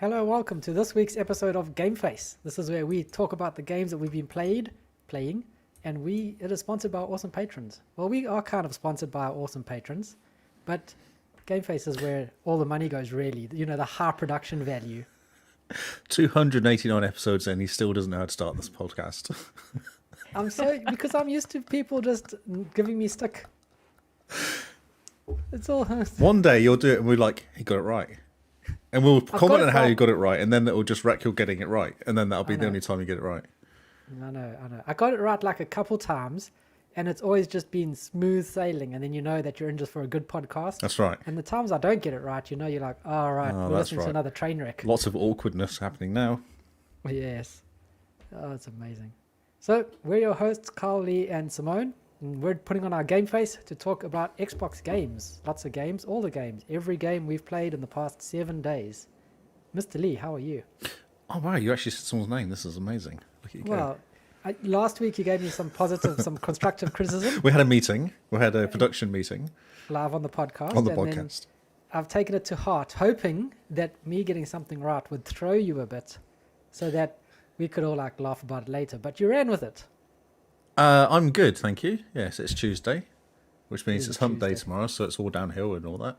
Hello and welcome to this week's episode of Game Face. This is where we talk about the games that we've been playing, and it is sponsored by our awesome patrons. Well, we are kind of sponsored by our awesome patrons, but Game Face is where all the money goes, really. You know, the high production value. 289 episodes and he still doesn't know how to start this podcast. Because I'm used to people just giving me stick. It's all. One day you'll do it and we're like, he got it right. And we'll comment on how you got it right, and then it'll just wreck your getting it right. And then that'll be the only time you get it right. I know. I got it right like a couple times, and it's always just been smooth sailing, and then you know that you're in just for a good podcast. That's right. And the times I don't get it right, you know, you're like, oh, right, we're listening to another train wreck. Lots of awkwardness happening now. Yes. Oh, it's amazing. So, we're your hosts, Kyle, Lee, and Simone. And we're putting on our Game Face to talk about Xbox games. Lots of games, all the games. Every game we've played in the past 7 days. Mr. Lee, how are you? Oh, wow, you actually said someone's name. This is amazing. Look at you go. Well, last week you gave me some positive, some constructive criticism. We had a meeting. We had a production meeting. Live on the podcast. On the podcast. I've taken it to heart, hoping that me getting something right would throw you a bit so that we could all like laugh about it later. But you ran with it. I'm good, thank you. Yes, it's Tuesday, which means it's hump day tomorrow, so it's all downhill and all that.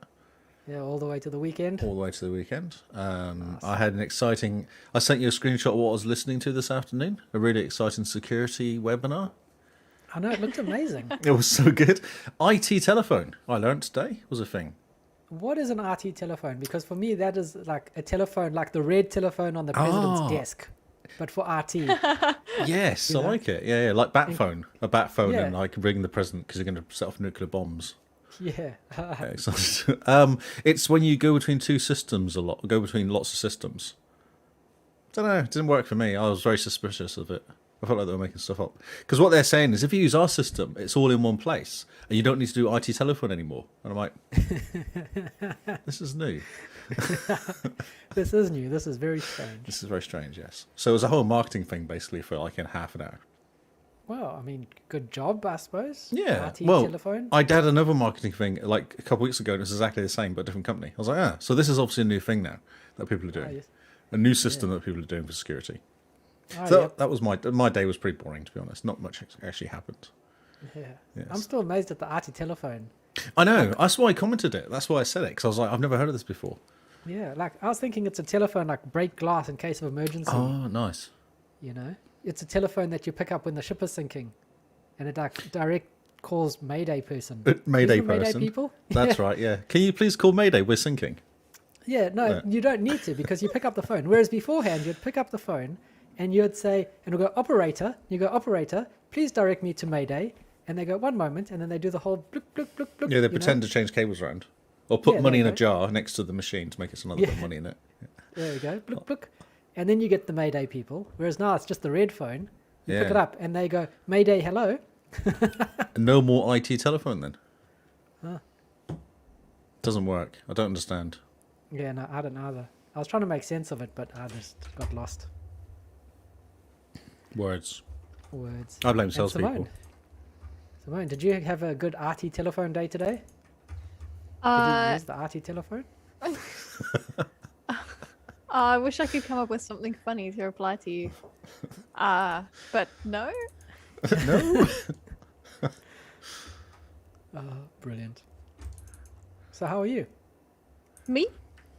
Yeah, all the way to the weekend. All the way to the weekend. Nice. I had an exciting... I sent you a screenshot of what I was listening to this afternoon. A really exciting security webinar. I know, it looked amazing. It was so good. IT telephone, I learned today, was a thing. What is an IT telephone? Because for me, that is like a telephone, like the red telephone on the president's desk, but for RT. Yes, I like it. Yeah, like bat phone. A bat phone and I can bring the president because you're going to set off nuclear bombs. Yeah. It's when you go between two systems a lot, go between lots of systems. Don't know, it didn't work for me. I was very suspicious of it. I felt like they were making stuff up. Because what they're saying is if you use our system, it's all in one place and you don't need to do IT telephone anymore. And I'm like, this is new. This is new. This is very strange. This is very strange, yes. So it was a whole marketing thing basically for like in half an hour. Well, I mean, good job, I suppose. Yeah. RT telephone. I did another marketing thing like a couple weeks ago and it was exactly the same but a different company. I was like, so this is obviously a new thing now that people are doing. Yes. A new system that people are doing for security. That was my day was pretty boring, to be honest. Not much actually happened. Yeah. Yes. I'm still amazed at the RT telephone. I know. That's why I commented it. That's why I said it, because I was like, I've never heard of this before. Yeah, like I was thinking it's a telephone like break glass in case of emergency. Oh, nice. You know? It's a telephone that you pick up when the ship is sinking. And it like direct calls Mayday person. Mayday person. Mayday people? That's right, yeah. Can you please call Mayday? We're sinking. Yeah, no, you don't need to because you pick up the phone. Whereas beforehand, you'd pick up the phone and you'd say, and we'll go, operator. You go, operator, please direct me to Mayday. And they go, one moment. And then they do the whole bloop, bloop, bloop, bloop. Yeah, they pretend to change cables around. Or put money in a jar next to the machine to make it another bit of money in it. Yeah. There we go, bloop, bloop. And then you get the Mayday people. Whereas now it's just the red phone. You pick it up and they go, Mayday, hello. No more IT telephone then? Huh. Doesn't work. I don't understand. Yeah, no, I don't either. I was trying to make sense of it, but I just got lost. Words. Words. I blame salespeople. Simone, did you have a good RT telephone day today? Did you use the RT telephone? I wish I could come up with something funny to reply to you. But no. No? Brilliant. So how are you? Me?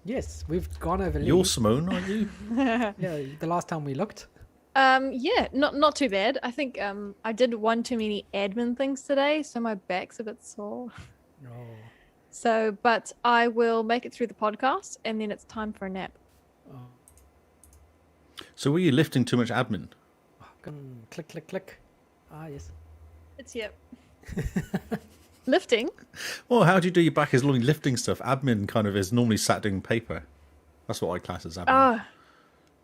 Yes, we've gone over Lee. You're Simone, aren't you? Yeah, the last time we looked. Yeah, not too bad. I think I did one too many admin things today, so my back's a bit sore. Oh. So, but I will make it through the podcast, and then it's time for a nap. Oh. So were you lifting too much admin? Click, click, click. Ah, yes. It's lifting. Well, how do you do your back is only lifting stuff? Admin kind of is normally sat doing paper. That's what I class as admin.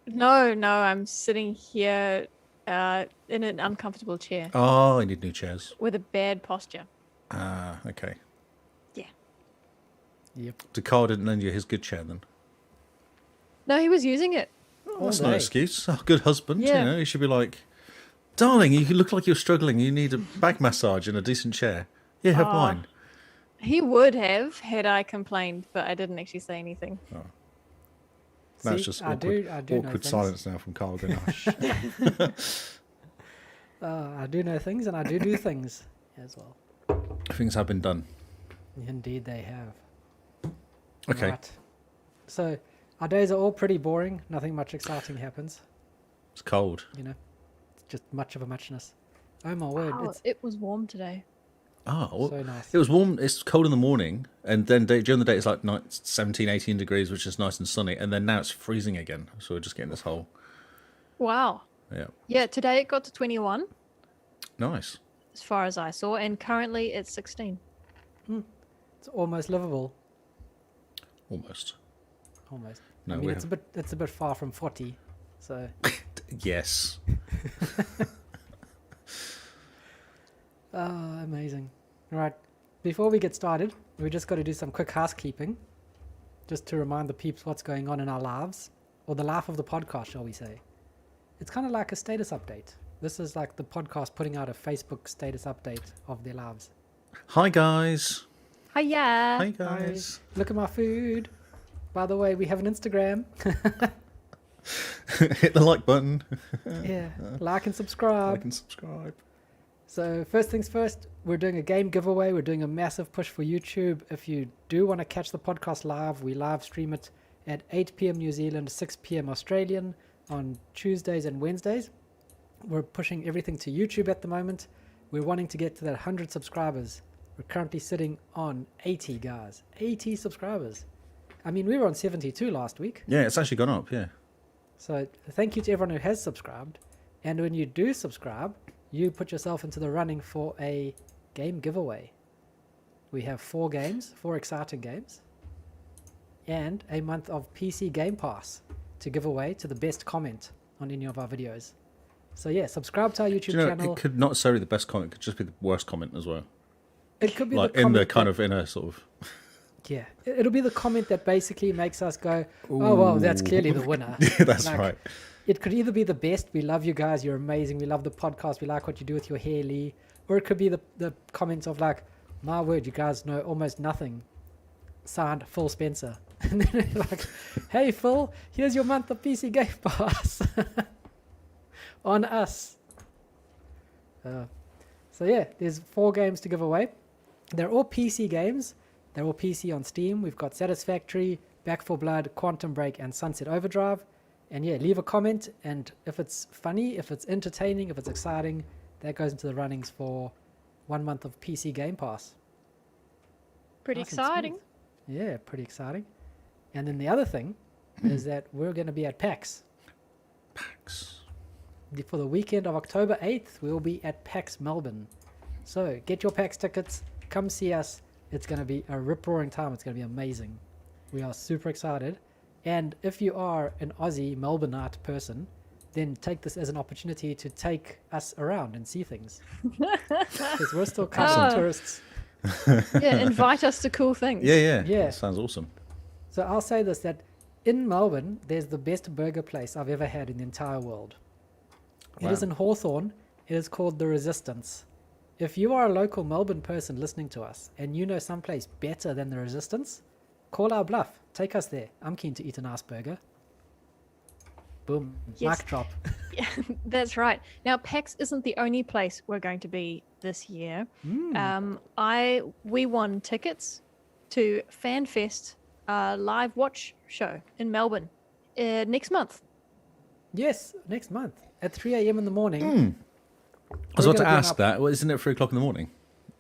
No, I'm sitting here in an uncomfortable chair. Oh, I need new chairs. With a bad posture. Okay. Yeah. Yep. So Carl didn't lend you his good chair then? No, he was using it. Oh, that's no excuse. Oh, good husband, Yeah. you know. You should be like, darling, you look like you're struggling. You need a back massage and a decent chair. Yeah, have mine. He would have had I complained, but I didn't actually say anything. Oh. That's See, just I awkward, do know awkward things. silence now from Carl going, "Oh, shh." I do know things, and I do things as well. Things have been done. Indeed, they have. Okay. Right. So our days are all pretty boring. Nothing much exciting happens. It's cold. You know, it's just much of a muchness. Oh my word! Wow, It's it was warm today. Oh, well, so nice. it was warm. It's cold in the morning, and then during the day it's like 17, 18 degrees, which is nice and sunny. And then now it's freezing again. So we're just getting this whole, Wow. yeah, Yeah, today it got to 21 nice. as far as I saw, and currently it's 16. It's almost livable. Almost. Almost. No, I mean, we it's a bit far from 40. So Yes. amazing. Right. Before we get started, we just got to do some quick housekeeping, just to remind the peeps what's going on in our lives, or the life of the podcast, shall we say. It's kind of like a status update. This is like the podcast putting out a Facebook status update of their lives. Hi guys. Hiya. Hi guys. Look at my food. By the way, we have an Instagram. Hit the like button. Yeah, like and subscribe. Like and subscribe. So first things first, we're doing a game giveaway. We're doing a massive push for YouTube. If you do want to catch the podcast live, we live stream it at 8 p.m. New Zealand, 6 p.m. Australian on Tuesdays and Wednesdays. We're pushing everything to YouTube at the moment. We're wanting to get to that 100 subscribers. We're currently sitting on 80, guys. 80 subscribers. I mean, we were on 72 last week. Yeah, it's actually gone up, yeah. So thank you to everyone who has subscribed. And when you do subscribe, you put yourself into the running for a game giveaway. We have 4 games, 4 exciting games, and a month of PC Game Pass to give away to the best comment on any of our videos. So yeah, subscribe to our YouTube Do you know, channel. it could not necessarily be the best comment, it could just be the worst comment as well. It could be Like the in the comment kind that- of inner sort of. Yeah, it'll be the comment that basically makes us go, oh, well, that's clearly the winner. Yeah, that's Like, right. It could either be the best, we love you guys, you're amazing, we love the podcast, we like what you do with your hair, Lee. Or it could be the comments of like, my word, you guys know almost nothing. Signed, Phil Spencer. And then like, hey Phil, here's your month of PC Game Pass. On us. So yeah, there's 4 games to give away. They're all PC games. They're all PC on Steam. We've got Satisfactory, Back 4 Blood, Quantum Break, and Sunset Overdrive. And yeah, leave a comment, and if it's funny, if it's entertaining, if it's exciting, that goes into the runnings for 1 month of PC Game Pass. Pretty Nice and exciting. smooth. Yeah, pretty exciting. And then the other thing is that we're going to be at PAX. PAX. For the weekend of October 8th, we'll be at PAX Melbourne. So get your PAX tickets, come see us. It's going to be a rip-roaring time. It's going to be amazing. We are super excited. And if you are an Aussie Melbourneite person, then take this as an opportunity to take us around and see things. Because we're still custom Oh. tourists. Yeah, invite us to cool things. Yeah. Yeah. That sounds awesome. So I'll say this, that in Melbourne, there's the best burger place I've ever had in the entire world. It is Wow. in Hawthorne. It is called The Resistance. If you are a local Melbourne person listening to us and you know someplace better than The Resistance, call our bluff. Take us there. I'm keen to eat a nice burger. Boom. Yes. Mic drop. That's right. Now, PAX isn't the only place we're going to be this year. We won tickets to Fanfest live watch show in Melbourne next month. Yes, next month at 3 a.m. in the morning. I was We're about to gonna be in ask our- that. Well, isn't it 3 o'clock in the morning?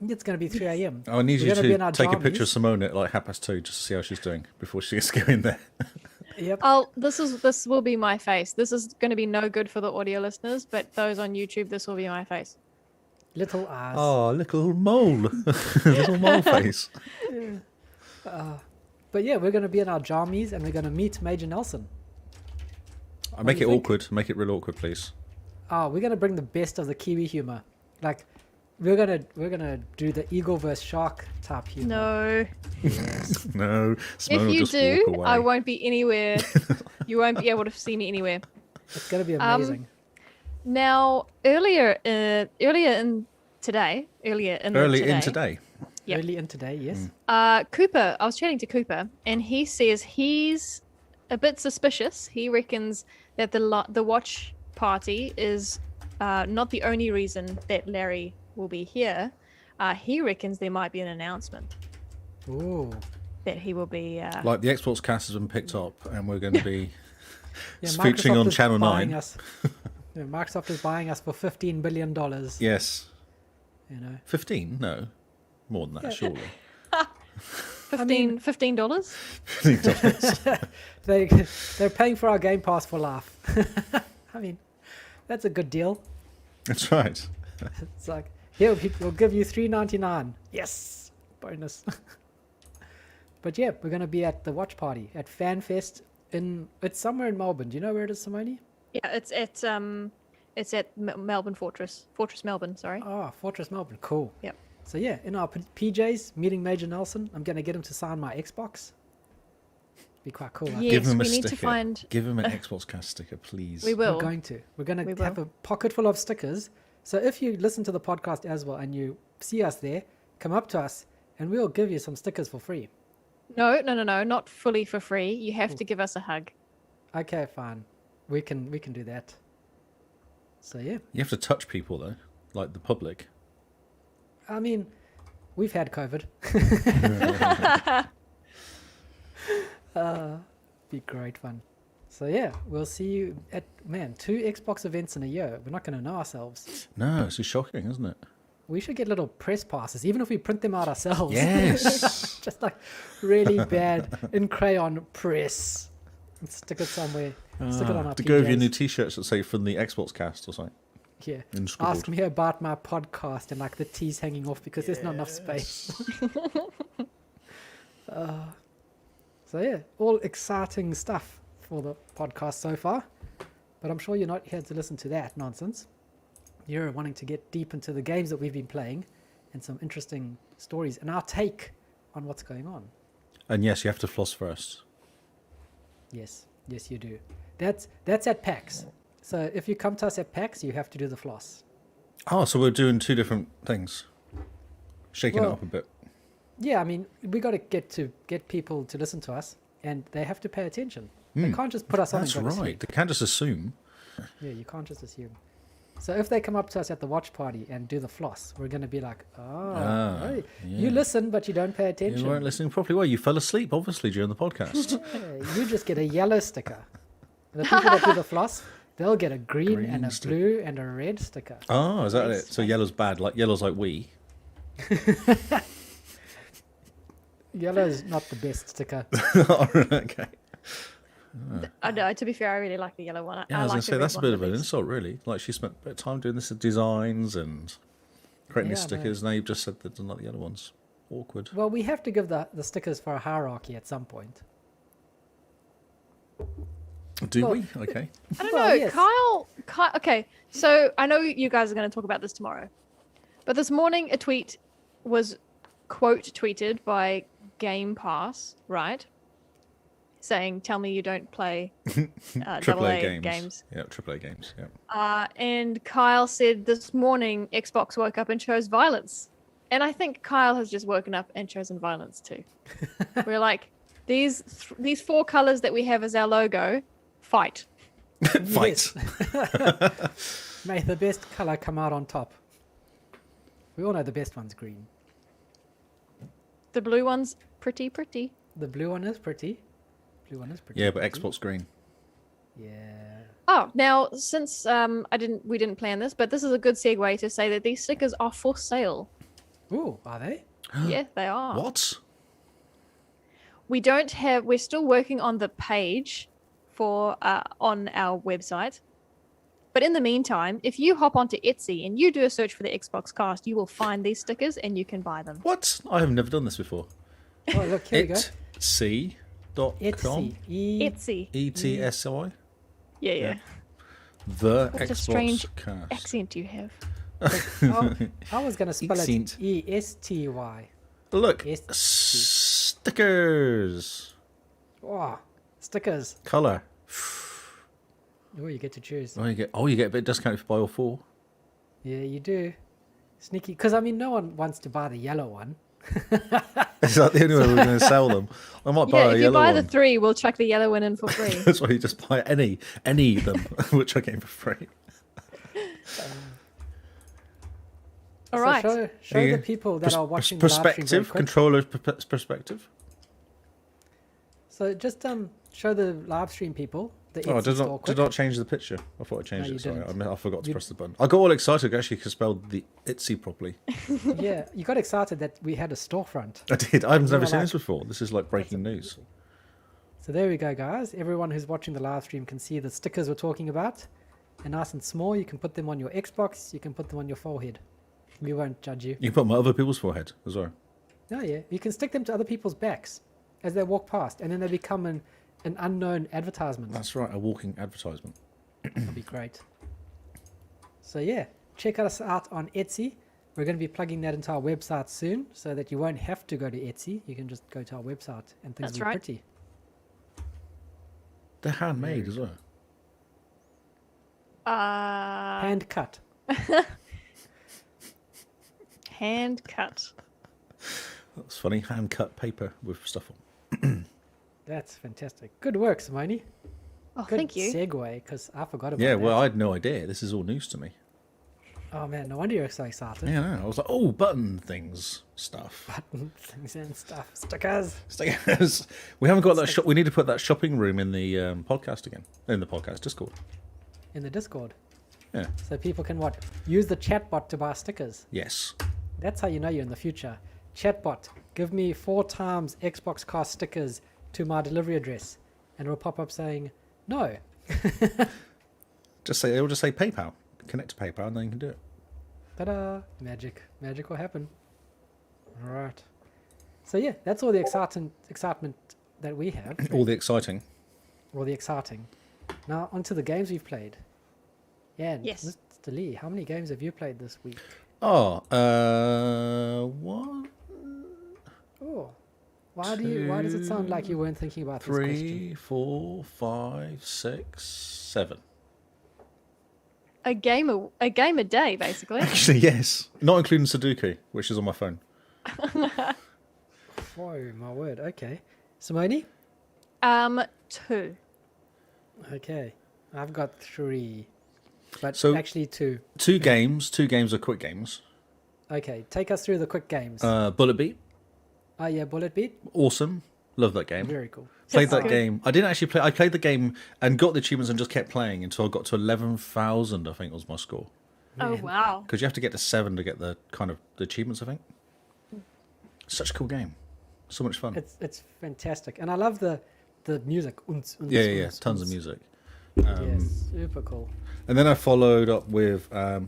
It's going to be 3 a.m. I need We're you gonna be in our to take a picture jammies. of Simone at like 2:30 just to see how she's doing before she gets going there. Yep. This will be my face. This is going to be no good for the audio listeners, but those on YouTube, this will be my face. Little eyes. Oh, little mole. Little mole face. But yeah, we're going to be in our jammies and we're going to meet Major Nelson. I make do it you think? awkward. Make it real awkward, please. Oh, we're gonna bring the best of the Kiwi humor. Like, we're gonna do the eagle versus shark type humor. No. No, Simone If will you just do, walk away. I won't be anywhere. You won't be able to see me anywhere. It's gonna be amazing. Now, earlier in today, Early in today. Yep. Early in today, yes. Cooper, I was chatting to Cooper, and he says he's a bit suspicious. He reckons that the watch party is not the only reason that Larry will be here. He reckons there might be an announcement Ooh. that he will be. Like the Xbox cast has been picked up, and we're going to be Yeah, featuring Microsoft on is Channel buying 9. us. Yeah, Microsoft is buying us for $15 billion. Yes. You know. 15? No. More than that, surely. $15. $15. They're paying for our Game Pass for life. I mean, that's a good deal. That's right. It's like, here, we'll give you $3.99. Yes! Bonus. But yeah, we're going to be at the watch party at Fanfest it's somewhere in Melbourne. Do you know where it is, Simone? Yeah, it's at Melbourne Fortress Melbourne. Sorry. Oh, Fortress Melbourne. Cool. Yep. So yeah, in our PJs, meeting Major Nelson. I'm going to get him to sign my Xbox. Be quite cool. I Yes, Give him a we need sticker. to find. Give him an Xbox cast sticker, please. We will. We're going to. We're going We to have will. a pocket full of stickers. So if you listen to the podcast as well and you see us there, come up to us and we'll give you some stickers for free. No, not fully for free. You have to give us a hug. Okay, fine. We can do that. So yeah. You have to touch people, though, like the public. I mean, we've had COVID. Be great fun. So yeah, we'll see you at 2 Xbox events in a year. We're not going to know ourselves. No, it's just shocking, isn't it? We should get little press passes, even if we print them out ourselves. Yes. Just like really bad in crayon press. And stick it somewhere. Stick it on our to go with your PJs. new T-shirts that say from the Xbox cast or something. Yeah. And scribbled. Ask me about my podcast and like the T's hanging off because there's not enough space. So yeah, all exciting stuff for the podcast so far. But I'm sure you're not here to listen to that nonsense. You're wanting to get deep into the games that we've been playing and some interesting stories and our take on what's going on. And yes, you have to floss first. Yes, you do. That's at PAX. So if you come to us at PAX, you have to do the floss. Oh, so we're doing two different things. Shaking Well, it up a bit. Yeah, I mean, we got to get people to listen to us, and they have to pay attention. They can't just put us on That's and go to right. sleep. They can't just assume. Yeah, you can't just assume. So if they come up to us at the watch party and do the floss, we're going to be like, hey, you yeah. listen, but you don't pay attention. You weren't listening properly. Well, you fell asleep, obviously, during the podcast. Yeah, you just get a yellow sticker. The people that do the floss, they'll get a green and a sticker. blue and a red sticker. Oh, is that Yes. it? So yellow's bad. Like yellow's like we. Yellow is not the best sticker. Okay. I know. To be fair, I really like the yellow one. Yeah, I was like going to the say red that's a one bit the of an best. insult, really. Like she spent a bit of time doing this designs and creating these Yeah, I know. stickers. Now you've just said that they're not the other ones. Awkward. Well, we have to give the stickers for a hierarchy at some point. Do Well, we? Okay. I don't Well, know. yes. Kyle. Okay, so I know you guys are going to talk about this tomorrow, but this morning a tweet was quote tweeted by Game Pass, right? Saying, "Tell me you don't play AAA AA games. Yeah, AAA games. Yeah. And Kyle said this morning Xbox woke up and chose violence, and I think Kyle has just woken up and chosen violence too. We're like, these 4 colors that we have as our logo, fight. Fight. Yes. May the best color come out on top. We all know the best one's green. The blue one's pretty. The blue one is pretty. Yeah, but Xbox green. Yeah. Oh, now since we didn't plan this, but this is a good segue to say that these stickers are for sale. Ooh, are they? Yeah, they are. What? We're still working on the page for on our website. But in the meantime, if you hop onto Etsy and you do a search for the Xbox Cast, you will find these stickers and you can buy them. What? I have never done this before. Oh, look, here we go. Etsy.com. Etsy. Etsy. ETSY. Yeah. The What a Xbox strange Cast. accent you have. I was going to spell Accent. it ESTY. Look, Yes. stickers. Oh, stickers. Color. Oh, you get to choose. Oh, you get a bit of discount if you buy all 4. Yeah, you do. Sneaky. Because, I mean, no one wants to buy the yellow one. Is that the only way we're going to sell them? I might buy Yeah, a if you yellow buy one. the 3, we'll chuck the yellow one in for free. That's why you just buy any of them, which I came for free. All So right. show Yeah. the people that are watching the live stream very Perspective, quick. controller's perspective. So just show the live stream people the Oh, Etsy store did quick. not change the picture. I thought I changed No, you it. Sorry, didn't. I forgot to You- press the button. I got all excited actually because I spelled the Etsy properly. Yeah, you got excited that we had a storefront. I did. I've You never were seen like- this before. This is like breaking news. So there we go, guys. Everyone who's watching the live stream can see the stickers we're talking about. They're nice and small. You can put them on your Xbox. You can put them on your forehead. We won't judge you. You can put them on other people's forehead as well. Oh yeah, you can stick them to other people's backs as they walk past, and then they become an unknown advertisement. That's right, a walking advertisement. That'll be great. So yeah, check us out on Etsy. We're going to be plugging that into our website soon, so that you won't have to go to Etsy. You can just go to our website, and things That's will be right. pretty. They're handmade as well. Hand cut. Hand cut. That's funny. Hand cut paper with stuff on. That's fantastic. Good work, Simone. Oh, Good thank you. segue, because I forgot about Yeah, that. well, I had no idea. This is all news to me. Oh man, no wonder you're so excited. Yeah, no, I was like, oh, button things, stuff. Button things and stuff. Stickers. Stickers. We haven't got that shop. We need to put that shopping room in the podcast again. In the podcast Discord. In the Discord. Yeah. So people can what? Use the chatbot to buy stickers. Yes. That's how you know you're in the future. Chatbot, give me 4 times XboxCast stickers to my delivery address. And it'll pop up saying, no. It'll just say PayPal. Connect to PayPal and then you can do it. Ta-da. Magic. Magic will happen. All right. So yeah, that's all the excitement that we have. All the exciting. All the exciting. Now, onto the games we've played. Yeah, and Yes. Mr. Lee, how many games have you played this week? Oh, one, Oh, why does it sound like you weren't thinking about this question? 3, 4, 5, 6, 7. A game a day, basically. Actually, yes. Not including Sudoku, which is on my phone. Oh, my word. Okay. Simone? 2. Okay. I've got 3. But So- actually 2. Two games are quick games. Okay, take us through the quick games. Bullet Beat, Oh yeah, Bullet Beat? awesome. Love that game. Very cool. Played That's that good. game. I didn't actually play. I played the game and got the achievements and just kept playing until I got to 11,000. I think was my score. Oh, Man. wow. Because you have to get to 7 to get the kind of the achievements. I think. Such a cool game. So much fun. It's fantastic. And I love the music. Yeah. Tons of music. Yes, super cool. And then I followed up with, I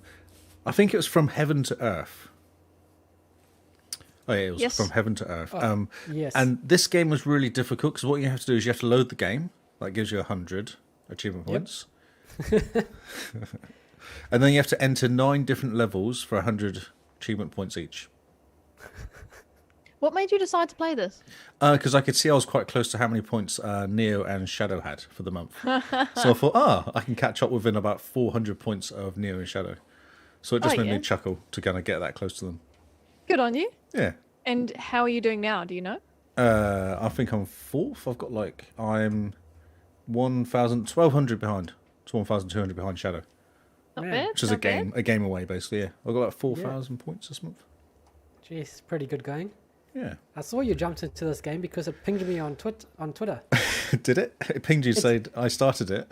think it was From Heaven to Earth. Oh yeah, it was Yes. From Heaven to Earth. Oh, yes. And this game was really difficult because what you have to do is you have to load the game. That gives you 100 achievement Yep. points. And then you have to enter 9 different levels for 100 achievement points each. What made you decide to play this? Because I could see I was quite close to how many points Neo and Shadow had for the month. So I thought, I can catch up within about 400 points of Neo and Shadow. So it just Oh, made yeah. me chuckle to kind of get that close to them. Good on you. Yeah. And how are you doing now? Do you know? I think I'm 4th. I'm 1,200 behind. It's 1,200 behind Shadow. Not Man. bad. Which is not bad. a game away, basically, yeah. I've got like 4,000 points this month. Jeez, pretty good going. Yeah. I saw you jumped into this game because it pinged me on Twitter. Did it? It pinged you, said I started it.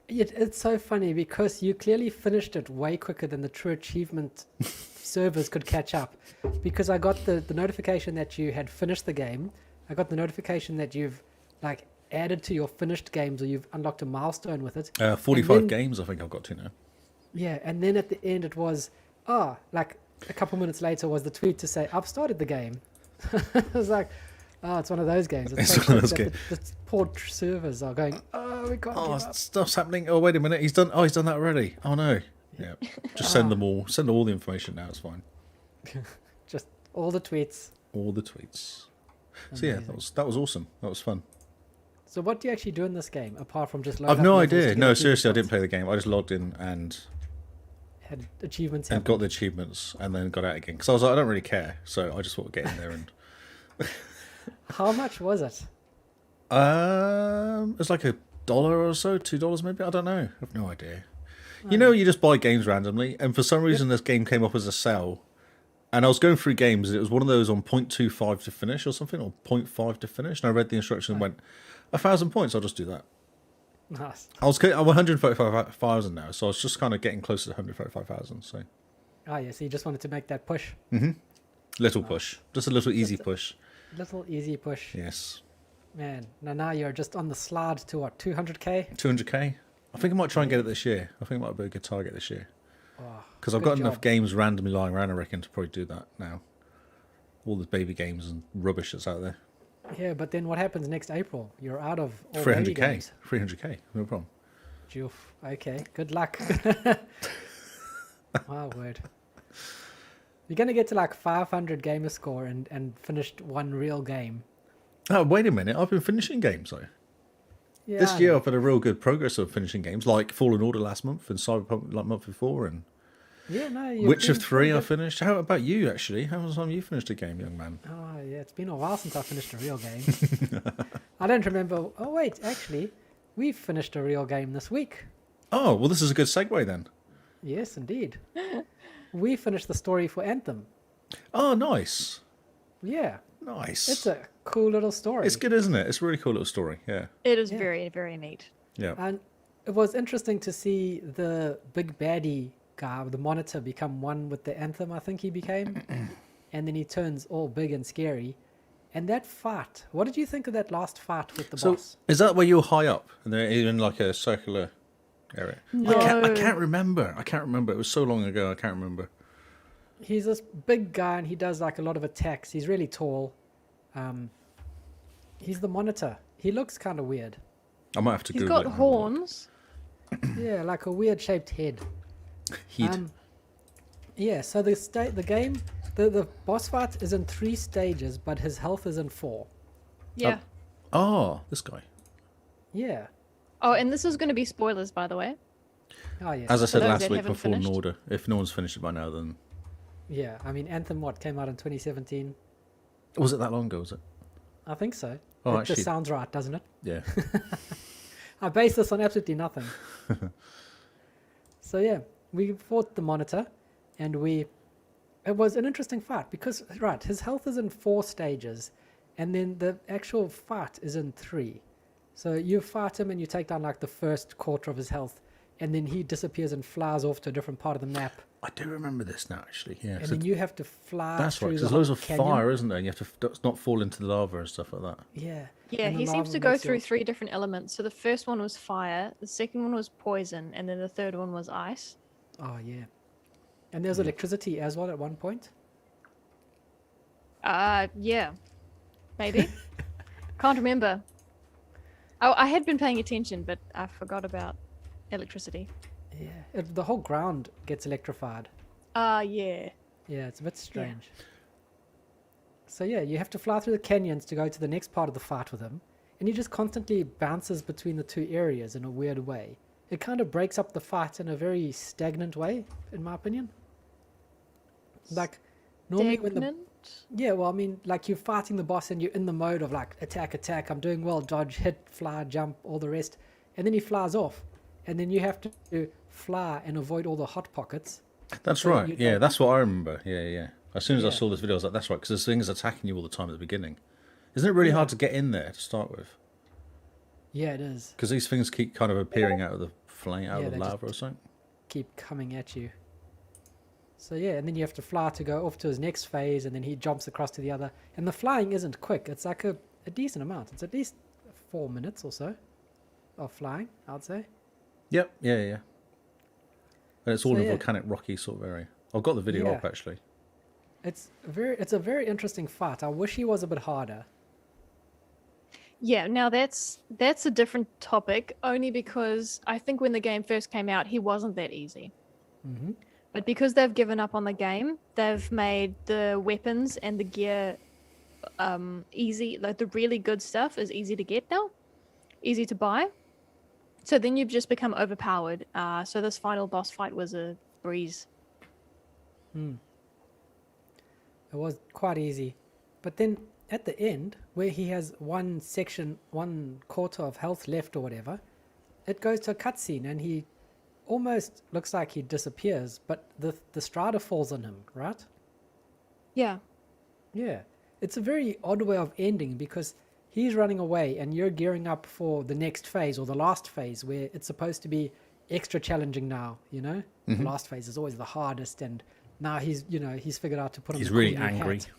It's so funny because you clearly finished it way quicker than the true achievement servers could catch up. Because I got the notification that you had finished the game. I got the notification that you've like added to your finished games or you've unlocked a milestone with it. 45 then- games, I think I've got to now. Yeah, and then at the end it was, like a couple minutes later was the tweet to say, I've started the game. I was like, it's one of those games. It's so one of those quick that the poor servers are going, we can't Oh, give up. stuff's happening. Oh, wait a minute. He's done that already. Oh, no. Yeah. Just send them all. Send all the information now. It's fine. Just all the tweets. All the tweets. So, yeah, that was awesome. That was fun. So what do you actually do in this game apart from just load I've up no levels to idea. get No, achievement seriously, I didn't points? play the game. I just logged in and had achievements and happen. got the achievements and then got out again. Because I was like, I don't really care, so I just want to get in there and. How much was it? It's like $1 or so, $2 maybe. I don't know. I have no idea. You know, you just buy games randomly, and for some reason, this game came up as a sell. And I was going through games, and it was one of those on 0.25 to finish or something, or 0.5 to finish. And I read the instructions and went, 1,000 points, I'll just do that. Nice. I'm 135,000 now, so I was just kind of getting closer to 135,000. So Oh, yeah, so you just wanted to make that push. little push, just a little easy push. Little easy push. Yes, Man, now you're just on the slide to what, 200k? 200k. I think I might try and get it this year. I think it might be a good target this year Oh, because I've good got enough job. games randomly lying around. I reckon to probably do that now. All the baby games and rubbish that's out there. Yeah, but then what happens next April? You're out of all baby 300k, games. 300k, no problem. Joof. Okay, good luck. My word. You're going to get to like 500 gamer score and finished one real game. Oh, wait a minute! I've been finishing games though. Yeah, This I year know. I've had a real good progress of finishing games, like Fallen Order last month and CyberPunk like month before, and Yeah, no, you've Witcher been 3 I pretty finished. How about you actually? How was the time you finished a game, young man? good. Oh, yeah, it's been a while since I finished a real game. I don't remember. Oh, wait, actually, we finished a real game this week. Oh, well, this is a good segue then. Yes, indeed. We finished the story for Anthem. Oh, nice. Yeah, Nice. it's a cool little story. It's good, isn't it? It's a really cool little story. Yeah. It is Yeah. very, very neat. Yeah. And it was interesting to see the big baddie guy, the monitor, become one with the Anthem, I think he became. And then he turns all big and scary. And that fight, what did you think of that last fight with the So, boss? is that where you're high up and they're in like a circular area? I can't remember. It was so long ago. I can't remember. He's this big guy and he does like a lot of attacks. He's really tall. He's the monitor. He looks kind of weird. I might have to He's Google got it. horns. Yeah, like a weird shaped head. He'd. Yeah, so the game, the boss fight is in 3 stages, but his health is in 4. Yeah. Oh, this guy. Yeah. Oh, and this is going to be spoilers, by the way. Oh, yes. As I said those last that week haven't before an finished. order, if no one's finished it by now, then Yeah, I mean, Anthem, what, came out in 2017? was it that long ago? Was it? I think so. Oh, It actually- just sounds right, doesn't it? Yeah. I base this on absolutely nothing. So yeah, we fought the monitor, and it was an interesting fight because, right, his health is in 4 stages, and then the actual fight is in 3. So you fight him and you take down like the first quarter of his health, and then he disappears and flies off to a different part of the map, I do remember this now, actually. Yeah. and So then you have to fly that's right. through 'Cause the there's loads whole of canyon. fire, isn't there? And you have to not fall into the lava and stuff like that. Yeah. Yeah, and the he seems lava to go makes through your- 3 different elements. So the first one was fire, the second one was poison, and then the third one was ice. Oh yeah. And there's electricity as well at one point. Yeah. Maybe. Can't remember. Oh, I had been paying attention, but I forgot about electricity. Yeah. The whole ground gets electrified. Yeah. Yeah, it's a bit strange. So yeah, you have to fly through the canyons to go to the next part of the fight with him, and he just constantly bounces between the 2 areas in a weird way. It kind of breaks up the fight in a very stagnant way, in my opinion. Like normally when the Stagnant? yeah, well, I mean, like you're fighting the boss and you're in the mode of like attack, I'm doing well, dodge, hit, fly, jump, all the rest, and then he flies off, and then you have to fly and avoid all the hot pockets. That's So right. you Yeah, don't- that's what I remember. Yeah. As soon as I Yeah. saw this video, I was like, that's right, because there's things attacking you all the time at the beginning. Isn't it really hard to get in there to start with? Yeah, it is. Because these things keep kind of appearing out of the flame, out Yeah, of the they lava or something. Keep coming at you. So yeah, and then you have to fly to go off to his next phase, and then he jumps across to the other. And the flying isn't quick. It's like a decent amount. It's at least 4 minutes or so of flying, I'd say. Yep. Yeah. And it's all So, in a yeah. volcanic, rocky sort of area. I've got the video Yeah. up actually. It's a very interesting fight. I wish he was a bit harder. Yeah, now that's a different topic, only because I think when the game first came out, he wasn't that easy. Mm-hmm. But because they've given up on the game, they've made the weapons and the gear easy. Like the really good stuff is easy to get now, easy to buy. So then you've just become overpowered. So this final boss fight was a breeze. It was quite easy. But then at the end, where he has 1/4 of health left or whatever, it goes to a cutscene and he almost looks like he disappears, but the strata falls on him, right? Yeah. Yeah. It's a very odd way of ending because he's running away and you're gearing up for the next phase or the last phase where it's supposed to be extra challenging now, you know? The last phase is always the hardest, and now he's figured out to put on He's the really cool new angry. hat.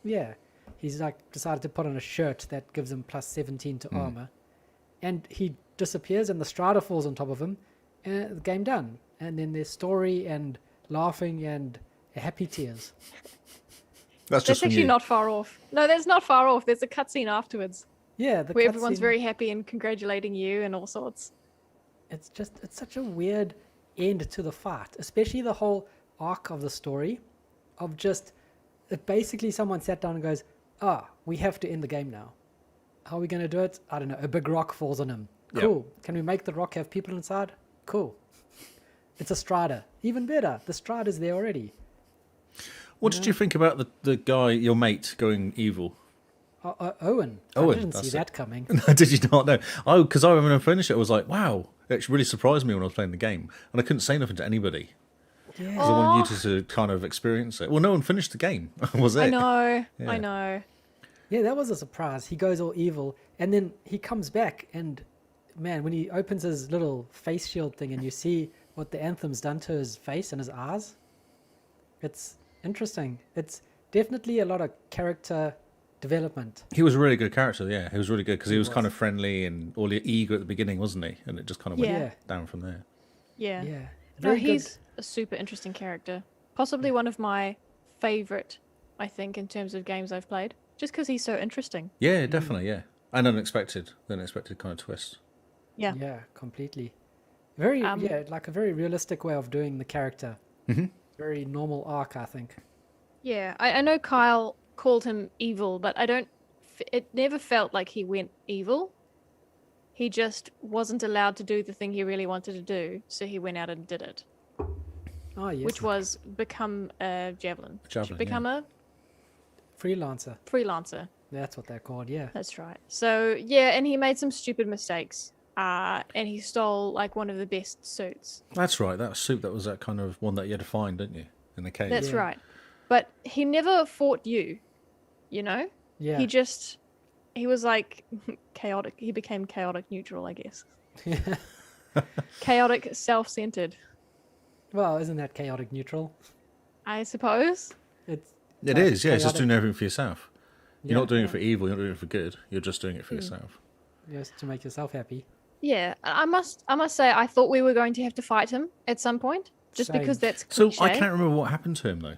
Yeah. He's like decided to put on a shirt that gives him plus 17 to armor. And he disappears and the strata falls on top of him and the game done. And then there's story and laughing and happy tears. That's just That's from actually you. not far off. No, that's not far off. There's a cutscene afterwards Yeah, the where everyone's cutscene- very happy and congratulating you and all sorts. It's such a weird end to the fight, especially the whole arc of the story of just basically someone sat down and goes, we have to end the game now. How are we going to do it? I don't know. A big rock falls on him. Yep. Cool. Can we make the rock have people inside? Cool. It's a strata. Even better. The strata's there already. What did you think about the guy, your mate, going evil? Owen. I Owen, didn't see that's that it. coming. Did you not know? Oh, because I when I finished it, I was like, wow. It really surprised me when I was playing the game. And I couldn't say nothing to anybody. Yeah. Because I wanted you to kind of experience it. Well, no one finished the game, was it? I know. Yeah. I know. Yeah, that was a surprise. He goes all evil, and then he comes back, and man, when he opens his little face shield thing, and you see what the Anthem's done to his face and his eyes, it's interesting. It's definitely a lot of character development. He was a really good character, yeah. He was really good because he was was. kind of friendly and all eager at the beginning, wasn't he? And it just kind of went Yeah. down from there. Yeah. Yeah, No, very he's a super interesting character. Possibly one of my favorite, I think, in terms of games I've played. Just because he's so interesting. Yeah, definitely, yeah. And unexpected kind of twist. Yeah. good. Yeah, completely. Very, Um, like a very realistic way of doing the character. Mhm. Very normal arc, I think. Yeah. I know Kyle called him evil, but I don't. It never felt like he went evil. He just wasn't allowed to do the thing he really wanted to do, so he went out and did it, Oh yes, which was become a javelin. Javelin, Become a freelancer. freelancer. That's what they're called. Yeah. That's right. So yeah, and he made some stupid mistakes. And he stole like one of the best suits. That's right. That suit, that was that kind of one that you had to find, didn't you? In the cave. That's Yeah. right. But he never fought you, you know? Yeah. He was like chaotic. He became chaotic neutral, I guess. Chaotic, self-centered, Well, isn't that chaotic neutral? I suppose. It's It like is, yeah. It's just chaotic- doing everything for yourself. You're Yeah, not doing yeah. it for evil, you're not doing it for good. You're just doing it for yourself. just to make yourself happy. Yeah, I must say I thought we were going to have to fight him at some point, just because Same. that's So cliche. I can't remember what happened to him, though.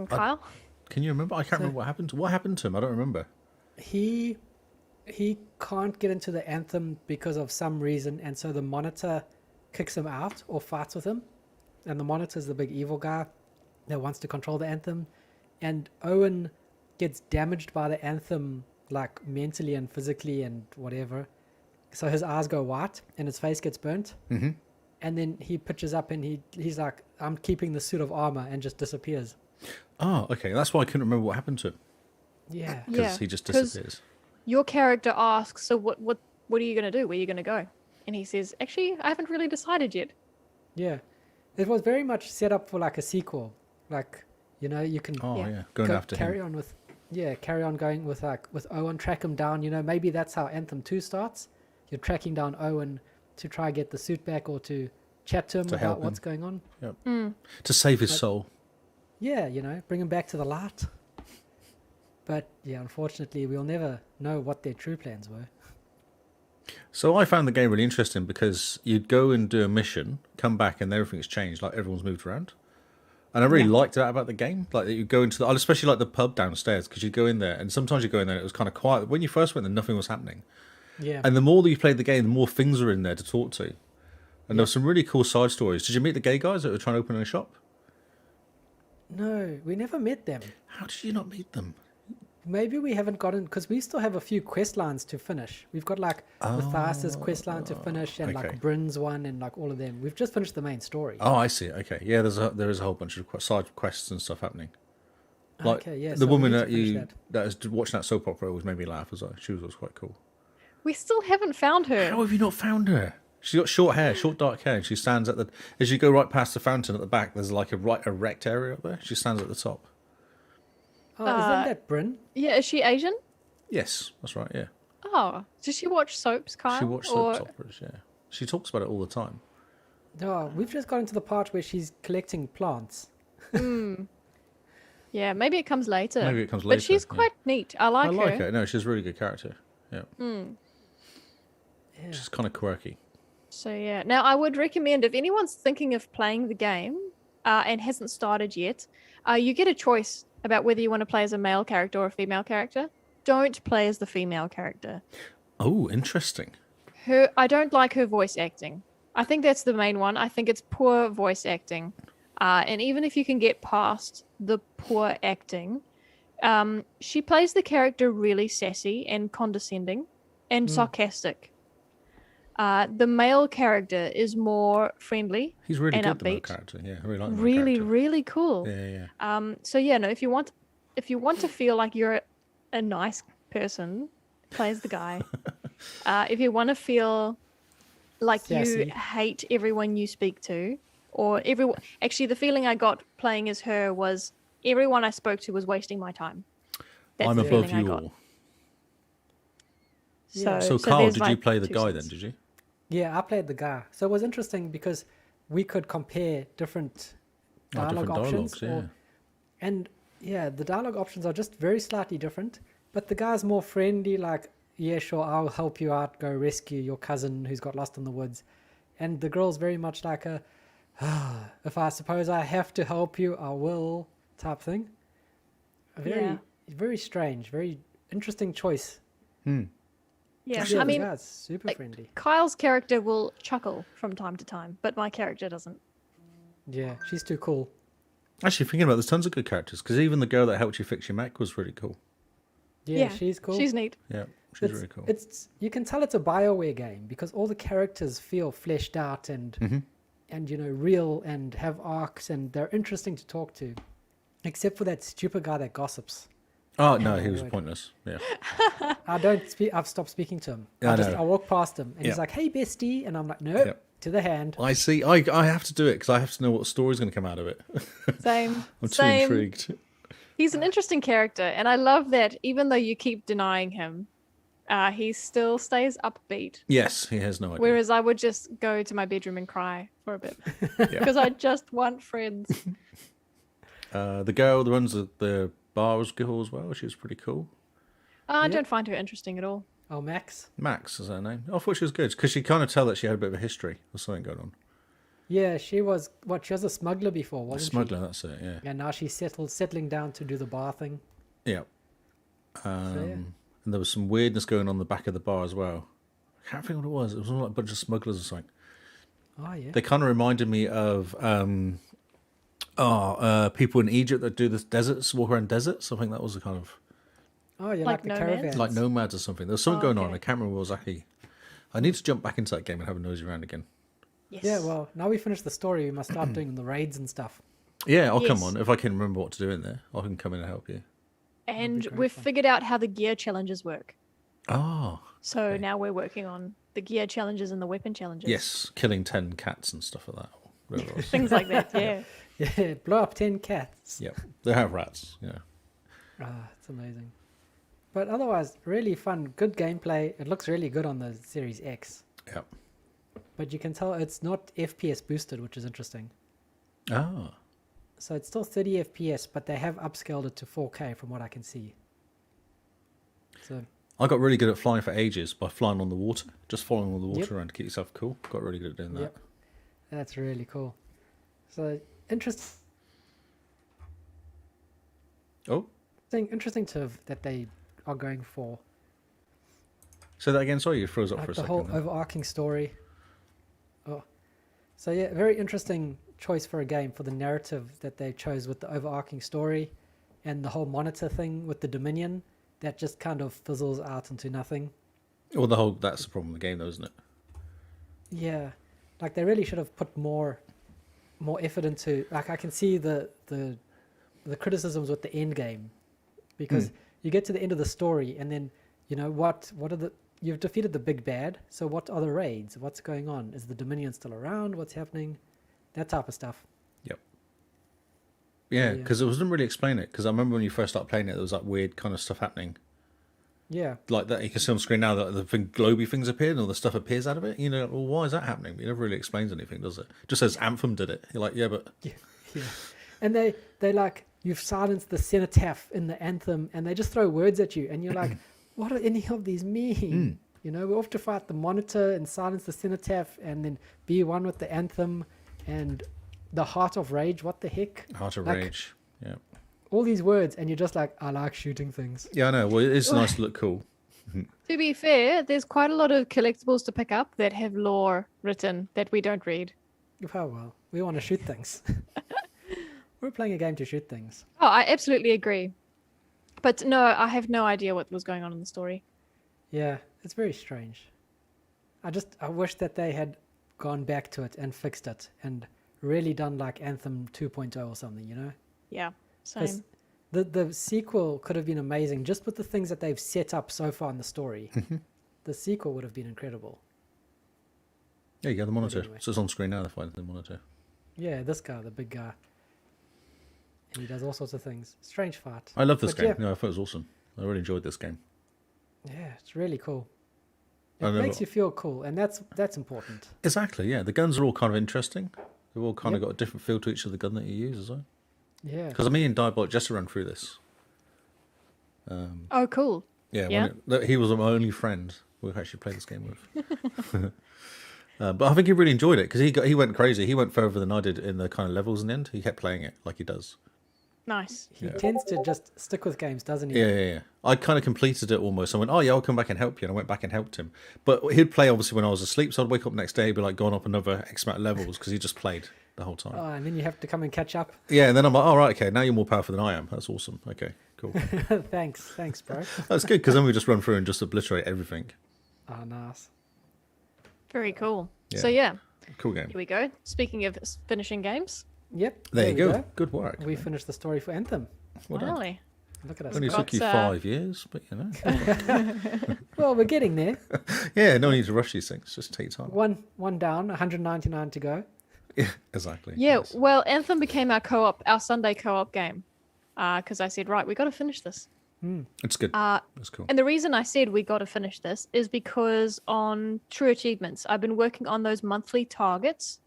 Kyle? Can you remember? I can't remember what happened to him. I don't remember. He can't get into the Anthem because of some reason, and so the monitor kicks him out or fights with him. And the monitor's the big evil guy that wants to control the Anthem. And Owen gets damaged by the Anthem, like mentally and physically and whatever. So his eyes go white and his face gets burnt. Mm-hmm. And then he pitches up and he's like, I'm keeping the suit of armor, and just disappears. Oh, okay. That's why I couldn't remember what happened to him. Yeah. Because Yeah, he just 'cause- disappears. Your character asks, so what are you going to do? Where are you going to go? And he says, actually, I haven't really decided yet. Yeah. It was very much set up for like a sequel. Like, you know, you can Oh, Yeah. yeah. Going go- after carry him. on with carry on going with Owen, track him down. You know, maybe that's how Anthem 2 starts. You're tracking down Owen to try and get the suit back or to chat to him To help about what's him. going on. To save his But- soul. Yeah, you know, bring him back to the light. But yeah, unfortunately, we'll never know what their true plans were. So I found the game really interesting because you'd go and do a mission, come back, and everything's changed. Like everyone's moved around, and I really liked that about the game. Like that you go into I especially like the pub downstairs because you go in there, and sometimes you go in there, and it was kind of quiet. When you first went there, nothing was happening, Yeah. and the more that you played the game, the more things were in there to talk to, and there were some really cool side stories. Did you meet the gay guys that were trying to open a shop? No, we never met them. How did you not meet them? maybe we haven't gotten, because we still have a few quest lines to finish. We've got like Matthias's quest line to finish, and okay. like Bryn's one, and like all of them. We've just finished the main story. Oh, I see. Okay, yeah. There is a whole bunch of side quests and stuff happening. Like Okay, yeah. the so we woman need to that finish that was watching that soap opera always made me laugh as well. She was quite cool. We still haven't found her. How have you not found her? She's got short hair, short dark hair, and she stands at the. As you go right past the fountain at the back, there's like a erect area up there. She stands at the top. Oh, isn't that Bryn? Yeah, is she Asian? Yes, that's right. Yeah, Oh, does she watch soaps, Kyle? she watched soap operas. Yeah, she talks about it all the time. No, we've just gotten to the part where she's collecting plants. Yeah, maybe it comes later. Maybe it comes later. But she's yeah. quite neat. I like I her. like her. No, she's a really good character. Yeah, Yeah. she's kind of quirky. So yeah, now I would recommend if anyone's thinking of playing the game and hasn't started yet, you get a choice about whether you want to play as a male character or a female character. Don't play as the female character. Oh, interesting. I don't like her voice acting. I think that's the main one. I think it's poor voice acting. And even if you can get past the poor acting, she plays the character really sassy and condescending and sarcastic. The male character is more friendly. He's really and good. The male upbeat. character. Yeah, I really like the male Really, character. really cool. Yeah. So yeah, no. If you want to feel like you're a nice person, play as the guy. If you want to feel like Sassy. you hate everyone you speak to, or everyone. Actually, the feeling I got playing as her was everyone I spoke to was wasting my time. That's I'm the above feeling I you got. all. Yeah. So Carl, there's did my you play the 2 guy cents. then? Did you? Yeah, I played the guy. So it was interesting because we could compare different dialogue different options. dialogues, And yeah, the dialogue options are just very slightly different. But the guy's more friendly, like, yeah, sure, I'll help you out, go rescue your cousin who's got lost in the woods. And the girl's very much like a, if I suppose I have to help you, I will, type thing. Very strange, very interesting choice. Yeah, Yeah, I the mean, guy's super like, friendly. Kyle's character will chuckle from time to time, but my character doesn't. Yeah, she's too cool. Actually, thinking about it, there's tons of good characters because even the girl that helped you fix your Mac was really cool. Yeah, she's cool. She's neat. Yeah, she's really cool. It's you can tell it's a BioWare game because all the characters feel fleshed out and real and have arcs and they're interesting to talk to, except for that stupid guy that gossips. Oh no, he my was word. pointless. Yeah, I don't speak. I've stopped speaking to him. I know. I walk past him and Yeah. he's like, "Hey, bestie," and I'm like, "Nope, Yep. to the hand." I see. I have to do it because I have to know what story's going to come out of it. Same. I'm too Same. intrigued. He's an interesting character, and I love that even though you keep denying him, he still stays upbeat. Yes, he has no idea. Whereas I would just go to my bedroom and cry for a bit because I just want friends. The girl that runs the bar was cool as well. She was pretty cool. I Yep. don't find her interesting at all. Oh, Max. Max is her name. I thought she was good because she kind of tell that she had a bit of a history or something going on. Yeah, she was she was a smuggler before, A wasn't smuggler, that's it. Yeah. she? And now she's settling down to do the bar thing. Yeah. And there was some weirdness going on the back of the bar as well. I can't think what it was. It was like a bunch of smugglers or something. Oh yeah. They kind of reminded me of people in Egypt that do the deserts, walk around deserts. I think that was the kind of Oh, you Like like the nomads? caravans. like nomads or something. There was something Oh, going on. okay. I can't remember what exactly. I need to jump back into that game and have a nosy around again. Yes. Yeah, well, now we finished the story, we must start doing the raids and stuff. Yeah, I'll come Yes. on if I can remember what to do in there. I can come in and help you. And great we've fun. figured out how the gear challenges work. Oh, So Okay. now we're working on the gear challenges and the weapon challenges. yes, killing 10 cats and stuff like that. Whatever it was. Things like that. Yeah. Yeah, blow up 10 cats. Yep, they have rats. Yeah. Ah, it's amazing. But otherwise, really fun, good gameplay. It looks really good on the Series X. Yep. But you can tell it's not FPS boosted, which is interesting. Ah. So it's still 30 FPS, but they have upscaled it to 4K from what I can see. So I got really good at flying for ages by flying on the water, just following on the water Yep. around to keep yourself cool. Got really good at doing that. Yep. That's really cool. So interesting Oh, that they are going for say that again. Sorry, you froze up like for a the second. whole there. overarching story. Oh, so yeah, very interesting choice for a game for the narrative that they chose with the overarching story and the whole monitor thing with the Dominion. that just kind of fizzles out into nothing. Well, that's the problem with the game, though, isn't it? Yeah, like they really should have put more effort into. Like I can see the criticisms with the end game, because you get to the end of the story and then what are you've defeated the big bad. So what are the raids? What's going on? Is the Dominion still around? What's happening? That type of stuff. Yep. Yeah, because it didn't really explain it. Because I remember when you first started playing it, there was like weird kind of stuff happening. Yeah. Like that, you can see on screen now that the globy things appeared and all the stuff appears out of it. Well, why is that happening? It never really explains anything, does it? Just says Anthem did it. You're like, yeah, but... Yeah. And they like, you've silenced the cenotaph in the Anthem, and they just throw words at you, and you're like, what do any of these mean? We're off to fight the Monitor and silence the cenotaph, and then be one with the Anthem, and the Heart of Rage. What the heck? Heart of Rage, yeah. All these words, and you're just like, I like shooting things. Yeah, I know. Well, it is nice to look cool. To be fair, there's quite a lot of collectibles to pick up that have lore written that we don't read. Oh, well, we want to shoot things. We're playing a game to shoot things. Oh, I absolutely agree. But no, I have no idea what was going on in the story. Yeah, it's very strange. I wish that they had gone back to it and fixed it and really done like Anthem 2.0 or something, Yeah, same. The sequel could have been amazing just with the things that they've set up so far in the story. The sequel would have been incredible. Yeah, you got the Monitor. Anyway. So it's on screen now, the Monitor. Yeah, this guy, the big guy. And he does all sorts of things. Strange fight. I love this game. Yeah. I thought it was awesome. I really enjoyed this game. Yeah, it's really cool. It makes you feel cool, and that's important. Exactly, yeah. The guns are all kind of interesting. They've all kind of got a different feel to each of the gun that you use as well. Yeah. Because me and Diabolic just ran through this. Oh, cool. Yeah. He was my only friend we actually played this game with. But I think he really enjoyed it because he went crazy. He went further than I did in the kind of levels in the end. He kept playing it like he does. Nice. He tends to just stick with games, doesn't he? Yeah. I kind of completed it almost. I went, oh yeah, I'll come back and help you. And I went back and helped him. But he'd play obviously when I was asleep. So I'd wake up next day, be like going up another X amount of levels because he just played the whole time. Oh, and then you have to come and catch up. Yeah, and then I'm like, oh, right, okay, now you're more powerful than I am. That's awesome. Okay, cool. Thanks, bro. That's good because then we just run through and just obliterate everything. Oh, nice. Very cool. Yeah. So yeah. Cool game. Here we go. Speaking of finishing games. Yep. There you go. Good work. We finished the story for Anthem. Well done. Finally. Look at us. Only took you 5 years, but Well, we're getting there. Yeah, no need to rush these things. Just take time. One down, 199 to go. Yeah, exactly. Yeah, Yes. well, Anthem became our Sunday co-op game. Because I said, right, we got to finish this. It's good. It's cool. And the reason I said we got to finish this is because on True Achievements, I've been working on those monthly targets.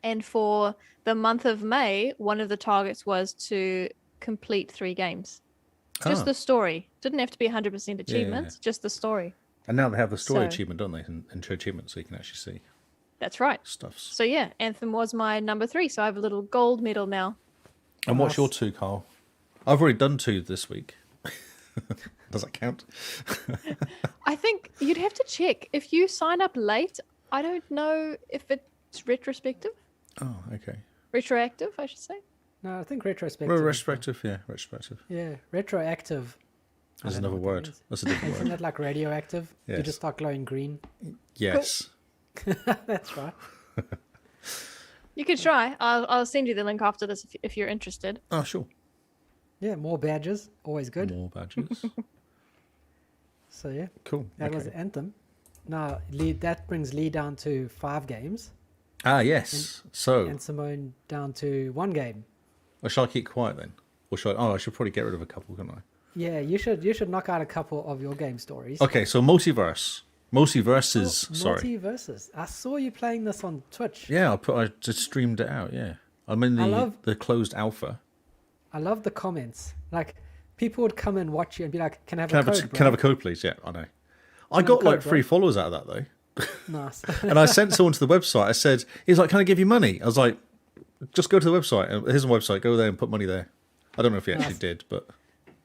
And for the month of May, one of the targets was to complete 3 games. Just the story. Didn't have to be 100% achievements, just the story. And now they have the story achievement, don't they? In True Achievement, so you can actually see That's right. stuffs. So yeah, Anthem was my number 3, so I have a little gold medal now. And what's your 2, Carl? I've already done 2 this week. Does that count? I think you'd have to check. If you sign up late, I don't know if it's retrospective. Oh, okay. Retroactive, I should say. No, I think retrospective. Retrospective, yeah, retrospective. Yeah, retroactive. That's another word. That's a different Isn't word. that like radioactive? You Yes. just start glowing green. Yes. That's right. You could try. I'll send you the link after this if you're interested. Oh, sure. Yeah, more badges, always good. More badges. So yeah, Cool. that was Anthem. Now that brings Lee down to 5 games. Ah, yes. And Simone down to 1 game. Or shall I keep quiet then? Or shall I should probably get rid of a couple, couldn't I? Yeah, you should knock out a couple of your game stories. Okay, so multiverse. Multiverses, sorry. Multiverses. I saw you playing this on Twitch. Yeah, I just streamed it out, yeah. I'm in the closed alpha. I love the comments. Like, people would come and watch you and be like, can I have a code, Can I have a code, please? Yeah, I know. I got like 3 followers out of that, though. Nice. And I sent someone to the website. I said, he's like, can I give you money? I was like, just go to the website. Here's a website. Go there and put money there. I don't know if he actually did, but...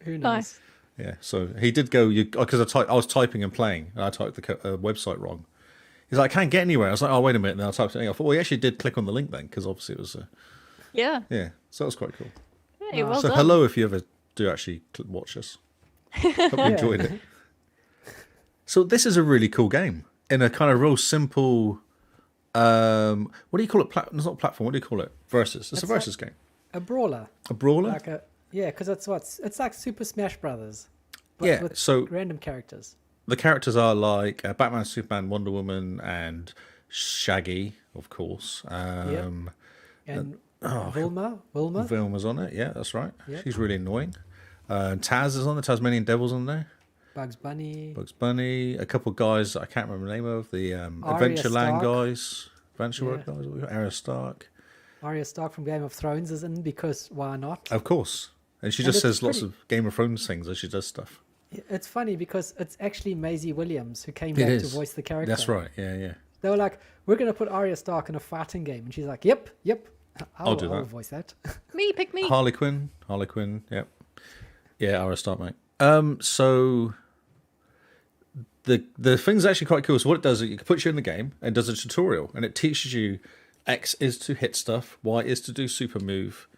Who knows? Nice. Yeah, so he did go, because I was typing and playing, and I typed the website wrong. He's like, I can't get anywhere. I was like, oh, wait a minute. And then I typed it in. I thought, well, he actually did click on the link then, because obviously it was... Yeah. Yeah, so that was quite cool. Hey, well So done. hello if you ever do actually watch us. Hope you enjoyed it. So this is a really cool game in a kind of real simple. What do you call it? It's not platform. What do you call it? Versus. It's a versus game. A brawler. A brawler. Like because it's like Super Smash Brothers. But Yeah, with so- random characters. The characters are like Batman, Superman, Wonder Woman, and Shaggy, of course. And Wilma. Vilma's on it. Yeah, that's right. Yep. She's really annoying. Taz is on there. Tasmanian Devil's on there. Bugs Bunny. Bugs Bunny. A couple of guys that I can't remember the name of. The Adventureland Stark. guys. Adventure Yeah. guys. Arya Stark. Arya Stark from Game of Thrones is in because why not? Of course. And she And just it's says lots pretty- of Game of Thrones things as she does stuff. It's funny because it's actually Maisie Williams who came It back to is. voice the character. That's right. Yeah, yeah. They were like, we're going to put Arya Stark in a fighting game. And she's like, yep. I'll do that. I'll voice that. Pick me. Harley Quinn. Yep. Yeah, Arya Stark, mate. So the thing's actually quite cool. So what it does is it puts you in the game and does a tutorial, and it teaches you X is to hit stuff, Y is to do super move,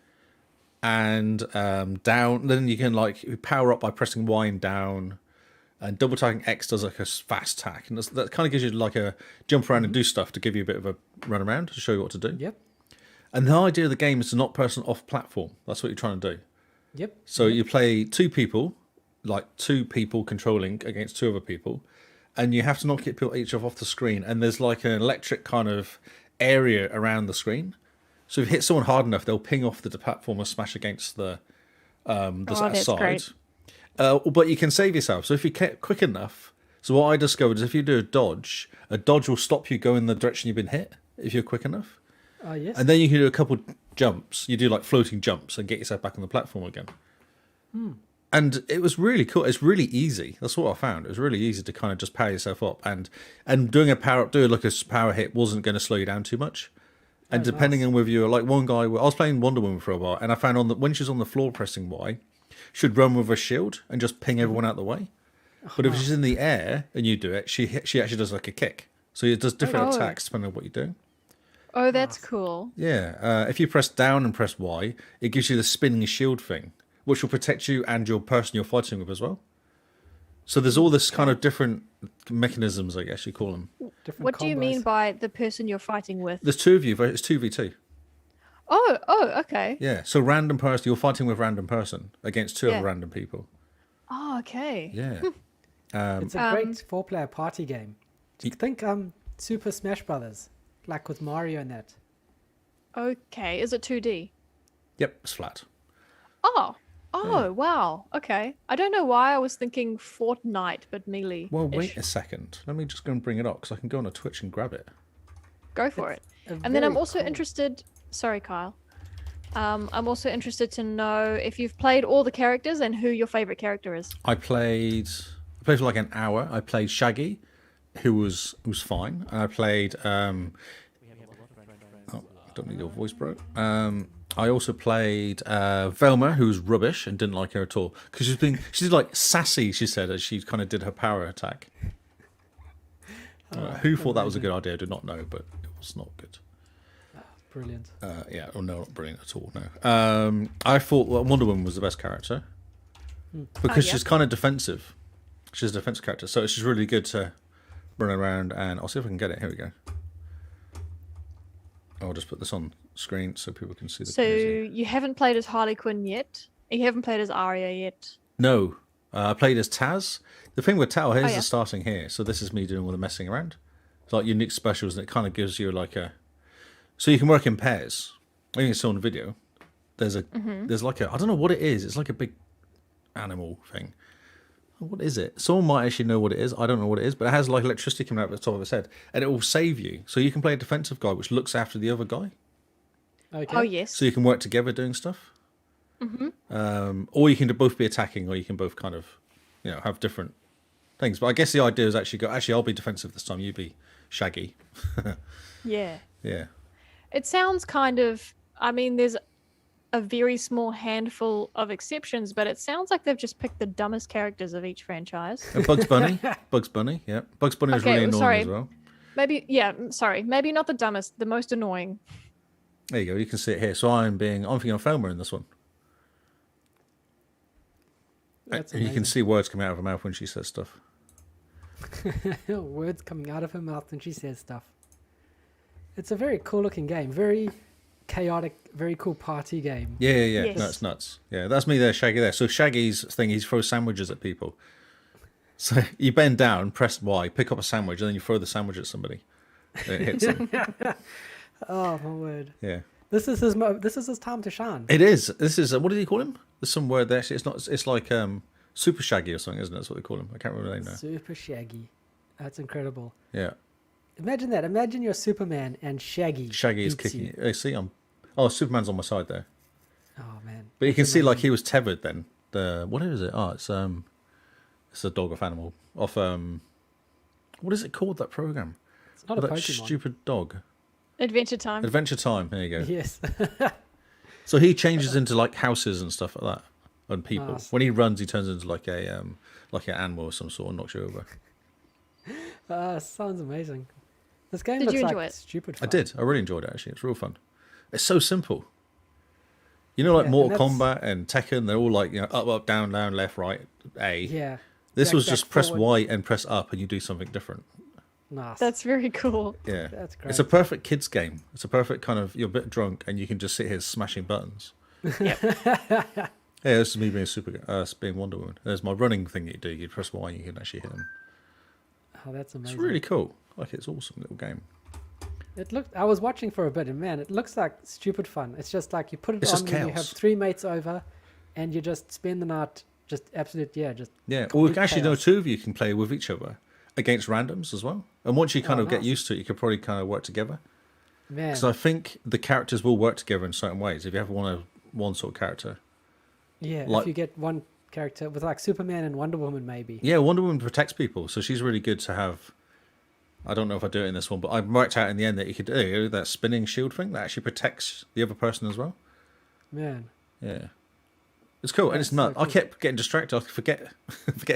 and down. Then you can like power up by pressing Y and down, and double tapping X does like a fast tack, and that kind of gives you like a jump around and do stuff to give you a bit of a run around to show you what to do. Yep. And the idea of the game is to knock person off platform. That's what you're trying to do. Yep. So you play two people controlling against two other people, and you have to knock each off the screen. And there's like an electric kind of area around the screen. So if you hit someone hard enough, they'll ping off the platform and smash against the that's side. great. But you can save yourself. So if you get quick enough, so what I discovered is if you do a dodge will stop you going the direction you've been hit if you're quick enough. Yes. And then you can do a couple jumps. You do like floating jumps and get yourself back on the platform again. And it was really cool. It's really easy. That's what I found. It was really easy to kind of just power yourself up. And doing a power up, doing like a power hit wasn't going to slow you down too much. And depending on whether you're like one guy, I was playing Wonder Woman for a while, and I found when she's on the floor pressing Y, she'd run with a shield and just ping everyone out the way. But if she's in the air and you do it, she actually does like a kick. So it does different Oh. attacks depending on what you're doing. Oh, that's cool. Yeah, if you press down and press Y, it gives you the spinning shield thing, which will protect you and your person you're fighting with as well. So there's all this kind of different mechanisms, I guess you call them. Different What do you mean combos. by the person you're fighting with? There's two of you, but it's 2v2. Oh, okay. Yeah, so random person, you're fighting with random person against two Yeah. other random people. Oh, okay. Yeah. It's a great four-player party game. Think Super Smash Brothers, like with Mario and that. Okay. Is it 2D? Yep, it's flat. Oh, wow. Okay. I don't know why I was thinking Fortnite, but Melee. Well, wait a second. Let me just go and bring it up, because I can go on a Twitch and grab it. Go for it. A And then I'm very also cool- interested. Sorry, Kyle. I'm also interested to know if you've played all the characters and who your favorite character is. I played for like an hour. I played Shaggy, who was fine. And I played I don't need your voice, bro. I also played Velma, who was rubbish and didn't like her at all because she did like sassy. She said as she kind of did her power attack. Who thought that was a good idea? I do not know, but it was not good. Brilliant. Yeah, or no, not brilliant at all. No, I thought Wonder Woman was the best character because yeah. she's kind of defensive. She's a defensive character, so it's just really good to run around. And I'll see if I can get it. Here we go. I'll just put this on screen so people can see the. So crazy. you haven't played as Harley Quinn yet? You haven't played as Arya yet? No, I played as Taz. The thing with Taz, here's yeah. the starting here. So this is me doing all the messing around. It's like unique specials, and it kind of gives you like a. So you can work in pairs. I think it's on the video. There's like a I don't know what it is. It's like a big animal thing. What is it? Someone might actually know what it is. I don't know what it is, but it has like electricity coming out of the top of its head, and it will save you. So you can play a defensive guy which looks after the other guy. Okay. Oh, yes. So you can work together doing stuff. Or you can both be attacking, or you can both kind of, have different things. But I guess the idea is actually I'll be defensive this time. You be Shaggy. Yeah. Yeah. It sounds kind of. I mean, there's a very small handful of exceptions, but it sounds like they've just picked the dumbest characters of each franchise. And Bugs Bunny. Bugs Bunny. Yeah. Bugs Bunny was Okay, really annoying sorry. as well. Maybe not the dumbest, the most annoying. There you go. You can see it here. So I'm thinking of Thelma in this one. That's And you can amazing. see words coming out of her mouth when she says stuff. Words coming out of her mouth when she says stuff. It's a very cool looking game. Very chaotic, very cool party game. Yeah. Yes. No, it's nuts. Yeah, that's me there, Shaggy there. So Shaggy's thing, he throws sandwiches at people. So you bend down, press Y, pick up a sandwich, and then you throw the sandwich at somebody. And it hits them. Oh my word! Yeah. This is his time to shine. It is. This is, what did he call him? There's some word there. Actually, it's not, it's like Super Shaggy or something, isn't it? That's what they call him. I can't remember the name now. Super Shaggy. That's incredible. Yeah. Imagine that. Imagine you're Superman and Shaggy. Shaggy is beats kicking you. you. Hey, see, Superman's on my side there. Oh man! But you can That's see, like, amazing. he was tethered then. What is it? Oh, it's a dog off animal. Off, what is it called, that program? It's not a That Pokemon. stupid dog. Adventure Time. Adventure Time. There you go. Yes. So he changes into like houses and stuff like that, and people. Nice. When he runs, he turns into like an animal of some sort and knocks you over. Sounds amazing. This game Did looks you like enjoy it? stupid I fun. did. I really enjoyed it. Actually, it's real fun. It's so simple. You know, like Yeah, Mortal and Kombat and Tekken, they're all like, you know, up, down, left, right, A. Yeah. This was back, just press forward. Y and press up, and you do something different. Nice. That's very cool. Yeah, That's It's a great. perfect kids game. It's a perfect kind of, you're a bit drunk and you can just sit here smashing buttons. Yeah, this is me being Wonder Woman. There's my running thing that you do. You press Y, and you can actually hit them. Oh, that's It's amazing. really cool. Like, it's awesome little game. It looked. I was watching for a bit, and man, it looks like stupid fun. It's just like you put it It's on just when you have chaos. 3 mates over, and you just spend the night just absolute just Yeah, or complete actually, no, chaos. 2 of you can play with each other against randoms as well. And once you kind Oh, of get nice. used to it, you could probably kind of work together. Man. Because I think the characters will work together in certain ways. If you have one sort of character. Yeah, like- if you get one character with like Superman and Wonder Woman, maybe. Yeah, Wonder Woman protects people, so she's really good to have. I don't know if I do it in this one, but I worked out in the end that you could do that spinning shield thing that actually protects the other person as well. Man. Yeah. It's cool, and it's That's so nuts. I cool. kept getting distracted. I forget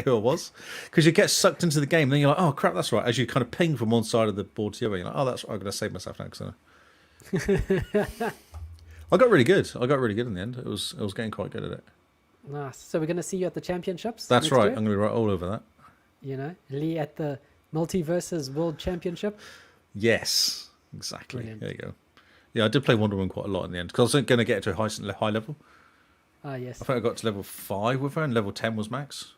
who I was. Because you get sucked into the game, and then you're like, oh, crap, that's right. As you kind of ping from one side of the board to the other, you're like, oh, that's right. I'm going to save myself now. Cause I got really good. I got really good in the end. I was getting quite good at it. Nice. So we're gonna see you at the championships. That's next right. year? I'm going to be right all over that. You know, Lee at the Multiverses World Championship. Yes, exactly. Brilliant. There you go. Yeah, I did play Wonder Woman quite a lot in the end because I was going to get it to a high level. Ah, yes. I think I got to level 5 with her, and level 10 was max.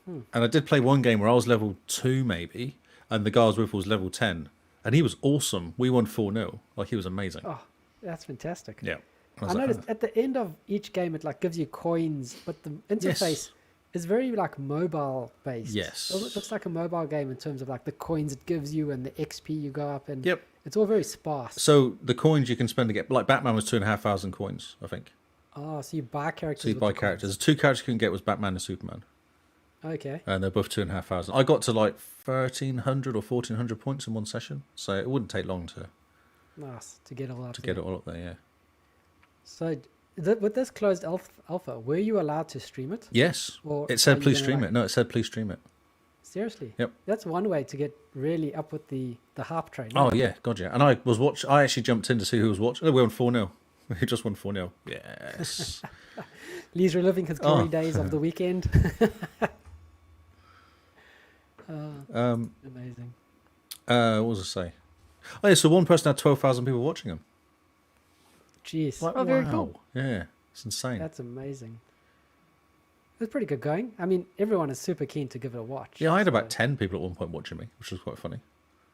Hmm. And I did play one game where I was level 2 maybe, and the guy I was with was level 10, and he was awesome. We won 4-0. Like, he was amazing. Oh, that's fantastic. Yeah. I was like, noticed at the end of each game it like gives you coins, but the interface is very like mobile based. Yes. It looks like a mobile game in terms of like the coins it gives you and the XP you go up, and Yep. it's all very sparse. So the coins you can spend to get, like Batman was 2,500 coins, I think. Oh, so you buy characters. So you with buy the coins. characters. The 2 characters you can get was Batman and Superman, Okay. and they're both 2,500. I got to like 1,300 or 1,400 points in one session, so it wouldn't take long to Nice to get all up. get it all up there. Yeah. So with this closed alpha, were you allowed to stream it? Yes. Or It are said you please gonna, stream like- it. No, it said please stream it. Seriously. Yep. That's one way to get really up with the hype train. Oh yeah, God yeah. And I actually jumped in to see who was watching. Oh, we won 4-0. We just won 4-0. Yes. Lee's reliving his glory Oh. days of the weekend. Amazing. What was I say? Oh yeah, so one person had 12,000 people watching him. Jeez. Like, Oh, very cool. Yeah, it's insane. That's amazing. It's pretty good going. I mean, everyone is super keen to give it a watch. Yeah, I had about so- 10 people at one point watching me, which was quite funny.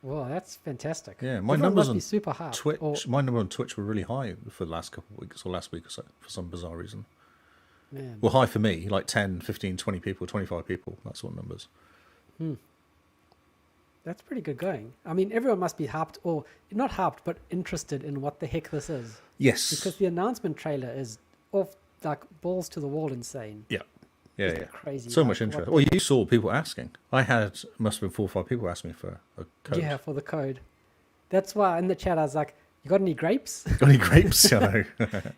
Well, that's fantastic. Yeah, my Everyone numbers must on be super high. Twitch, Or, my number on Twitch were really high for the last couple of weeks, or last week or so, for some bizarre reason. man. Well, high for me, like 10, 15, 20 people, 25 people, that sort of numbers. That's pretty good going. I mean, everyone must be hyped, or not hyped, but interested in what the heck this is. Yes. Because the announcement trailer is off, like, balls to the wall insane. Yeah. Yeah, Just yeah. crazy. So like, much what interest. the- Well, you saw people asking. I had, must have been 4 or 5 people asking me for a code. Yeah, for the code. That's why in the chat I was like, you got any grapes? Got any grapes? I know.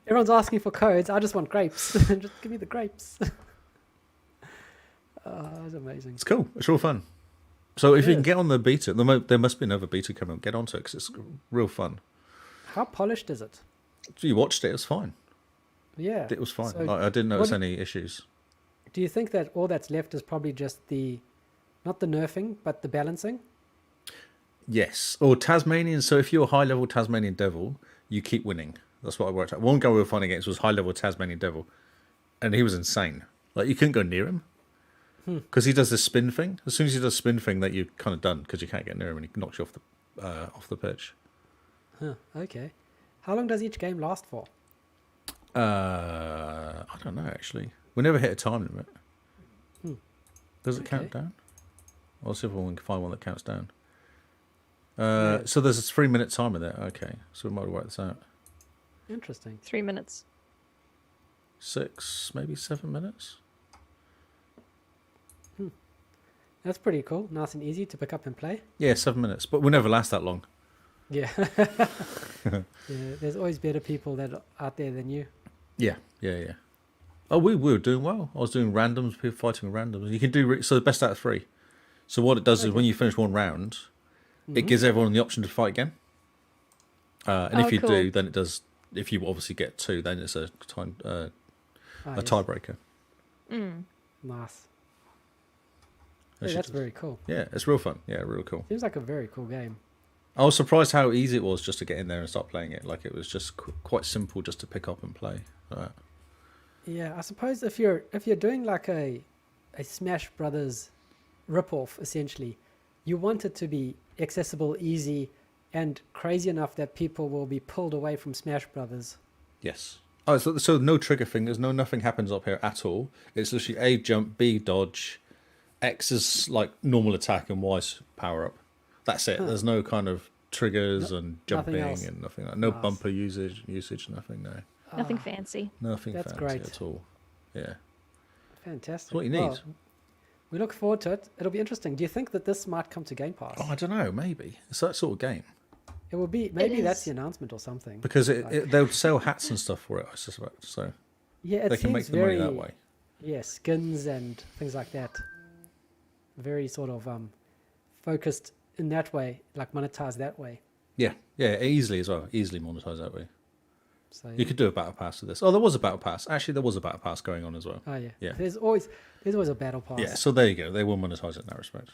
Everyone's asking for codes. I just want grapes. Just give me the grapes. That's amazing. It's cool. It's real fun. So if It you can is. get on the beta, there must be another beta coming. Get onto it because it's real fun. How polished is it? So you watched it. It was fine. Yeah. It was fine. So I didn't notice what- any issues. Do you think that all that's left is probably just not the nerfing, but the balancing? Yes. Or Tasmanian. So if you're a high-level Tasmanian devil, you keep winning. That's what I worked out. One guy we were fighting against was high-level Tasmanian devil, and he was insane. Like, you couldn't go near him because he does this spin thing. As soon as he does spin thing, that you're kind of done because you can't get near him, and he knocks you off the pitch. Huh, okay. How long does each game last for? I don't know, actually. We never hit a time limit. Does it count down? I'll see if we can find one that counts down. So there's a 3-minute timer there. Okay, so we might work this out. Interesting. 3 minutes. 6, maybe 7 minutes. That's pretty cool. Nice and easy to pick up and play. Yeah, 7 minutes, but we'll never last that long. Yeah. Yeah. There's always better people that are out there than you. Yeah. Oh, we were doing well. I was doing randoms, people fighting with randoms. You can do so the best out of 3. So what it does is when you finish one round, it gives everyone the option to fight again. And if you cool. do, then it does. If you obviously get 2, then it's a tiebreaker. Nice. Hey, that's very cool. Yeah, it's real fun. Yeah, real cool. Seems like a very cool game. I was surprised how easy it was just to get in there and start playing it. Like, it was just quite simple just to pick up and play. Yeah, I suppose if you're doing like a Smash Brothers ripoff, essentially, you want it to be accessible, easy, and crazy enough that people will be pulled away from Smash Brothers. Yes. Oh, so no trigger fingers, nothing happens up here at all. It's literally A, jump, B, dodge, X is like normal attack, and Y's power up. That's it. There's no kind of triggers and jumping and nothing. No bumper usage, nothing. No. Nothing fancy. Nothing That's fancy great. at all. Yeah. Fantastic. That's what you need. Well, we look forward to it. It'll be interesting. Do you think that this might come to Game Pass? Oh, I don't know. Maybe it's that sort of game. It will be. Maybe that's the announcement or something. Because they'll sell hats and stuff for it, I suspect. So yeah, they can make the money that way. Yeah, skins and things like that. Very sort of focused in that way, like monetized that way. Yeah, easily as well. Easily monetized that way. So you could do a battle pass for this. Oh, there was a battle pass. Actually, there was a battle pass going on as well. Oh yeah. Yeah. There's always a battle pass. Yeah. So there you go. They will monetize it in that respect.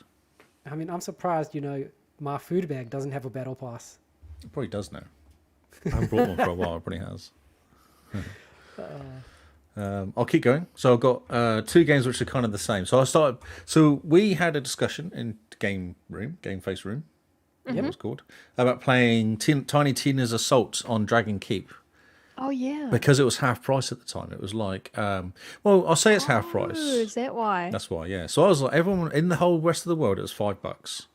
I mean, I'm surprised. My food bag doesn't have a battle pass. It probably does now. I haven't brought one for a while. It probably has. I'll keep going. So I've got 2 games which are kind of the same. So we had a discussion in Game Face Room. It was called, about playing Tiny Tina's Assault on Dragon Keep. Oh yeah. Because it was half price at the time. It was like, well, I'll say it's half price. Oh, is that why? That's why, yeah. So I was like, everyone in the whole rest of the world, it was $5.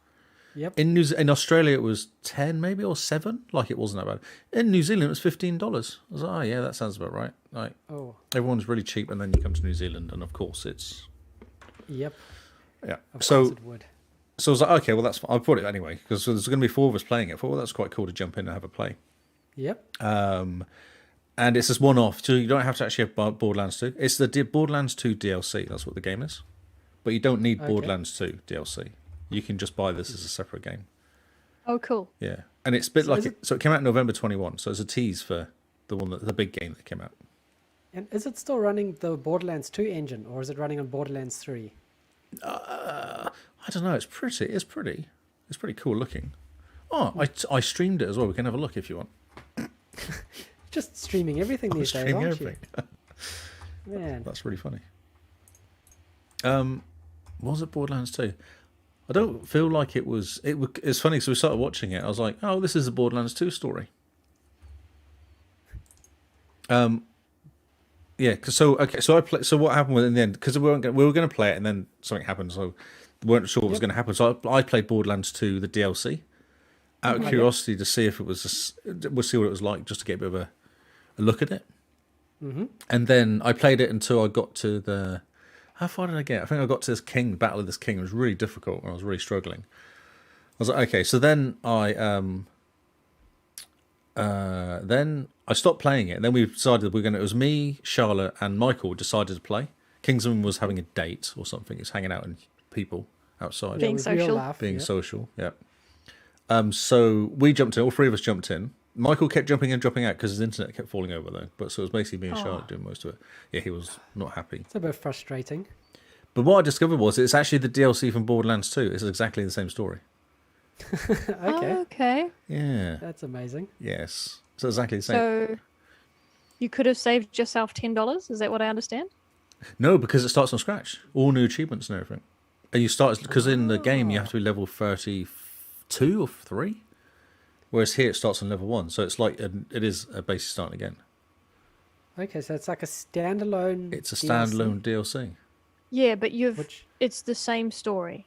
Yep. In Australia, it was 10 maybe or 7. Like, it wasn't that bad. In New Zealand, it was $15. I was like, oh yeah, that sounds about right. Like, everyone's really cheap, and then you come to New Zealand, and of course it's. Yep. Yeah. Of course it would. So I was like, okay, well that's fine. I bought it anyway because there's going to be 4 of us playing it. I thought, well, that's quite cool to jump in and have a play. Yep. And it's just one-off, so you don't have to actually have Borderlands 2. It's the Borderlands 2 DLC. That's what the game is. But you don't need Borderlands 2 DLC. You can just buy this as a separate game. Oh, cool. Yeah, and it's a bit so it came out in November 21. So it's a tease for the big game that came out. And is it still running the Borderlands 2 engine, or is it running on Borderlands 3? I don't know. It's pretty cool looking. Oh, I streamed it as well. We can have a look if you want. Just streaming everything these days, aren't everything. you? Man, That's really funny. Was it Borderlands 2? I don't feel like it was. It's funny. So we started watching it. I was like, oh, this is a Borderlands 2 story. Yeah. So I play. So what happened in the end? Because we were going to play it, and then something happened. So we weren't sure what was going to happen. So I played Borderlands 2, the DLC, out of curiosity to see if it was. We'll see what it was like, just to get a bit of a look at it. And then I played it until I got to the. How far did I get? I think I got to this king, the battle of this king. It was really difficult, and I was really struggling. I was like, okay, so then I stopped playing it, and then we decided it was me, Charlotte, and Michael decided to play. Kingsman was having a date or something. He's hanging out with people outside. Being social. Laugh, Being social, yeah. So we jumped in, all 3 of us jumped in, Michael kept jumping in and dropping out because his internet kept falling over though. But so it was basically me and Charlotte doing most of it. Yeah, he was not happy. It's a bit frustrating. But what I discovered was it's actually the DLC from Borderlands 2. It's exactly the same story. Okay. Oh, okay. Yeah. That's amazing. Yes. So exactly the same. So you could have saved yourself $10. Is that what I understand? No, because it starts from scratch. All new achievements and everything. And you start because in the game you have to be level 32 or 3, whereas here it starts on level 1. So it's like it is basically starting again. Okay, so it's like a standalone. It's a standalone DLC. Yeah, but Which- it's the same story.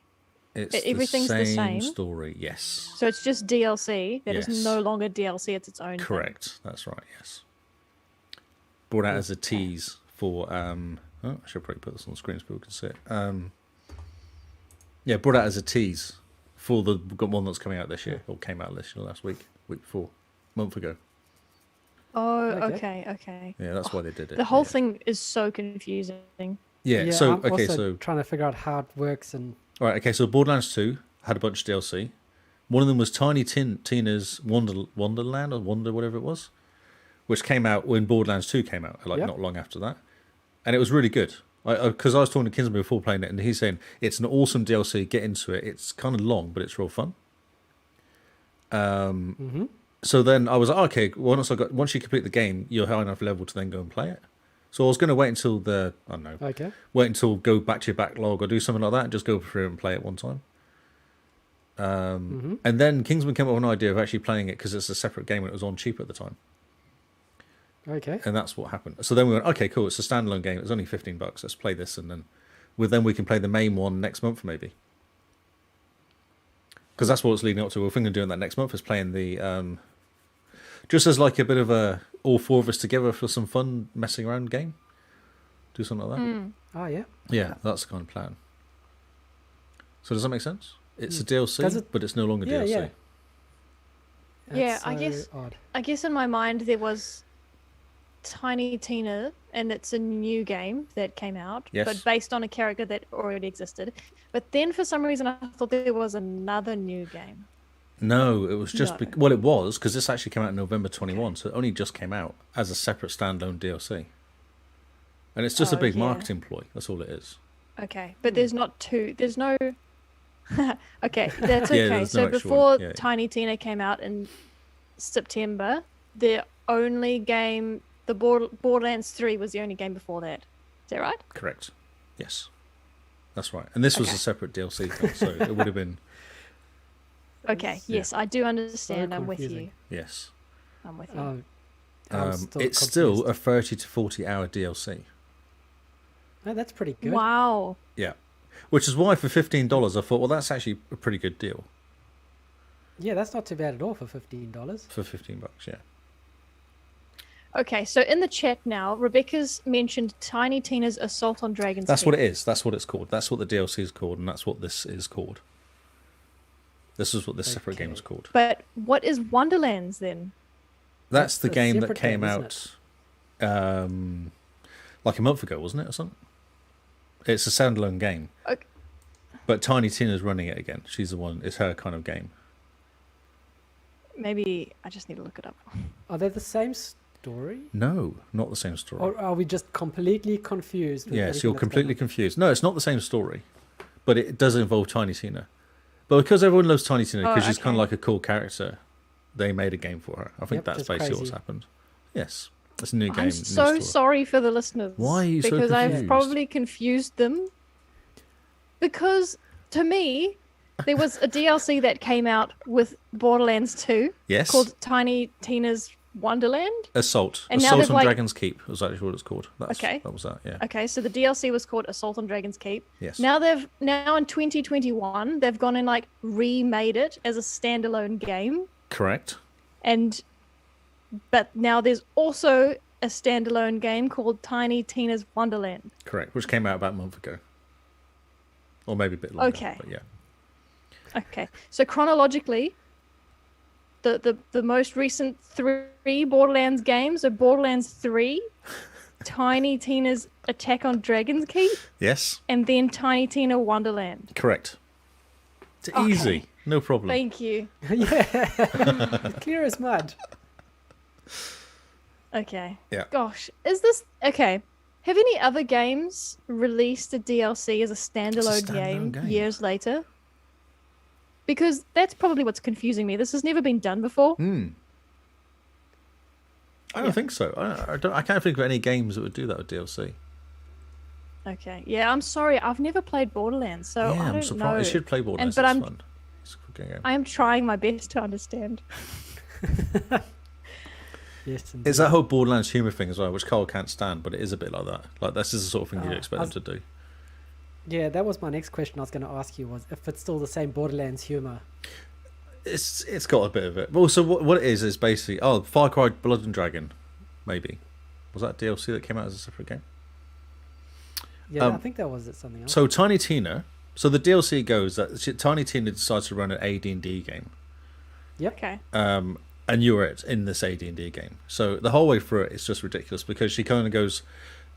It's Everything's the same story. Yes. So it's just DLC that Yes. is no longer DLC. It's its own thing. Correct. That's right. Yes. Brought out as a tease for I should probably put this on the screen so people can see it. Yeah, brought out as a tease for the one that's coming out this year, or came out this year last week before, month ago. Oh, Okay. okay. Yeah, that's why they did it. The whole yeah. thing is so confusing. Yeah. So I'm okay, also so trying to figure out how it works and. all right, okay. So Borderlands 2 had a bunch of DLC. One of them was Tiny Tina's Wonderland or Wonder whatever it was, which came out when Borderlands 2 came out, like Yep. not long after that, and it was really good. Because I was talking to Kinsman before playing it, and he's saying it's an awesome DLC. Get into it. It's kind of long, but it's real fun. So then I was like, okay, once you complete the game, you're high enough level to then go and play it. So I was going to wait until wait until go back to your backlog or do something like that, and just go through and play it one time. And then Kingsman came up with an idea of actually playing it because it's a separate game and it was on cheap at the time. Okay. And that's what happened. So then we went, okay, cool. It's a standalone game. It's only $15. Let's play this, and then we can play the main one next month maybe. Because that's what it's leading up to. We're thinking of doing that next month is playing the just as like a bit of a all four of us together for some fun messing around game. Do something like that. Oh yeah. Yeah, that's the kind of plan. So does that make sense? It's a DLC, Does it- but it's no longer Yeah, DLC. yeah. Yeah, That's I so guess- odd. I guess in my mind there was Tiny Tina, and it's a new game that came out, Yes. but based on a character that already existed. But then for some reason I thought there was another new game. No, it was just No. well, it was because this actually came out in November 21, so it only just came out as a separate standalone DLC. And it's just a Oh, big yeah. marketing ploy. That's all it is. Okay, but there's not two. There's no. Okay, that's Yeah, okay. there's So no actual before one. Yeah. Tiny Tina came out in September, the only game, the Borderlands 3 was the only game before that. Is that right? Correct. Yes, that's right. And this was Okay. a separate DLC thing, so it would have been Okay, Yeah. yes, I do understand. I'm with you. confusing. yes. I'm with you. I'm still It's still confused. a 30 to 40 hour DLC. Oh, that's pretty good. Wow. Yeah, which is why for $15 I thought, well, that's actually a pretty good deal Yeah, that's not too bad at all for $15. for $15. Yeah. Okay, so in the chat now, Rebecca's mentioned Tiny Tina's Assault on Dragon's That's Keep. what it is. That's what it's called. That's what the DLC is called, and that's what this is called. This is what this separate game is Okay. called. But what is Wonderlands then? That's the a game that separate came game, isn't out like a month ago, wasn't it, or something? It's a standalone game. Okay. But Tiny Tina's running it again. She's the one. It's her kind of game. Maybe I just need to look it up. Are they the same story? No, not the same story. Or are we just completely confused? With Yes, everything you're that's completely going confused. No, it's not the same story, but it does involve Tiny Tina. But because everyone loves Tiny Tina, because she's kind of okay. like a cool character, they made a game for her. I think Yep, that's just basically what's crazy. happened. Yes, it's a new game. I'm new so story. sorry for the listeners. Why are you so Because I've confused? probably confused them. Because to me, there was a DLC that came out with Borderlands 2 Yes, called Tiny Tina's Wonderland. Assault. And now Assault they've, on like- Dragon's Keep was actually what it's called. Okay. That was that, yeah. Okay, so the DLC was called Assault on Dragon's Keep. Yes. Now in 2021 they've gone and like remade it as a standalone game, Correct. but now there's also a standalone game called Tiny Tina's Wonderland. Correct. Which came out about a month ago. Or maybe a bit longer. Okay. But yeah. Okay, so chronologically, the most recent 3 Borderlands games are Borderlands 3, Tiny Tina's Attack on Dragon's Keep, Yes. and then Tiny Tina Wonderland. Correct. It's Okay. easy. No problem. Thank you. yeah. Clear as mud. Okay. Yeah. Gosh, is this okay? Have any other games released a DLC as a standalone game years later? Because that's probably what's confusing me. This has never been done before. I don't think so. I can't think of any games that would do that with DLC. Okay. Yeah, I'm sorry. I've never played Borderlands, so I I'm don't surprised. know. You should play Borderlands. But It's fun. It's a good game. I am trying my best to understand. Yes, It's that whole Borderlands humor thing as well, which Carl can't stand, but it is a bit like that. Like, this is the sort of thing you'd expect them to do. Yeah, that was my next question I was going to ask you, was if it's still the same Borderlands humor. It's got a bit of it. But also, what it is basically, Far Cry Blood and Dragon, maybe. Was that DLC that came out as a separate game? Yeah, I think that was something else. So Tiny Tina, so the DLC goes that Tiny Tina decides to run an AD&D game. Yep. Okay. And you're in this AD&D game. So the whole way through it, it's just ridiculous because she kind of goes...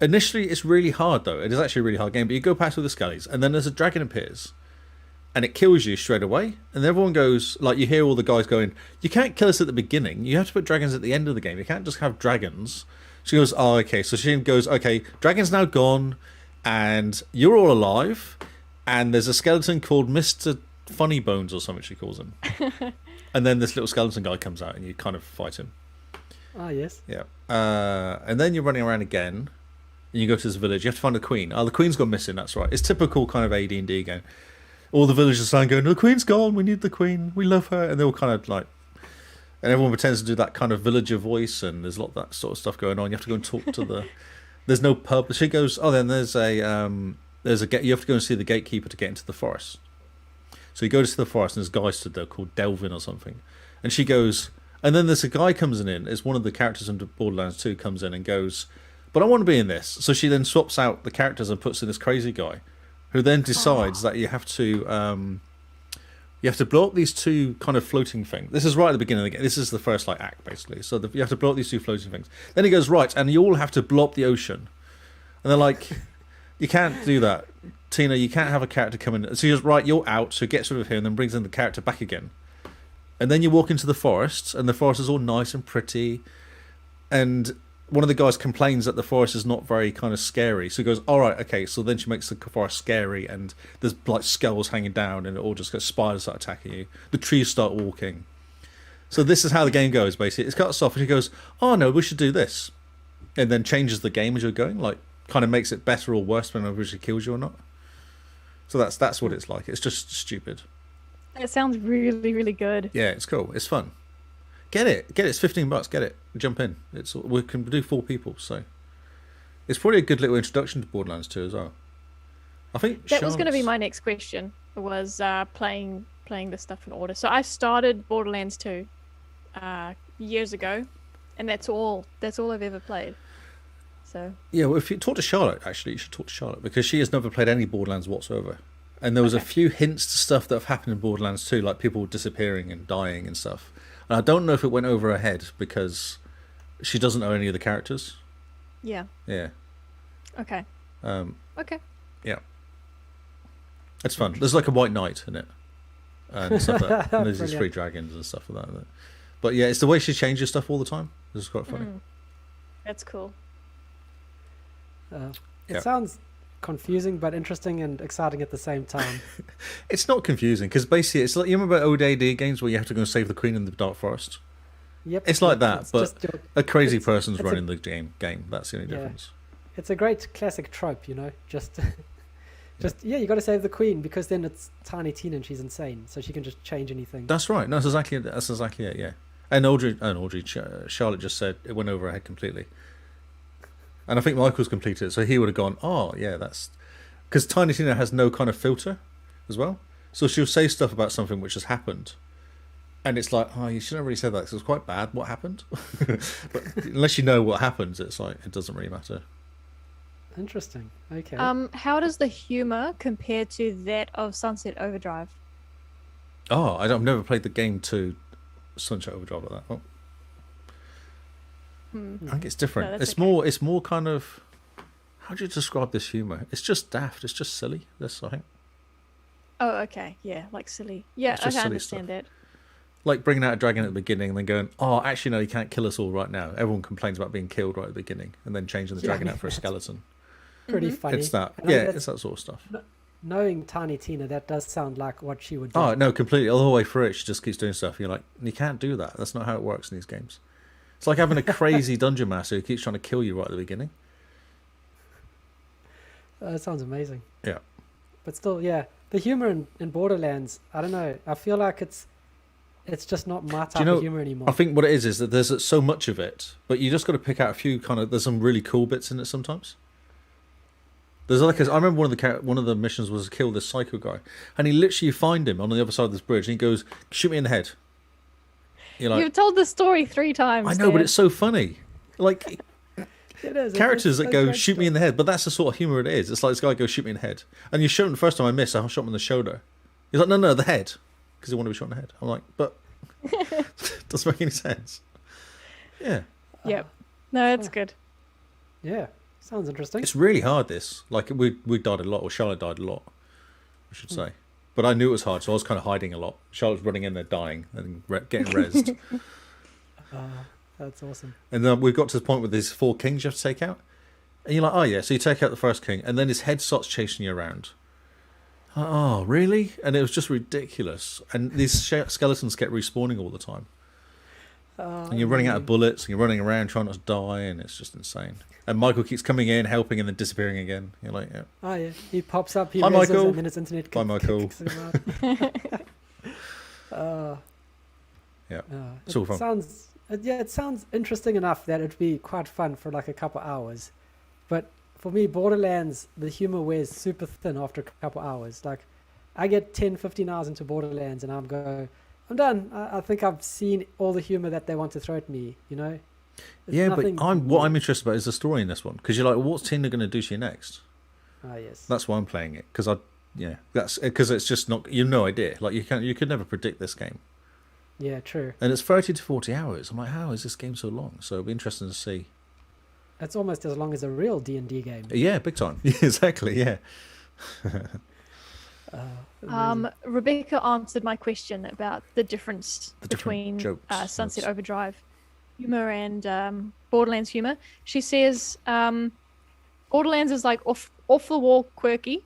Initially, it's really hard, though. It is actually a really hard game, but you go past all the skellies, and then there's a dragon appears, and it kills you straight away. And everyone goes... Like, you hear all the guys going, you can't kill us at the beginning. You have to put dragons at the end of the game. You can't just have dragons. She goes, oh, okay. So she goes, okay, dragon's now gone, and you're all alive, and there's a skeleton called Mr. Funny Bones or something she calls him. And then this little skeleton guy comes out and you kind of fight him. Ah, yes. Yeah. And then you're running around again and you go to this village. You have to find the queen. Oh, the queen's gone missing. That's right. It's typical kind of AD&D game. All the villagers are going, the queen's gone. We need the queen. We love her. And they're all kind of like... And everyone pretends to do that kind of villager voice, and there's a lot of that sort of stuff going on. You have to go and talk to the... There's no pub. She goes, then there's a... you have to go and see the gatekeeper to get into the forest. So you go to the forest and there's a guy stood there called Delvin or something. And she goes... And then there's a guy comes in. It's one of the characters in Borderlands 2 comes in and goes, but I want to be in this. So she then swaps out the characters and puts in this crazy guy, who then decides that you have to blow up these two kind of floating things. This is right at the beginning of the game. This is the first act, basically. So you have to blow up these two floating things. Then he goes, right, and you all have to blow up the ocean. And they're like, you can't do that. Tina, you can't have a character come in. So he goes, right, you're out. So he gets rid of him and then brings in the character back again. And then you walk into the forest, and the forest is all nice and pretty. And one of the guys complains that the forest is not very kind of scary. So he goes, all right, okay. So then she makes the forest scary, and there's like skulls hanging down, and it all just goes, spiders start attacking you. The trees start walking. So this is how the game goes, basically. It cuts off, and she goes, oh no, we should do this. And then changes the game as you're going, like kind of makes it better or worse when it originally kills you or not. So that's what it's like. It's just stupid. It sounds really, really good. Yeah, it's cool. It's fun. Get it. It's $15. Get it. Jump in. We can do 4 people, so it's probably a good little introduction to Borderlands 2 as well. I think that was going to be my next question. Was playing this stuff in order. So I started Borderlands 2 years ago, and that's all I've ever played. So yeah, well, if you talk to Charlotte, actually, you should talk to Charlotte because she has never played any Borderlands whatsoever. And there was a few hints to stuff that have happened in Borderlands 2, like people disappearing and dying and stuff. And I don't know if it went over her head because she doesn't know any of the characters. Yeah. Yeah. Okay. Okay. Yeah. It's fun. There's like a white knight in it. And stuff like that. And there's these 3 dragons and stuff like that. But yeah, it's the way she changes stuff all the time. This is quite funny. That's cool. It sounds confusing but interesting and exciting at the same time. It's not confusing because basically it's like, you remember old AD games where you have to go and save the queen in the dark forest? Yep. It's like that, but a crazy it's person's running the game. That's the only difference. It's a great classic trope, you know. Just you got to save the queen because then it's Tiny Tina and she's insane, so she can just change anything. That's right. No, that's exactly it. Yeah. And Charlotte just said it went over her head completely. And I think Michael's completed it, so he would have gone, oh, yeah, that's... Because Tiny Tina has no kind of filter as well. So she'll say stuff about something which has happened. And it's like, oh, you shouldn't have really said that because it's quite bad what happened. But unless you know what happens, it's like, it doesn't really matter. Interesting. Okay. How does the humor compare to that of Sunset Overdrive? Oh, I've never played the game to Sunset Overdrive like that. Oh. I think it's different. No, it's more kind of, how do you describe this humor? It's just daft. It's just silly. This, I think. Oh, okay. Yeah, like silly. Yeah, I understand that. Like bringing out a dragon at the beginning and then going, oh, actually, no, you can't kill us all right now. Everyone complains about being killed right at the beginning, and then changing the dragon out for a skeleton. Pretty funny. It's that. And I mean, It's that sort of stuff. knowing Tiny Tina, that does sound like what she would do. Oh, no, completely. All the way through it, she just keeps doing stuff. You're like, you can't do that. That's not how it works in these games. It's like having a crazy dungeon master who keeps trying to kill you right at the beginning. That sounds amazing. Yeah. But still, yeah, the humor in Borderlands, I don't know. I feel like it's just not my type of humor anymore. I think what it is that there's so much of it, but you just got to pick out a few there's some really cool bits in it sometimes. There's like I remember one of the missions was to kill this psycho guy, and he literally, you find him on the other side of this bridge, and he goes, "Shoot me in the head." You're like, You've told the story 3 times. I know, but Dan. it's so funny. Like It is. characters that go, great "Shoot me in the head," but that's the sort of humor it is. It's like this guy goes, "Shoot me in the head," and you shot him the first time I missed. I shot him in the shoulder. He's like, "No, the head," because he wanted to be shot in the head. I'm like, but doesn't make any sense. Yeah. Yep. No, it's good. Yeah, sounds interesting. It's really hard, this. Like, we died a lot, or Charlotte died a lot, I should say. But I knew it was hard, so I was kind of hiding a lot. Charlotte's running in there dying and getting rezzed. That's awesome. And then we've got to the point where there's 4 kings you have to take out. And you're like, oh yeah, so you take out the first king, and then his head starts chasing you around. Oh, really? And it was just ridiculous. And these skeletons get respawning all the time. And you're running out of bullets, and you're running around trying not to die, and it's just insane. And Michael keeps coming in, helping, and then disappearing again. You're like, yeah. Oh yeah, he pops up, he Hi, rezzes, Michael. and then his internet Bye, Michael. kicks him out. Yeah. It It's all fun. it sounds interesting enough that it'd be quite fun for like a couple hours. But for me, Borderlands, the humor wears super thin after a couple hours. Like, I get 10, 15 hours into Borderlands and I'm done. I think I've seen all the humor that they want to throw at me, you know? It's Yeah, but nothing what I'm interested about is the story in this one. Because you're like, what's Tina going to do to you next? Ah, yes. That's why I'm playing it. Because that's because it's just not, you have no idea. Like, you could never predict this game. Yeah, true. And it's 30 to 40 hours. I'm like, how is this game so long? So it'll be interesting to see. It's almost as long as a real D&D game. Yeah, big time. Yeah, exactly, yeah. Rebecca answered my question about the difference The different between jokes. Sunset That's- Overdrive humor and Borderlands humor. She says Borderlands is like off the wall quirky,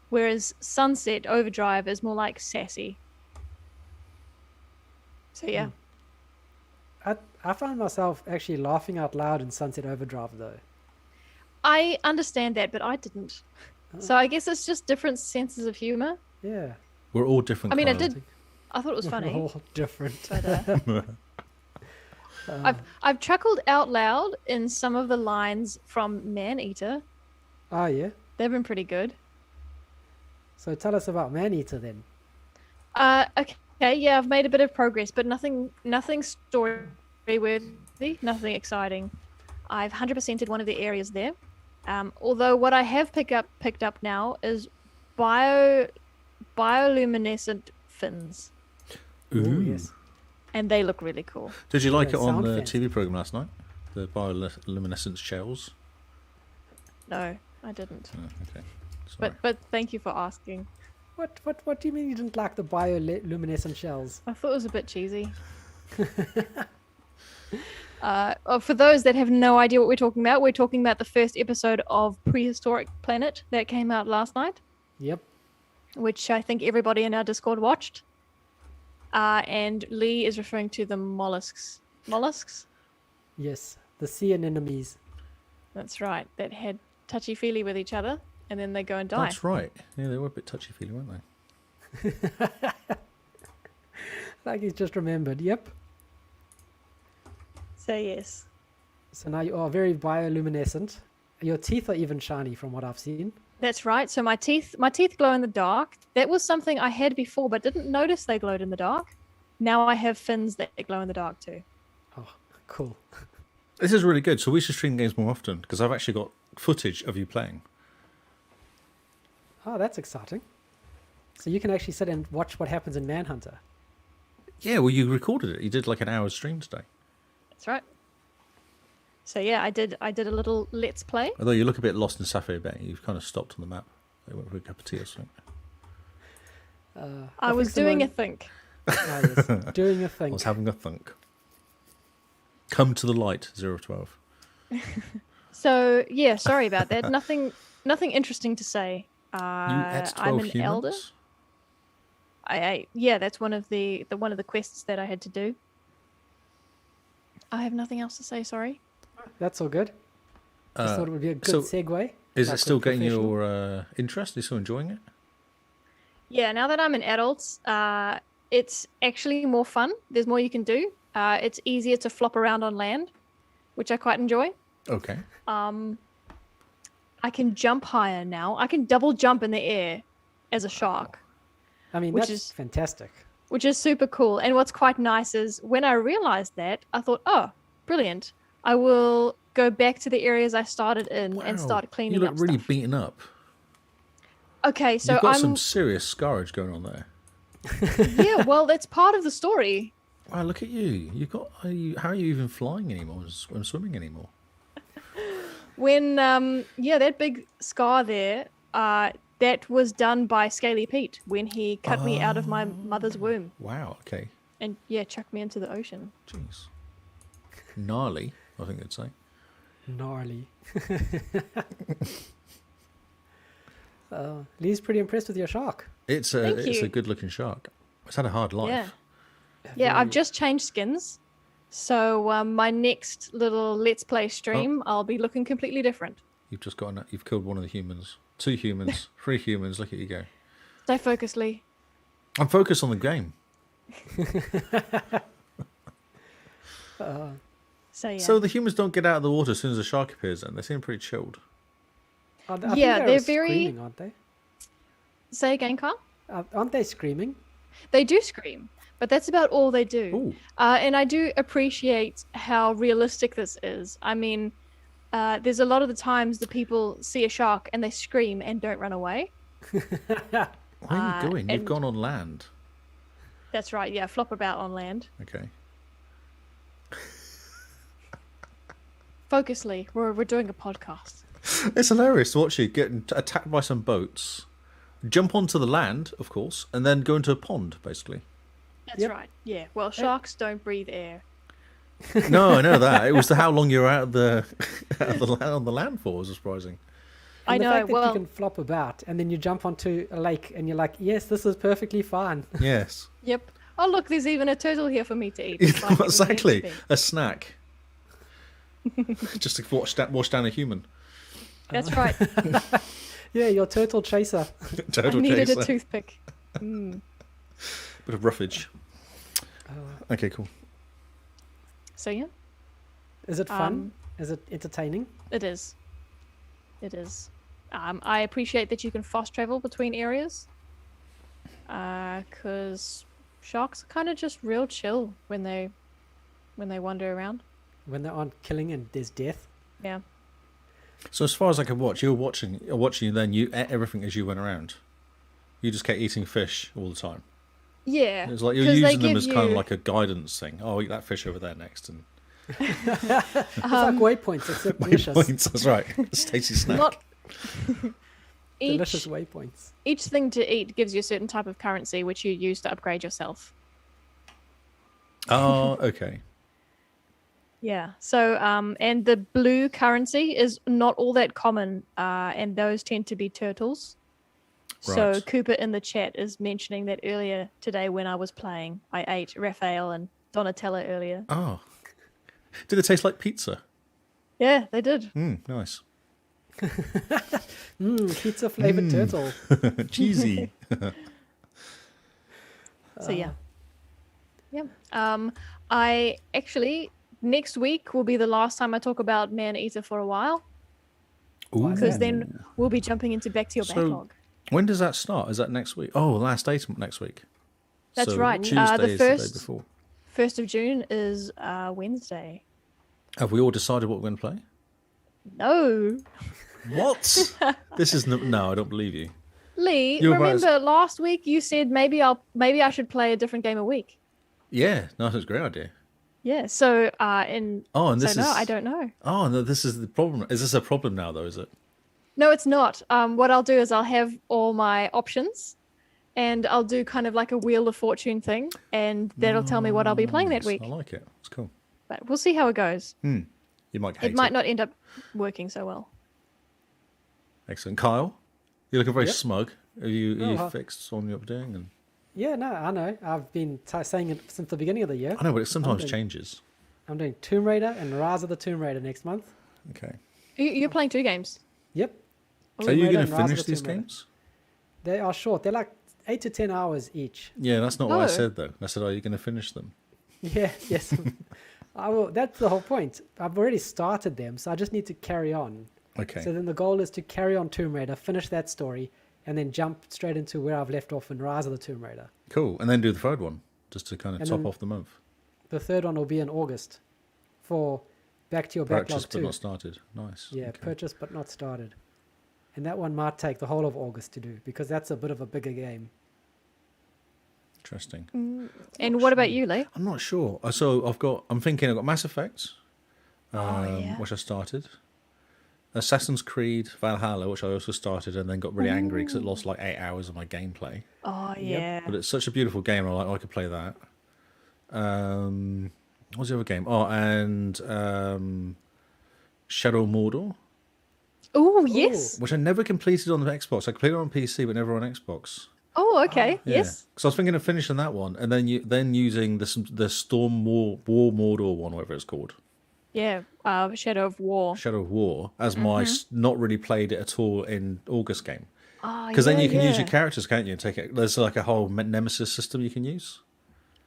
whereas Sunset Overdrive is more like sassy. So yeah. I found myself actually laughing out loud in Sunset Overdrive, though. I understand that, but I didn't. So I guess it's just different senses of humor. Yeah. We're all different. I mean, kinds. I thought it was We're funny. all different. But, I've chuckled out loud in some of the lines from Maneater. Oh, yeah. They've been pretty good. So tell us about Maneater then. Okay, yeah, I've made a bit of progress, but nothing story worthy, nothing exciting. I've 100%ed one of the areas there. Although what I have picked up now is bioluminescent fins, Ooh. Yes. and they look really cool. Did you like Yeah, it on sound the fancy. TV program last night? The bioluminescent shells? No, I didn't. Oh, okay. Sorry. But thank you for asking. What do you mean you didn't like the bioluminescent shells? I thought it was a bit cheesy. For those that have no idea what we're talking about the first episode of Prehistoric Planet that came out last night, Yep. which I think everybody in our Discord watched. And Lee is referring to the mollusks. Mollusks? Yes. The sea anemones. That's right. That had touchy-feely with each other, and then they go and die. That's right. Yeah, they were a bit touchy-feely, weren't they? Like he's just remembered. Yep. So yes. So now you are very bioluminescent. Your teeth are even shiny from what I've seen. That's right. So my teeth glow in the dark. That was something I had before, but didn't notice they glowed in the dark. Now I have fins that glow in the dark too. Oh, cool. This is really good. So we should stream games more often, because I've actually got footage of you playing. Oh, that's exciting. So you can actually sit and watch what happens in Manhunter. Yeah, well, you recorded it. You did like an hour's stream today. That's right. So yeah, I did a little let's play. Although you look a bit lost in Sapphire Bay. You've kind of stopped on the map. They went for a cup of tea or something. I was think doing a Simone- think. Ah, yes. Doing a I thing. was having a think. Come to the light, 012. So yeah, sorry about that. Nothing interesting to say. You ate 12 I'm an humans? elder. Yeah, that's one of the quests that I had to do. I have nothing else to say. Sorry. That's all good. Just thought it would be a good so segue. Is like it still a getting professional. your interest? Are you still enjoying it? Yeah, now that I'm an adult, it's actually more fun. There's more you can do. It's easier to flop around on land, which I quite enjoy. Okay. I can jump higher now. I can double jump in the air as a shark, I mean, which that's is- fantastic. which is super cool. And what's quite nice is when I realized that, I thought, oh, brilliant. I will go back to the areas I started in and start cleaning You look up really stuff. beaten up. Okay, so You've got I'm some serious scarage going on there. yeah, well, that's part of the story. Wow, look at you. You've got. How are you even flying anymore and swimming anymore? When that big scar there, that was done by Scaly Pete when he cut me out of my mother's womb Wow, okay. and chucked me into the ocean. Jeez. Gnarly, I think they'd say. Gnarly. Lee's pretty impressed with your shark. It's Thank a you. good looking shark. It's had a hard life. Yeah. Yeah, I've just changed skins. So my next little Let's Play stream, I'll be looking completely different. You've just you've killed one of the humans. 2 humans, 3 humans, look at you go. Stay focused, Lee. I'm focused on the game. So yeah. So the humans don't get out of the water as soon as the shark appears then? They seem pretty chilled. I think Yeah, they're very- screaming, aren't they? Say again, Carl? Aren't they screaming? They do scream, but that's about all they do. Ooh. And I do appreciate how realistic this is. I mean, there's a lot of the times the people see a shark and they scream and don't run away. Where are you going? You've and- gone on land. That's right, yeah, flop about on land. Okay. Focus, Lee. We're doing a podcast. It's hilarious to watch you get attacked by some boats, jump onto the land, of course, and then go into a pond, basically. That's Yep. right. Yeah. Well, sharks don't breathe air. No, I know that. It was how long you were out of the, on the land for was surprising. And I the know. fact that Well, you can flop about and then you jump onto a lake and you're like, yes, this is perfectly fine. Yes. yep. Oh, look, there's even a turtle here for me to eat. It's like it was meant to Exactly. be. A snack. Just to wash down a human. That's right. Yeah, your turtle chaser. Turtle I needed chaser. a toothpick. Mm. Bit of roughage. Okay, cool. So yeah, Is it fun? Is it entertaining? it is. It is. I appreciate that you can fast travel between areas. Because sharks are kind of just real chill when they wander around. When they aren't killing and there's death? Yeah. So as far as I could watch, you were watching you then you ate everything as you went around. You just kept eating fish all the time. Yeah. It's like you're 'cause they using them give as kind of you- like a guidance thing. Oh, eat that fish over there next, and It's like waypoints, except delicious. points. That's right. It's a tasty snack. Not Delicious each waypoints. each thing to eat gives you a certain type of currency which you use to upgrade yourself. Oh, okay. Yeah. So and the blue currency is not all that common, and those tend to be turtles. So Right. Cooper in the chat is mentioning that earlier today when I was playing, I ate Raphael and Donatella earlier. Oh, did it taste like pizza? Yeah, they did. Nice. Pizza flavored turtle. Cheesy. So yeah. I actually next week will be the last time I talk about Maneater for a while, Ooh. because then we'll be jumping into back to your So- backlog. When does that start? Is that next week? Oh, last day next week. That's So right. Tuesday The is the day first- before. 1st of June is Wednesday. Have we all decided what we're going to play? No. What? This is no. I don't believe you. Lee, You're about remember last week you said maybe I should play a different game a week. Yeah, no, that's a great idea. Yeah, so and Oh, and this so no, is. I don't know. Oh no, this is the problem. Is this a problem now, though? Is it? No, it's not. What I'll do is I'll have all my options, and I'll do kind of like a Wheel of Fortune thing, and that'll tell me what I'll be playing that week. I like it. It's cool. But we'll see how it goes. You might hate It might not end up working so well. Excellent. Kyle, you're looking very Yep. smug. Are you Oh, fixed on what you're doing? And Yeah, no, I know. I've been saying it since the beginning of the year. I know, but it sometimes doing- changes. I'm doing Tomb Raider and Rise of the Tomb Raider next month. Okay. You're playing 2 games. Yep. Are Tomb you Raider going and to Rise of finish the these Tomb Raider. games? They are short. They're like 8 to 10 hours each. Yeah, that's not what I Oh. said though. I said, are you going to finish them? Yeah, yes. I will. That's the whole point. I've already started them, so I just need to carry on. Okay. So then the goal is to carry on Tomb Raider, finish that story, and then jump straight into where I've left off in Rise of the Tomb Raider. Cool. And then do the third one, just to kind of And top then- off the month. The third one will be in August for Back to Your Backlog Purchased but 2. not started. Nice. Yeah, Okay. purchased but not started. And that one might take the whole of August to do because that's a bit of a bigger game. Interesting. And what about you, Lee? I'm not sure. So I'm thinking I've got Mass Effect, yeah. which I started. Assassin's Creed Valhalla, which I also started and then got really angry because it lost like 8 hours of my gameplay. Oh, yeah. But it's such a beautiful game. I could play that. What's the other game? Oh, and Shadow of Mordor, Oh, yes. which I never completed on the Xbox. I completed it on PC, but never on Xbox. Oh, okay. Yeah. Yes. Because I was thinking of finishing that one, and then using the Storm War Mordor one, whatever it's called, Yeah. Shadow of War. Shadow of War, as my not really played it at all in August game. Oh, Because then you can use yeah. your characters, can't you? Take it. There's like a whole Nemesis system you can use.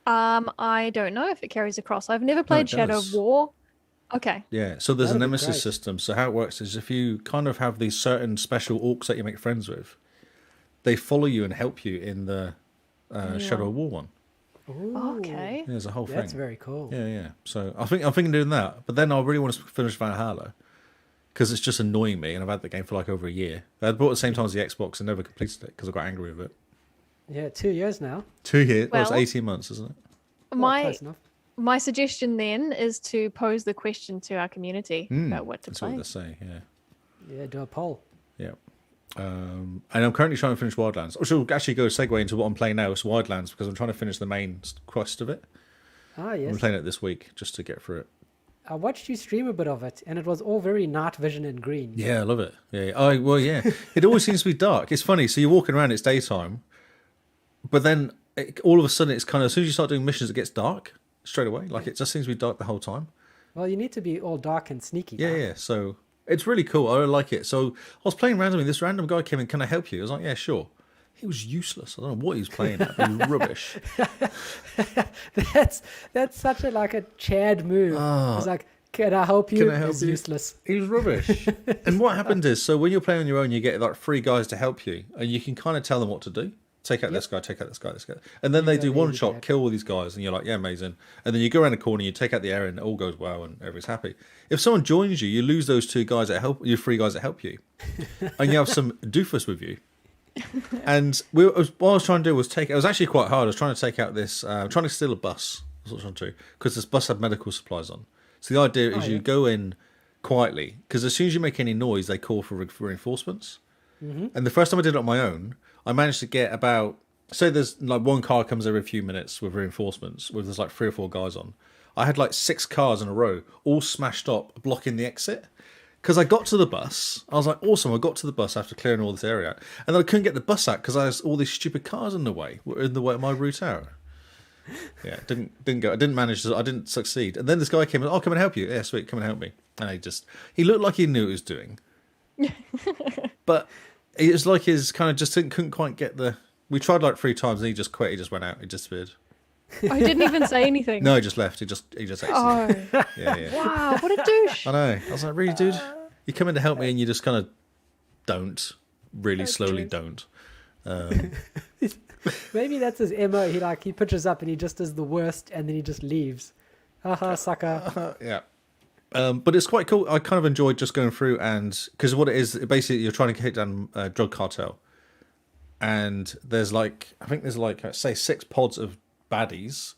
I don't know if it carries across. I've never played Shadow of does. War. Okay. Yeah, so there's a That'd be Nemesis great. system. So how it works is if you kind of have these certain special orcs that you make friends with, they follow you and help you in the Shadow of War one. Ooh, Okay. Yeah, there's a whole that's thing. very cool. Yeah, yeah. So I'm thinking of doing that, but then I really want to finish Valhalla because it's just annoying me, and I've had the game for like over a year. I bought it at the same time as the Xbox and never completed it because I got angry with it. Yeah, 2 years now. 2 years? Well, it's Well- 18 months, isn't it? Well, My close enough. my suggestion then is to pose the question to our community about what to That's play. what they say. Yeah, Yeah, do a poll. yeah. And I'm currently trying to finish Wildlands. Which will actually go segue into what I'm playing now. It's Wildlands because I'm trying to finish the main quest of it. Ah, I'm yes. playing it this week just to get through it. I watched you stream a bit of it, and it was all very night vision and green. Yeah, I love it. Yeah, well, yeah. It always seems to be dark. It's funny. So you're walking around, it's daytime, but then all of a sudden, it's kind of as soon as you start doing missions, it gets dark straight away. Like it just seems to be dark the whole time. Well, you need to be all dark and sneaky. Yeah, yeah. So it's really cool. I really like it. So I was playing randomly. This random guy came in. Can I help you? I was like, yeah, sure. He was useless. I don't know what he was playing at. He was rubbish. That's such a like a Chad move. It's like, can I help you? Can I help It's you? useless. He was rubbish. And what happened is, so when you're playing on your own, you get like 3 guys to help you, and you can kind of tell them what to do. Take out this guy, take out this guy, this guy. And then they do don't one need shot, that. kill all these guys, and you're like, yeah, amazing. And then you go around the corner, you take out the area, and it all goes well, and everybody's happy. If someone joins you, you lose those 2 guys that help you, 3 guys that help you. And you have some doofus with you. And what I was trying to do was it was actually quite hard. I was trying to take out this, trying to steal a bus. That's what I was trying to do. Because this bus had medical supplies on. So the idea is you go in quietly, because as soon as you make any noise, they call for reinforcements. And the first time I did it on my own, I managed to get about, say there's like one car comes every few minutes with reinforcements, with there's like 3 or 4 guys on. I had like 6 cars in a row, all smashed up, blocking the exit. Because I got to the bus, I was like, awesome, I got to the bus after clearing all this area out. And then I couldn't get the bus out because I was all these stupid cars in the way of my route out. Yeah, didn't go. I didn't succeed. And then this guy came in, I'll come and help you. Yeah, sweet, come and help me. And he looked like he knew what he was doing. But it was like his kind of just couldn't quite get we tried like 3 times and he just quit, he just went out, he disappeared. Oh, he didn't even say anything. No, he just left, he just exited. Oh, Yeah. wow. What a douche. I know. I was like, really, dude? You come in to help me and you just kind of don't. Really slowly don't. Maybe that's his MO. He pitches up and he just does the worst, and then he just leaves. Haha, sucker. Yeah. But it's quite cool. I kind of enjoyed just going through because what it is, basically you're trying to hit down a drug cartel. And there's say 6 pods of baddies,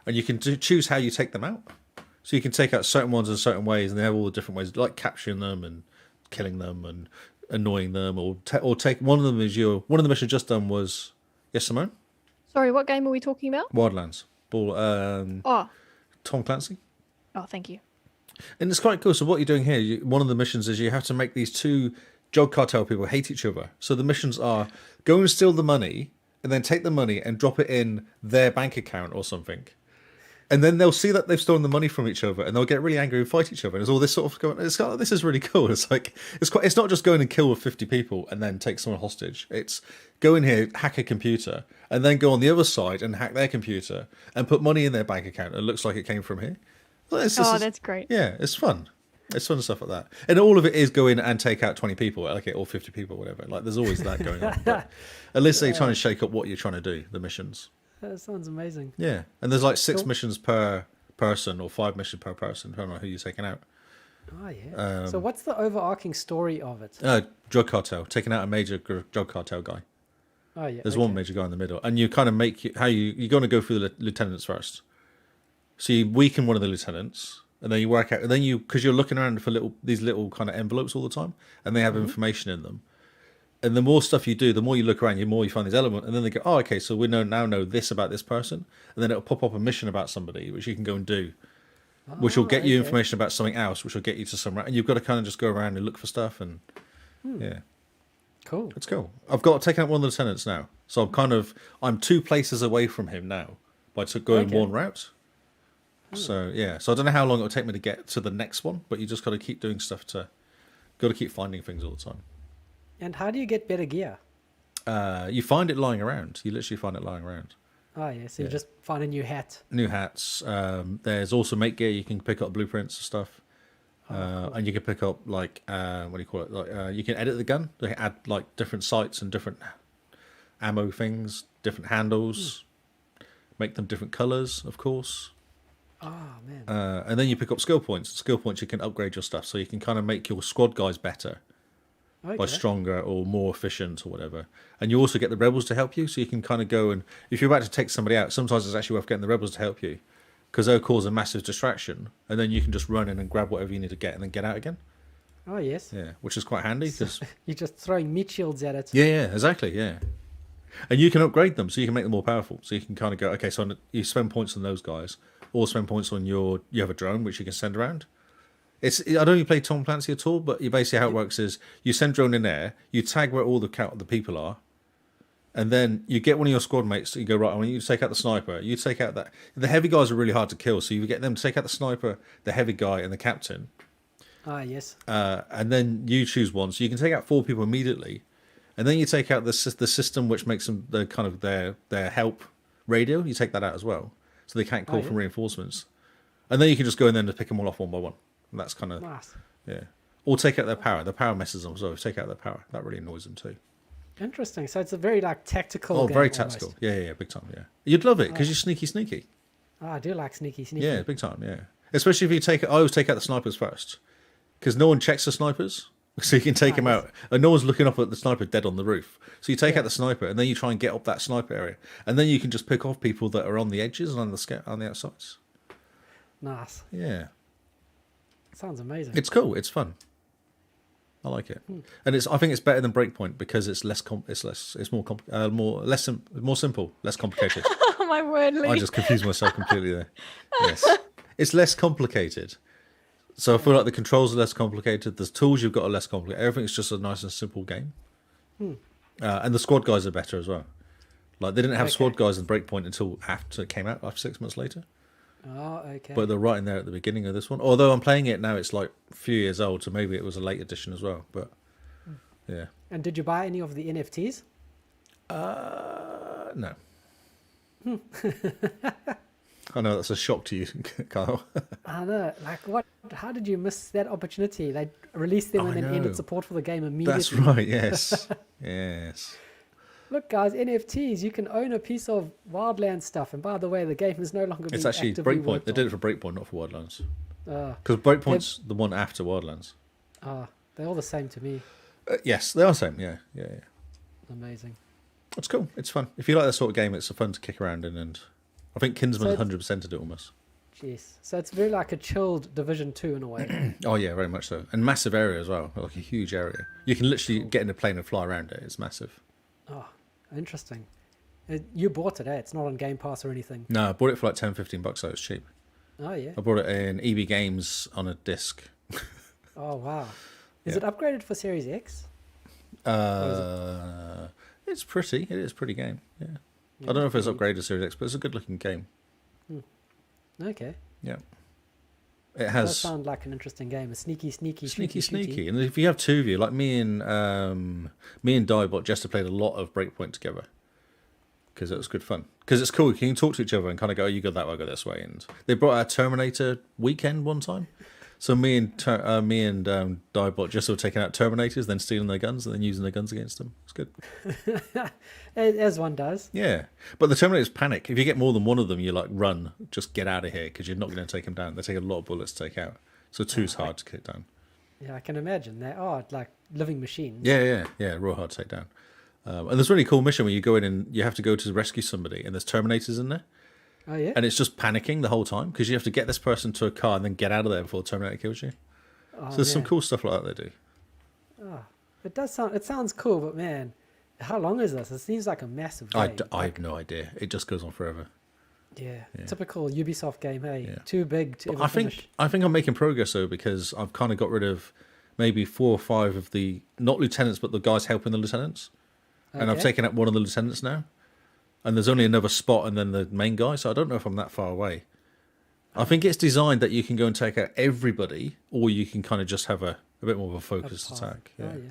and you can choose how you take them out. So you can take out certain ones in certain ways, and they have all the different ways, like capturing them and killing them and annoying them, or take one of them is one of the missions just done was Yes, Simone? Sorry, what game are we talking about? Wildlands. Oh, Tom Clancy. oh, thank you. And it's quite cool. So what you're doing here, one of the missions is you have to make these two drug cartel people hate each other. So the missions are go and steal the money and then take the money and drop it in their bank account or something. And then they'll see that they've stolen the money from each other and they'll get really angry and fight each other. And there's all this sort of going, this is really cool. It's like, it's not just going and kill 50 people and then take someone hostage. It's go in here, hack a computer, and then go on the other side and hack their computer and put money in their bank account. It looks like it came from here. That's great. Yeah, it's fun. It's fun stuff like that. And all of it is go in and take out 20 people, okay, or 50 people, whatever. Like, there's always that going on. But at least they're trying to shake up what you're trying to do, the missions. That sounds amazing. Yeah, and there's like 6 missions per person or 5 missions per person, depending on who you're taking out. Oh, yeah. So what's the overarching story of it? Drug cartel, taking out a major drug cartel guy. Oh, yeah. There's one major guy in the middle. And you kind of make, you're going to go through the lieutenants first. So you weaken one of the lieutenants, and then you work out, and then because you're looking around for these little kind of envelopes all the time, and they have information in them. And the more stuff you do, the more you look around, the more you find these elements, and then they go, oh, okay, so we now know this about this person, and then it'll pop up a mission about somebody, which you can go and do, which will get you information about something else, which will get you to somewhere, and you've got to kind of just go around and look for stuff, and yeah. Cool. It's cool. I've got taken out one of the lieutenants now, so I'm 2 places away from him now by going one route. So yeah, so I don't know how long it'll take me to get to the next one, but you just got to keep doing stuff got to keep finding things all the time. And how do you get better gear? You find it lying around. You literally find it lying around. Oh yeah, so you just find a new hat. New hats. There's also make gear. You can pick up blueprints and stuff, cool. And you can pick up like what do you call it? Like you can edit the gun. They add like different sights and different ammo things, different handles, make them different colors, of course. Oh man. And then you pick up skill points. Skill points you can upgrade your stuff, so you can kind of make your squad guys better by stronger or more efficient or whatever. And you also get the rebels to help you, so you can kind of go and if you're about to take somebody out, sometimes it's actually worth getting the rebels to help you because they'll cause a massive distraction, and then you can just run in and grab whatever you need to get and then get out again. Oh yes. Yeah, which is quite handy because you're just throwing meat shields at it. Yeah, exactly. Yeah. And you can upgrade them, so you can make them more powerful. So you can kind of go, okay, so you spend points on those guys, or spend points on you have a drone which you can send around. I don't know if you play Tom Clancy at all, but basically how it works is you send drone in there, you tag where all the people are, and then you get one of your squad mates. You go, right, I want you to take out the sniper. You take out that. The heavy guys are really hard to kill, so you get them to take out the sniper, the heavy guy, and the captain. Ah yes. And then you choose one, so you can take out 4 people immediately, and then you take out the system which makes them the kind of their help radio. You take that out as well, so they can't call from reinforcements, and then you can just go in there and pick them all off one by one. And that's kind of nice. Yeah. Or take out their power. The power messes them as well. If you take out their power, that really annoys them too. Interesting. So it's a very like tactical. Oh, game very tactical. almost. Yeah, big time. Yeah, you'd love it because you're sneaky. Oh, I do like sneaky. Yeah, big time. Yeah, especially if you take. I always take out the snipers first because no one checks the snipers, so you can take them out, and no one's looking up at the sniper dead on the roof. So you take out the sniper, and then you try and get up that sniper area, and then you can just pick off people that are on the edges and on the outsides. Nice. Yeah. Sounds amazing. It's cool. It's fun. I like it, and I think it's better than Breakpoint because it's more simple, less complicated. Oh my word, Lee. I just confused myself completely there. Yes, it's less complicated. So I feel like the controls are less complicated. The tools you've got are less complicated. Everything's just a nice and simple game. And the squad guys are better as well. Like they didn't have squad guys in Breakpoint until after it came out, after 6 months later. Oh, okay. But they're right in there at the beginning of this one. Although I'm playing it now, it's like a few years old, so maybe it was a late edition as well. But yeah. And did you buy any of the NFTs? No. I know that's a shock to you, Kyle. I know. Like what? How did you miss that opportunity? They released them and then ended support for the game immediately. That's right. Yes. Yes. Look, guys, NFTs. You can own a piece of Wildlands stuff, and by the way, the game is no longer. It's actually actively Breakpoint. They did it for Breakpoint, not for Wildlands. Because Breakpoint's the one after Wildlands. They're all the same to me. Yes, they are the same. Yeah. Amazing. It's cool. It's fun. If you like that sort of game, it's fun to kick around in, and I think Kinsman 100%ed it almost. Jeez. So it's very like a chilled Division 2 in a way. Oh yeah, very much so, and massive area as well. Like a huge area. You can literally get in a plane and fly around it. It's massive. Oh, interesting. You bought it, eh? It's not on Game Pass or anything. No, I bought it for like $10-15, so it's cheap. Oh, yeah. I bought it in EB Games on a disc. Oh, wow. Is Yeah. it upgraded for Series X? It's pretty. It is a pretty game. Yeah. Yeah, I don't know if it's pretty upgraded to Series X, but it's a good looking game. neat. Okay. Yeah. It Does has sound like an interesting game. A sneaky, sneaky, shooty. sneaky. And if you have two of you, like me and Diebot, Jester played a lot of Breakpoint together because it was good fun. Because it's cool. You can talk to each other and kind of go, oh, you go that way, I go this way. And they brought out Terminator weekend one time. So me and Diebot just were taking out Terminators, then stealing their guns, and then using their guns against them. It's good. As one does. Yeah, but the Terminators panic. If you get more than one of them, you like run, just get out of here because you're not going to take them down. They take a lot of bullets to take out. So two's hard to get down. Yeah, I can imagine. They are like living machines. Yeah, real hard to take down. And there's a really cool mission where you go in and you have to go to rescue somebody, and there's Terminators in there. Oh, yeah? And it's just panicking the whole time because you have to get this person to a car and then get out of there before the Terminator kills you. Oh, So there's some man. cool stuff like that they do. Oh, it sounds cool, but man, how long is this? It seems like a massive game. I have no idea. It just goes on forever. Yeah, Yeah. typical Ubisoft game, hey? Yeah. Too big to ever I finish. think I'm making progress though because I've kind of got rid of maybe 4 or 5 of the not lieutenants but the guys helping the lieutenants, and I've Okay. taken out one of the lieutenants now, and there's only another spot and then the main guy. So I don't know if I'm that far away. I think it's designed that you can go and take out everybody, or you can kind of just have a bit more of a focused path. attack. Oh, Yeah. yeah.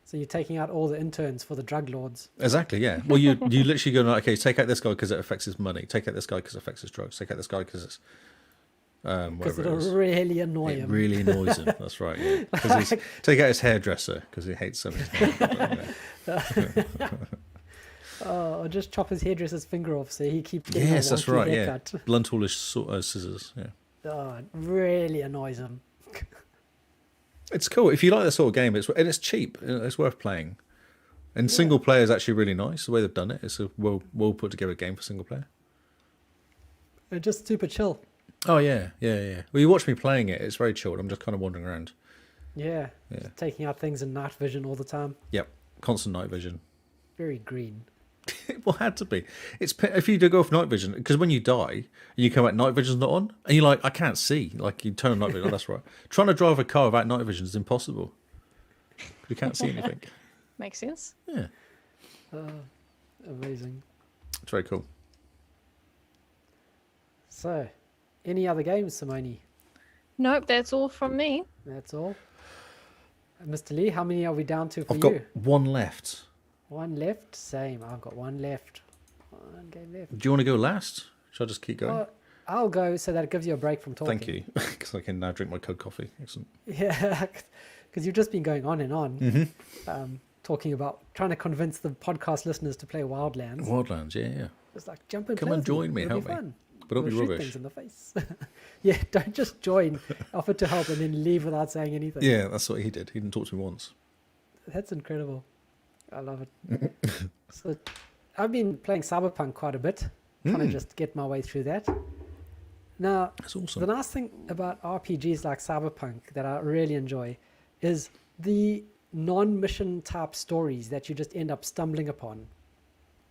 So you're taking out all the interns for the drug lords. Exactly, yeah. Well, you literally go, like, okay, take out this guy because it affects his money. Take out this guy because it affects his drugs. Take out this guy because it's Because whatever it it'll is. really annoy It him. really annoys him. That's right. Yeah. Because take out his hairdresser because he hates so much. Oh, or just chop his hairdresser's finger off so he keeps getting Yes, a that's wonky right. Yeah, haircut. blunt toolish scissors. Yeah, Oh, it really annoys him. it's cool if you like that sort of game. It's cheap. It's worth playing. And single player is actually really nice. The way they've done it, it's a well put together game for single player. It's just super chill. Oh yeah. Well, you watch me playing it. It's very chilled. I'm just kind of wandering around. Yeah. Yeah. Just taking out things in night vision all the time. Yep, constant night vision. Very green. It will had to be. It's if you do go off night vision, because when you die and you come out, night vision's not on, and you're like, I can't see. Like you turn on night vision. Oh, that's right. Trying to drive a car without night vision is impossible. You can't see anything. Makes sense. Yeah, Amazing. it's very cool. So, any other games, Simone? Nope, that's all from me. That's all. Mr. Lee, how many are we down to for I've got you? one left. One left? Same. I've got one left. One game left. Do you want to go last? Should I just keep going? Oh, I'll go so that it gives you a break from talking. Thank you, because I can now drink my cold coffee. Excellent. Yeah, because you've just been going on and on, Mm-hmm. talking about trying to convince the podcast listeners to play Wildlands. Wildlands, yeah. It's like, jump in, Come play and with me. join me, It'll help be me. fun. But don't We'll be shoot rubbish. things in the face. Yeah, don't just join, offer to help, and then leave without saying anything. Yeah, that's what he did. He didn't talk to me once. That's incredible. I love it. So, I've been playing CyberPunk quite a bit, trying to just get my way through that. Now, That's awesome. the nice thing about RPGs like CyberPunk that I really enjoy is the non-mission type stories that you just end up stumbling upon.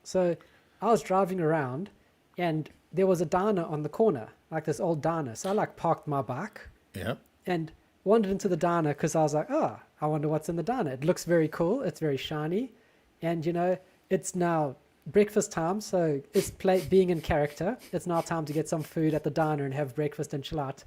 So I was driving around and there was a diner on the corner, like this old diner. So I like parked my bike Yeah. and wandered into the diner because I was like, oh, I wonder what's in the diner. It looks very cool. It's very shiny. And, you know, it's now breakfast time. So it's being in character. It's now time to get some food at the diner and have breakfast and chill out.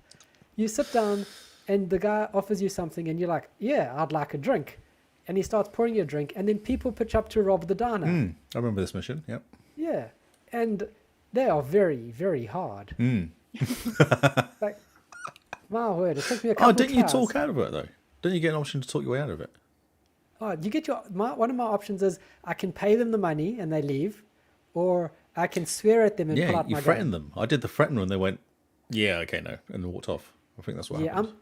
You sit down and the guy offers you something and you're like, yeah, I'd like a drink. And he starts pouring you a drink and then people pitch up to rob the diner. I remember this mission. Yep. Yeah. And they are very, very hard. Like, my word, it took me a couple Oh, didn't you tries. talk out of it though? Didn't you get an option to talk your way out of it? Oh, you get one of my options is I can pay them the money and they leave, or I can swear at them and pull Yeah, out you my threatened gun. them. I did the threaten and they went, yeah, okay, no, and then walked off. I think that's what Yeah, happened.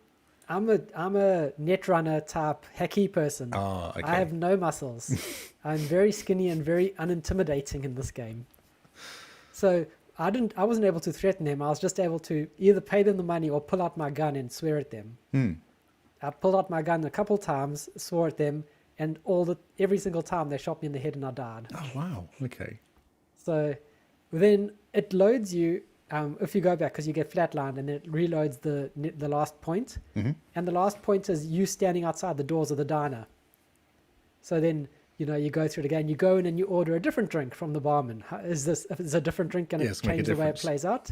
I'm a net runner type hacky person. Ah, okay. I have no muscles. I'm very skinny and very unintimidating in this game. So I wasn't able to threaten them. I was just able to either pay them the money or pull out my gun and swear at them. I pulled out my gun a couple times, swore at them, and every single time they shot me in the head and I died. Oh, wow. Okay. So then it loads you, if you go back, because you get flatlined, and it reloads the last point. Mm-hmm. And the last point is you standing outside the doors of the diner. So then, you go through it again. You go in and you order a different drink from the barman. If it's a different drink, going to change the way it plays out?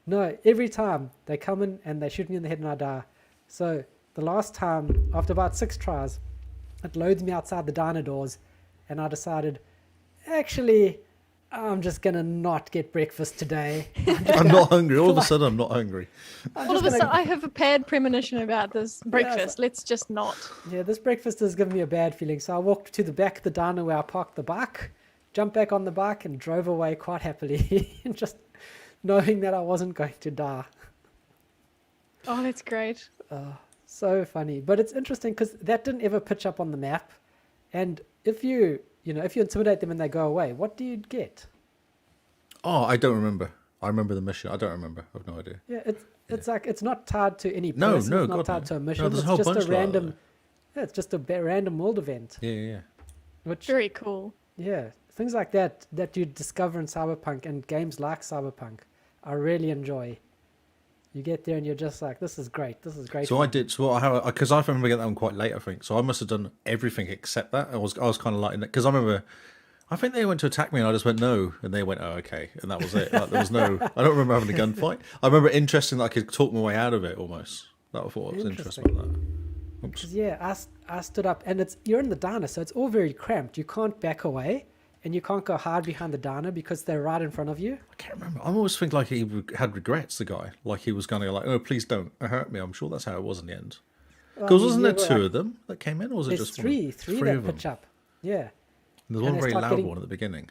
No, every time they come in and they shoot me in the head and I die. So the last time, after about 6 tries, it loads me outside the diner doors, and I decided, actually, I'm just going to not get breakfast today. I'm not hungry. All of a sudden, I'm not hungry. All of a sudden, I have a bad premonition about this breakfast. Let's just not. Yeah, this breakfast has given me a bad feeling. So I walked to the back of the diner where I parked the bike, jumped back on the bike, and drove away quite happily, just knowing that I wasn't going to die. Oh, that's great. So funny. But it's interesting because that didn't ever pitch up on the map. And if you intimidate them and they go away, what do you get? Oh, I don't remember. I remember the mission. I don't remember. I have no idea. Yeah, it's like it's not tied to any person. No, it's not God, tied to a mission. No, there's it's a whole just bunch a like that, random. though. Yeah, it's just a random world event. Yeah. Which Very cool. yeah, things like that you discover in CyberPunk and games like CyberPunk, I really enjoy. You get there and you're just like, this is great. This is great. So I did. So because I remember getting that one quite late, I think. So I must have done everything except that. I was kind of like, because I remember, I think they went to attack me and I just went no, and they went, oh, okay, and that was it. Like, there was no. I don't remember having a gunfight. I remember interesting that I could talk my way out of it almost. That I thought was interesting about that. Oops. Yeah, I stood up, and you're in the diner, so it's all very cramped. You can't back away, and you can't go hide behind the diner because they're right in front of you. I can't remember. I always think like he had regrets. The guy, like he was going to go like, oh, please don't hurt me. I'm sure that's how it was in the end. Because wasn't there 2 of them that came in, or was it There's just three that of them? pitch up. Yeah. There's And one they very start loud getting- one at the beginning.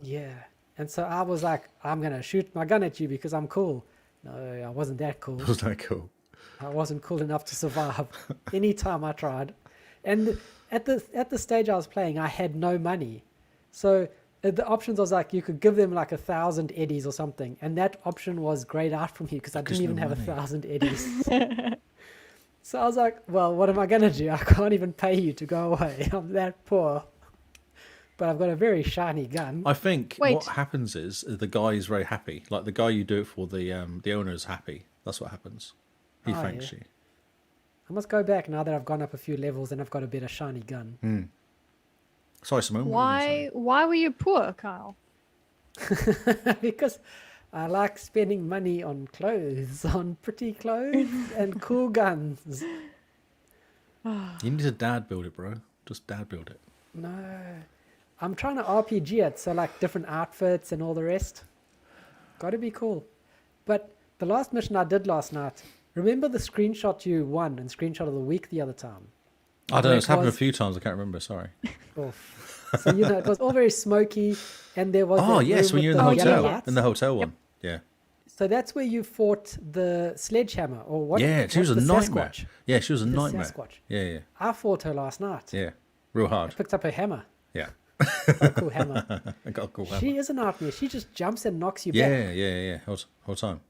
Yeah. And so I was like, I'm going to shoot my gun at you because I'm cool. No, I wasn't that cool. Wasn't that cool? I wasn't cool enough to survive anytime I tried. And at the stage I was playing, I had no money. So the options was like, you could give them like 1,000 eddies or something. And that option was grayed out from me because I didn't even have 1,000 eddies. So I was like, well, what am I going to do? I can't even pay you to go away. I'm that poor. But I've got a very shiny gun. I think Wait. what happens is the guy is very happy. Like the guy you do it for, the owner is happy. That's what happens. He Oh, thanks yeah. you. I must go back now that I've gone up a few levels and I've got a better shiny gun. Sorry, Simone. what were you Why were you poor, Kyle? Because I like spending money on clothes, on pretty clothes and cool guns. saying? You need to dad build it, bro. Just dad build it. No. I'm trying to RPG it, so like different outfits and all the rest. Gotta be cool. But the last mission I did last night, remember the screenshot you won and screenshot of the week the other time? I don't know. It's happened a was- few times. I can't remember. Sorry. Oof. So, it was all very smoky and there was Oh that yes, room when you're with in the yellow hotel. lights. In the hotel one. Yeah. So that's where you fought the sledgehammer or what? Yeah, she was a the nightmare. Sasquatch. Yeah, she was a The nightmare. Sasquatch. Yeah. I fought her last night. Yeah. Real hard. Picked up her hammer. Yeah. A cool hammer. I got a cool hammer. She is a nightmare. She just jumps and knocks you Yeah, back. yeah. Whole time.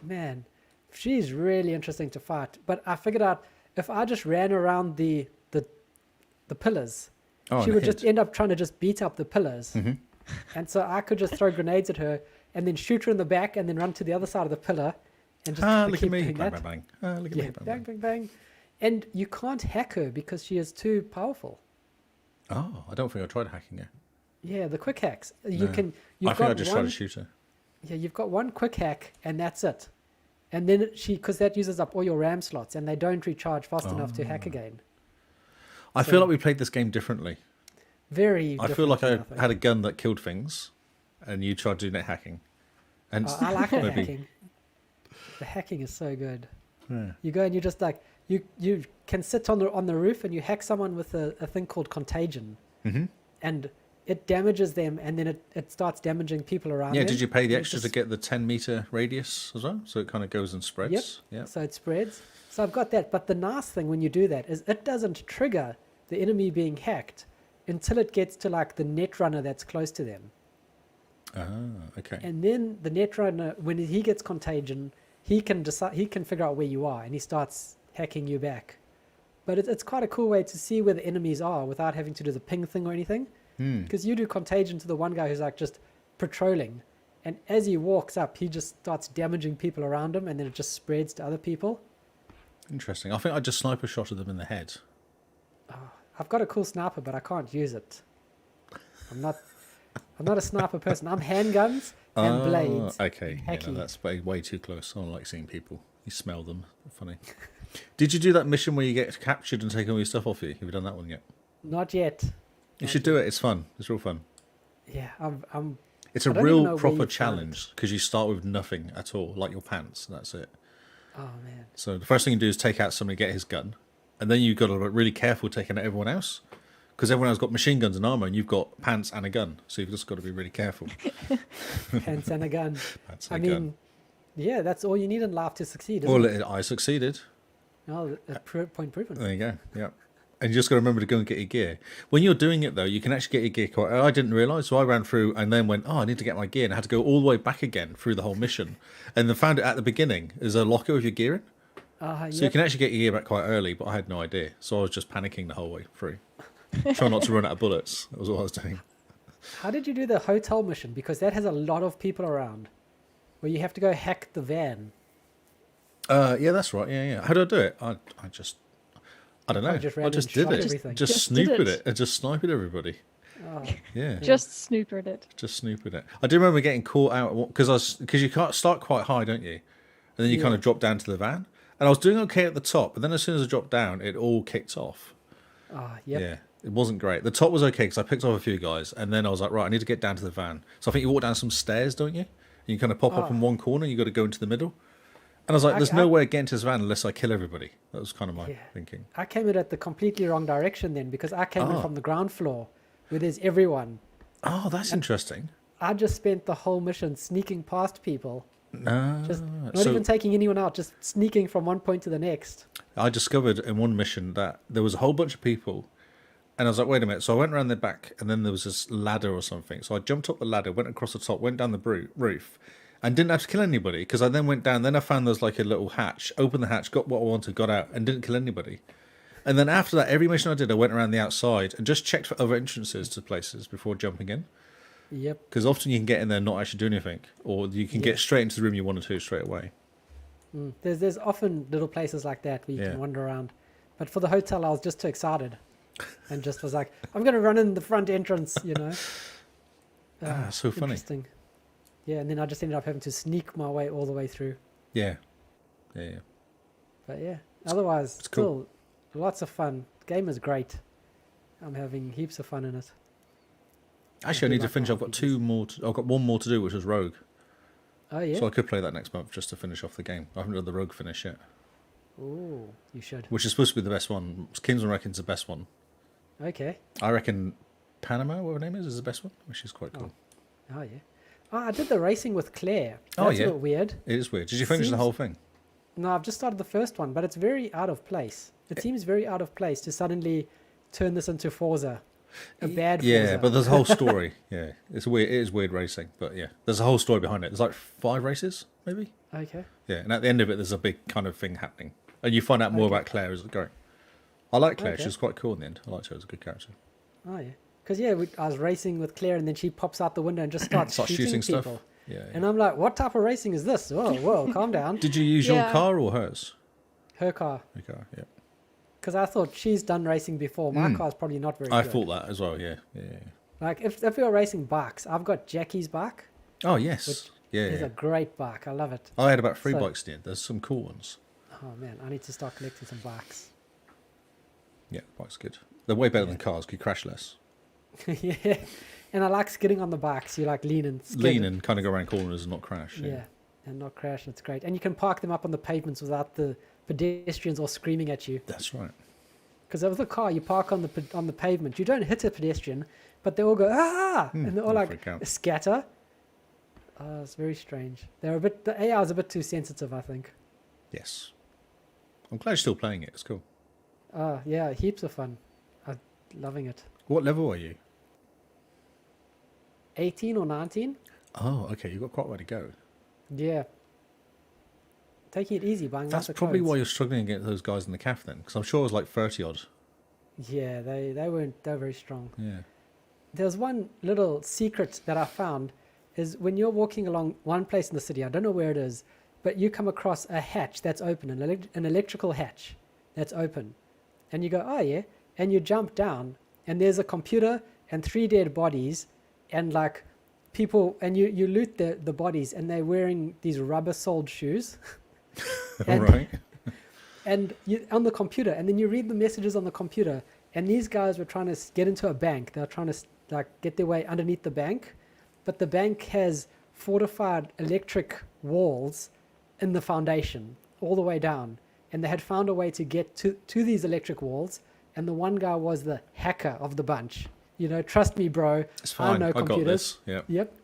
Man, she's really interesting to fight. But I figured out if I just ran around the pillars, Oh, she and would hit. just end up trying to just beat up the pillars. And so I could just throw grenades at her and then shoot her in the back and then run to the other side of the pillar and just Look keep at me. doing Bang, that. bang, bang. Look at Yeah, me. bang, bang, bang. And you can't hack her because she is too powerful. Oh, I don't think I tried hacking her. Yeah, the quick hacks. You No. can. I You've think I got just tried one. to shoot her. Yeah, you've got one quick hack, and that's it. And then because that uses up all your RAM slots, and they don't recharge fast enough to hack again. I feel like we played this game differently. Very. I feel like I differently, had a gun that killed things, and you tried doing net hacking. And think. I like the maybe- hacking. The hacking is so good. Yeah. You go and you just like you can sit on the roof and you hack someone with a thing called contagion, and it damages them, and then it starts damaging people around. Yeah, them. did you pay the And it extra to just- get the 10-meter radius as well? So it kind of goes and spreads. Yep. Yeah. So it spreads. So I've got that. But the nice thing when you do that is it doesn't trigger the enemy being hacked until it gets to like the net runner that's close to them. Ah, okay. And then the net runner, when he gets contagion, he can figure out where you are and he starts hacking you back. But it's quite a cool way to see where the enemies are without having to do the ping thing or anything. Because you do contagion to the one guy who's like just patrolling, and as he walks up, he just starts damaging people around him, and then it just spreads to other people. Interesting. I think I just sniper shotted them in the head. I've got a cool sniper, but I can't use it. I'm not a sniper person. I'm handguns and blades. Okay, and yeah, no, that's way too close. I don't like seeing people. You smell them. Funny. Did you do that mission where you get captured and take all your stuff off you? Have you done that one yet? Not yet. You should do it. It's fun. It's real fun. Yeah, It's a I don't even know real where proper you find challenge because you start with nothing at all, like your pants, and that's it. Oh man. So the first thing you do is take out somebody, get his gun, and then you've got to be really careful taking out everyone else because everyone else got machine guns and armor, and you've got pants and a gun. So you've just got to be really careful. Pants and a gun. Pants I and a mean, gun. yeah, that's all you need in life to succeed. Isn't Well, it? I succeeded. No, point proven. There you go. Yeah. And you just got to remember to go and get your gear. When you're doing it, though, you can actually get your gear quite... I didn't realise, so I ran through and then went, I need to get my gear. And I had to go all the way back again through the whole mission. And then found it at the beginning. There's a locker with your gear in. So you can actually get your gear back quite early, but I had no idea. So I was just panicking the whole way through. Trying not to run out of bullets. That was what I was doing. How did you do the hotel mission? Because that has a lot of people around. Where you have to go hack the van. Yeah, that's right. Yeah. How do I do it? I don't know. I just did it. everything. Just snooped it. I just sniped everybody. Oh, Yeah. Just snoopered it. Just snooping it. I do remember getting caught out because you can't start quite high, don't you? And then you kind of drop down to the van. And I was doing okay at the top, but then as soon as I dropped down, it all kicked off. yep. Yeah, it wasn't great. The top was okay because I picked off a few guys, and then I was like, right, I need to get down to the van. So I think you walk down some stairs, don't you? And you kind of pop up in one corner, and you got to go into the middle. And I was like, there's no way of getting to this van unless I kill everybody. That was kind of my thinking. I came in at the completely wrong direction then because I came in from the ground floor where there's everyone. Oh, that's interesting. I just spent the whole mission sneaking past people. Just not so even taking anyone out, just sneaking from one point to the next. I discovered in one mission that there was a whole bunch of people, and I was like, wait a minute. So I went around their back, and then there was this ladder or something. So I jumped up the ladder, went across the top, went down the roof, and didn't have to kill anybody because I then went down. Then I found there's like a little hatch, opened the hatch, got what I wanted, got out, and didn't kill anybody. And then after that, every mission I did, I went around the outside and just checked for other entrances to places before jumping in. Yep. Because often you can get in there and not actually do anything, or you can get straight into the room you want to straight away. There's often little places like that where you can wander around. But for the hotel, I was just too excited. And just was like, I'm going to run in the front entrance, you know. So funny. Interesting. Yeah, and then I just ended up having to sneak my way all the way through. Yeah. But yeah, otherwise, it's still lots of fun. The game is great. I'm having heaps of fun in it. Actually, I need to finish. I've got two more. I've got one more to do, which is Rogue. Oh yeah. So I could play that next month just to finish off the game. I haven't done the Rogue finish yet. Oh, you should. Which is supposed to be the best one. Kingsman reckons the best one. Okay. I reckon Panama, whatever her name is the best one, which is quite cool. Oh yeah. Oh, I did the racing with Claire. Oh, That's yeah. a bit weird. It is weird. Did you finish the whole thing? No, I've just started the first one, but it's very out of place. It seems very out of place to suddenly turn this into Forza. A bad Forza. Yeah, but there's a whole story. Yeah, it's weird. It is weird racing, but yeah, there's a whole story behind it. There's like 5 races, maybe. Okay. Yeah, and at the end of it, there's a big kind of thing happening, and you find out more about Claire as it going. I like Claire. Okay. She's quite cool in the end. I liked her as a good character. Oh yeah. Because I was racing with Claire, and then she pops out the window and just starts shooting people. stuff. Yeah. And I'm like, what type of racing is this? Whoa, calm down. Did you use your car or hers? Her car. Your car, yeah. Because I thought she's done racing before. My car's probably not very I good. thought that as well. Yeah. Like if we were racing bikes, I've got Jackie's bike. Oh yes. It's a great bike. I love it. I had about 3 bikes in the end. There's some cool ones. Oh man, I need to start collecting some bikes. Yeah, bikes good. They're way better than cars. You crash less. Yeah, and I like skidding on the bikes. You like lean and skid. Lean and kind of go around corners and not crash. Yeah, and not crash. It's great, and you can park them up on the pavements without the pedestrians all screaming at you. That's right. Because with a car, you park on the pavement. You don't hit a pedestrian, but they all go and they're all like scatter. It's very strange. The AI is a bit too sensitive, I think. Yes. I'm glad you're still playing it. It's cool. Yeah, heaps of fun. I'm loving it. What level are you? 18 or 19? Oh, okay. You've got quite a way to go. Yeah. Taking it easy, buying That's lots of probably clothes. why you're struggling against those guys in the calf then, because I'm sure it was like 30 odd. Yeah, they were very strong. Yeah. there's one little secret that I found is when you're walking along one place in the city, I don't know where it is, but you come across a hatch that's open, an electrical hatch that's open. And you go, oh yeah, and you jump down, and there's a computer and 3 dead bodies, and like people, and you loot the bodies, and they're wearing these rubber-soled shoes. All right. And you on the computer, and then you read the messages on the computer, and these guys were trying to get into a bank. They're trying to like get their way underneath the bank, but the bank has fortified electric walls in the foundation all the way down, and they had found a way to get to these electric walls, and the one guy was the hacker of the bunch. You know, trust me, bro. It's fine. I know computers. got this. Yeah. Yep.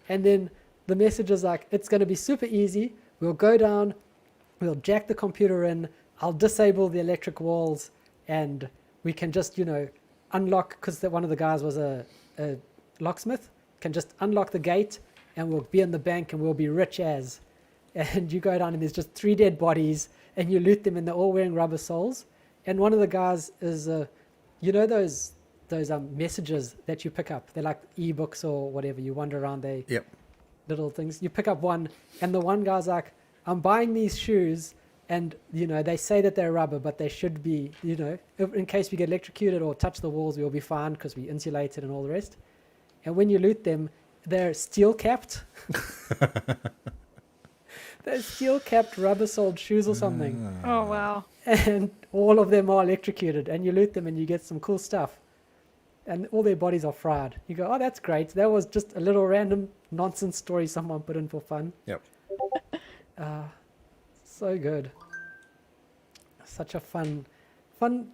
And then the message is like, it's going to be super easy. We'll go down, we'll jack the computer in, I'll disable the electric walls, and we can just, unlock, because one of the guys was a locksmith, can just unlock the gate, and we'll be in the bank, and we'll be rich as. And you go down, and there's just 3 dead bodies, and you loot them, and they're all wearing rubber soles. And one of the guys is, those messages that you pick up, they're like ebooks or whatever, you wander around, Yep. little things, you pick up one, and the one guy's like, I'm buying these shoes, and they say that they're rubber, but they should be, in case we get electrocuted or touch the walls, we'll be fine because we insulated and all the rest. And when you loot them, they're steel capped. They're steel capped rubber soled shoes or something. Oh, wow. And all of them are electrocuted, and you loot them and you get some cool stuff. And all their bodies are fried. You go, oh, that's great. That was just a little random nonsense story someone put in for fun. Yep. So good. Such a fun,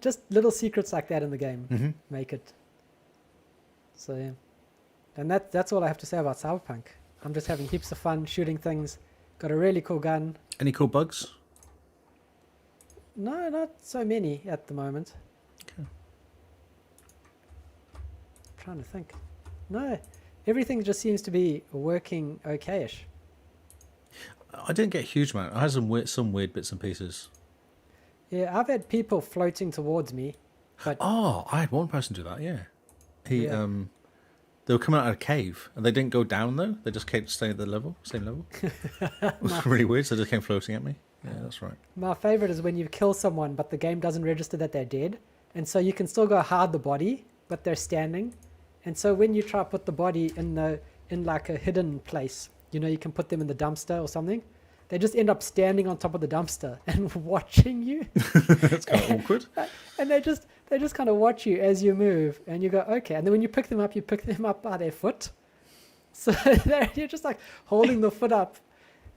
just little secrets like that in the game make it. So yeah. And that's all I have to say about CyberPunk. I'm just having heaps of fun shooting things. Got a really cool gun. Any cool bugs? No, not so many at the moment. Okay. Trying to think. No, everything just seems to be working okay-ish. I didn't get a huge amount. I had some weird bits and pieces. Yeah, I've had people floating towards me, but Oh, I had one person do that. Yeah, Yeah. they were coming out of a cave and they didn't go down though. They just kept staying at the same level. It was really weird. So they just came floating at me. Yeah, that's right. my favorite is when you kill someone, but the game doesn't register that they're dead, and so you can still go hard the body, but they're standing. And so when you try to put the body in like a hidden place, you can put them in the dumpster or something. They just end up standing on top of the dumpster and watching you. That's kind of awkward. And they just kind of watch you as you move, and you go, okay. And then when you pick them up by their foot. So you're just like holding the foot up,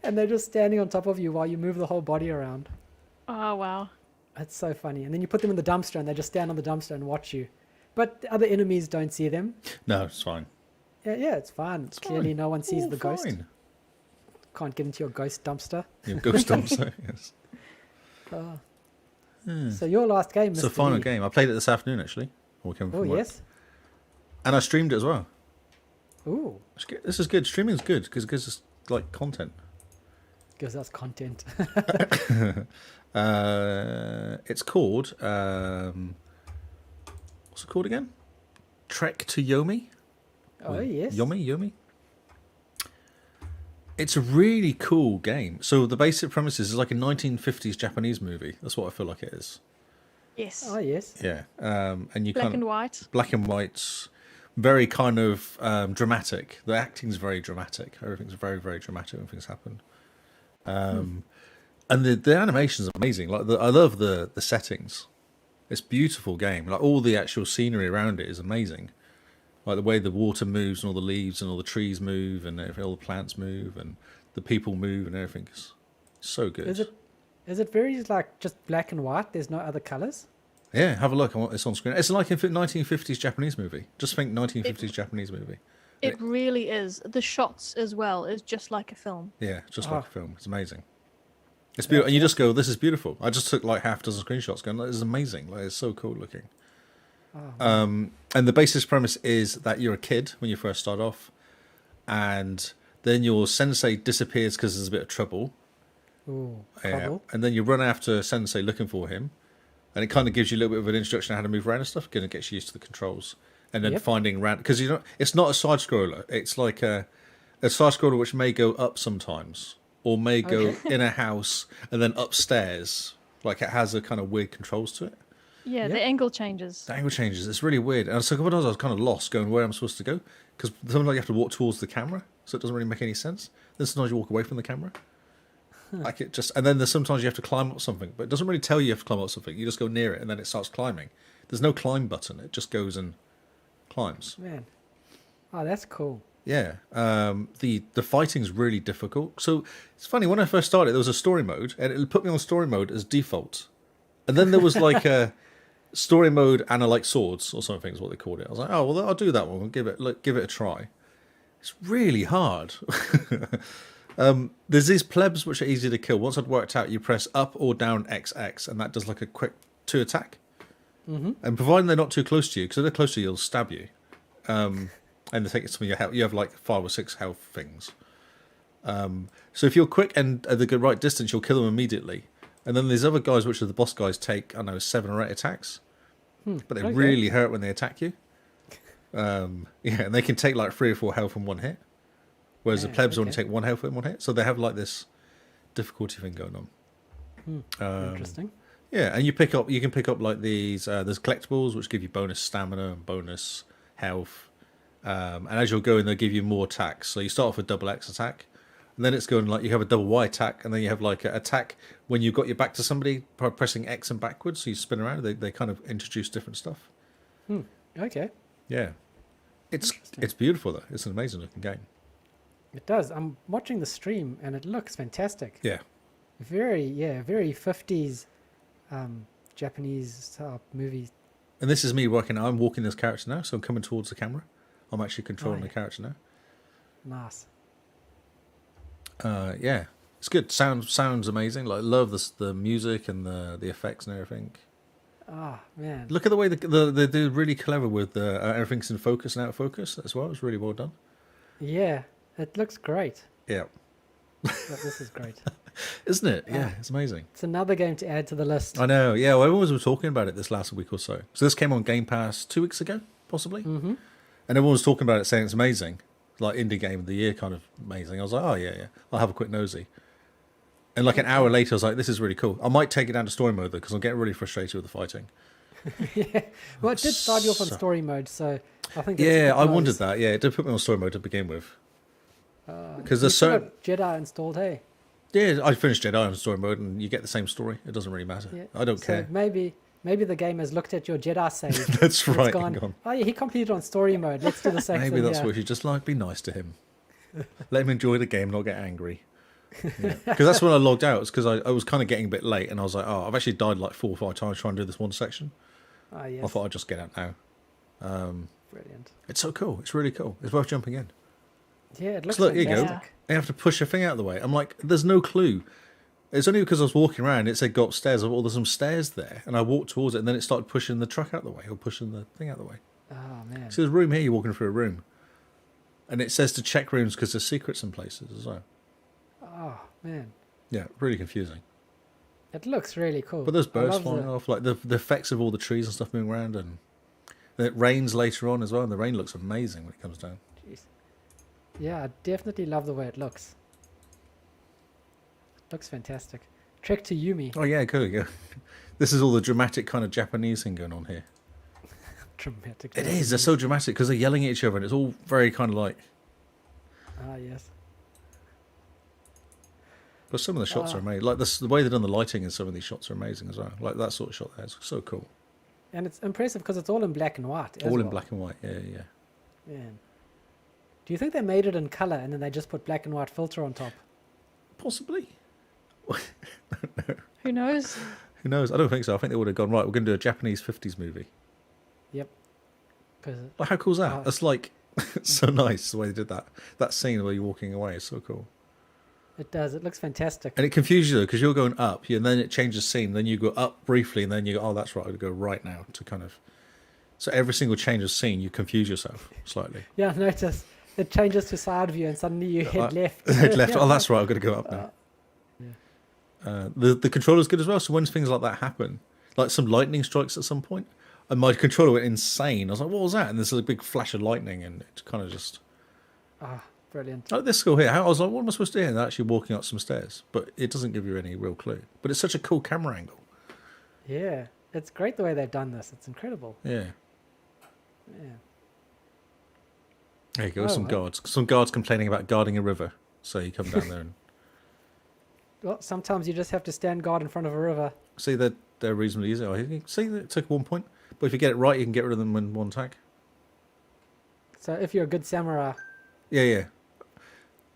and they're just standing on top of you while you move the whole body around. Oh, wow. It's so funny. And then you put them in the dumpster, and they just stand on the dumpster and watch you. But the other enemies don't see them. No, it's fine. Yeah, it's fine. Clearly fine. no one sees All the ghost. fine. Can't get into your ghost dumpster. Your ghost dumpster, yes. So your last game, It's Mr. a final D. game. I played it this afternoon actually. Or came Oh, from work. yes. And I streamed it as well. Ooh, This is good. Streaming is good because it gives us like content. gives us content. It's called what's it called again? Trek to Yomi. Oh, yes. Yomi. It's a really cool game. So the basic premise is like a 1950s Japanese movie. That's what I feel like it is. Yes. Oh, yes. Yeah. And you Black kind and of white. black and whites, very kind of dramatic. The acting's very dramatic. Everything's very, very dramatic when things happen. And the animation's amazing. Like I love the settings. It's a beautiful game. Like all the actual scenery around it is amazing. Like the way the water moves and all the leaves and all the trees move and all the plants move and the people move and everything. It's so good. Is it very like just black and white? There's no other colors? Yeah, have a look. It's on screen. It's like a 1950s Japanese movie. Just think 1950s Japanese movie. It really is. The shots as well is just like a film. Yeah, just like a film. It's amazing. It's beautiful. And you just go, this is beautiful. I just took like half a dozen screenshots going, this is amazing. Like, it's so cool looking. And the basic premise is that you're a kid when you first start off, and then your sensei disappears because there's a bit of trouble. Ooh, Yeah. trouble. And then you run after sensei looking for him, and it kind of gives you a little bit of an introduction on how to move around and stuff. Again, it gets you used to the controls. and then Yep. finding round, because it's not a side scroller. It's like a side scroller which may go up sometimes, or may go in a house and then upstairs. Like it has a kind of weird controls to it. Yeah, Yep. the angle changes. The angle changes. It's really weird. And so a couple of times I was kind of lost going where I'm supposed to go, because sometimes you have to walk towards the camera, so it doesn't really make any sense. Then sometimes you walk away from the camera. Like it just, and then there's sometimes you have to climb up something, but it doesn't really tell you have to climb up something. You just go near it and then it starts climbing. There's no climb button. It just goes and climbs. Man. Oh, that's cool. Yeah. The fighting's really difficult. So it's funny, when I first started, there was a story mode, and it put me on story mode as default. And then there was like a story mode and I like swords or something is what they called it. I was like, oh well, I'll do that one. I'll give it a try. It's really hard. There's these plebs which are easy to kill. Once I'd worked out, you press up or down XX, and that does like a quick 2 attack. Mm-hmm. And providing they're not too close to you, because if they're close to you, they'll stab you. And they take some of your health. You have like 5 or 6 health things. So if you're quick and at the good right distance, you'll kill them immediately. And then these other guys, which are the boss guys, take, I don't know, 7 or 8 attacks. But they really hurt when they attack you. Yeah, and they can take like 3 or 4 health in one hit. Whereas the plebs only take 1 health in one hit. So they have like this difficulty thing going on. Interesting. Yeah, and you can pick up like these, there's collectibles which give you bonus stamina and bonus health. And as you're going, they'll give you more attacks. So you start off with double X attack. And then it's going like you have a double Y attack, and then you have like an attack when you've got your back to somebody by pressing X and backwards, so you spin around. They kind of introduce different stuff. Okay. Yeah, it's beautiful though. It's an amazing looking game. It does. I'm watching the stream and it looks fantastic. Yeah, Very 50s Japanese type movie. and this is me working. I'm walking this character now, so I'm coming towards the camera. I'm actually controlling the character now. Nice. Yeah, it's good. Sounds amazing. Like love the music and the effects and everything. Ah, man. Look at the way they do really clever with everything's in focus and out of focus as well. It's really well done. Yeah, it looks great. Yeah, This is great. isn't it? Yeah, it's amazing. It's another game to add to the list. I know. Yeah, well, everyone was talking about it this last week or so. So this came on Game Pass 2 weeks ago, possibly. Mm-hmm. And everyone was talking about it, saying it's amazing, like indie game of the year, kind of amazing. I was like, oh yeah, I'll have a quick nosy. And like an hour later, I was like, this is really cool. I might take it down to story mode though, because I'm getting really frustrated with the fighting. Yeah. Well, it did start you off on story mode, so I think. Yeah, I wondered that. Yeah, it did put me on story mode to begin with. Because there's certain. Jedi installed, hey. Yeah, I finished Jedi on story mode, and you get the same story. It doesn't really matter. Yeah. I don't So care. maybe the game has looked at your Jedi save. That's and right. It's gone, oh yeah, he completed on story mode. Let's do the same thing. Maybe that's here. what you just like. Be nice to him. Let him enjoy the game, not get angry. Because that's when I logged out. It's because I was kind of getting a bit late, and I was like, oh, I've actually died like 4 or 5 times trying to do this one section. Ah, yes. I thought I'd just get out now. Brilliant. It's so cool. It's really cool. It's worth jumping in. Yeah, it looks Look, here you go. fantastic. You have to push a thing out of the way. I'm like, there's no clue. It's only because I was walking around, it said go upstairs. I thought, well, there's some stairs there. And I walked towards it, and then it started pushing the truck out of the way, or pushing the thing out of the way. Oh, man. See, there's a room here, you're walking through a room. And it says to check rooms because there's secrets in places as well. Oh, man. Yeah, really confusing. It looks really cool. But there's I birds love flying off, like the effects of all the trees and stuff moving around, and then it rains later on as well, and the rain looks amazing when it comes down. Jeez. Yeah, I definitely love the way it looks. Looks fantastic. Trek to Yumi. Oh yeah, cool. Yeah, this is all the dramatic kind of Japanese thing going on here. Dramatic. It is. They're so dramatic because they're yelling at each other, and it's all very kind of like. Ah, yes. But some of the shots are amazing. Like the way they've done the lighting in some of these shots are amazing as well. Like that sort of shot there, it's so cool. And it's impressive because it's all in black and white. All in black and white. Yeah, yeah. Man. Do you think they made it in color and then they just put black and white filter on top? Possibly. Who knows? Who knows? I don't think so. I think they would have gone right. We're going to do a Japanese 50s movie. Yep. 'Cause Like, how cool is that? Oh. That's like so nice the way they did that. That scene where you're walking away is so cool. it does. It looks fantastic. And it confuses you because you're going up, and then it changes scene. Then you go up briefly, and then you go, oh, that's right. I'll go right now to kind of. So every single change of scene, you confuse yourself slightly. Yeah, notice it changes to side view and suddenly you head left. Head left. Yeah. Oh, that's right. I've got to go up now. The controller's good as well. So when things like that happen, like some lightning strikes at some point, And my controller went insane. I was like, what was that? And there's a big flash of lightning, and it kind of just... Brilliant. Like this school here, I was like, what am I supposed to do? And they're actually walking up some stairs. But it doesn't give you any real clue. But it's such a cool camera angle. Yeah, it's great the way they've done this. It's incredible. Yeah. Yeah. There you go, Oh, some well. guards. Some guards complaining about guarding a river. So you come down there and... Well, sometimes you just have to stand guard in front of a river. See, they're reasonably easy. Oh, see, it took 1 point. But if you get it right, you can get rid of them in one attack. So if you're a good samurai, Yeah.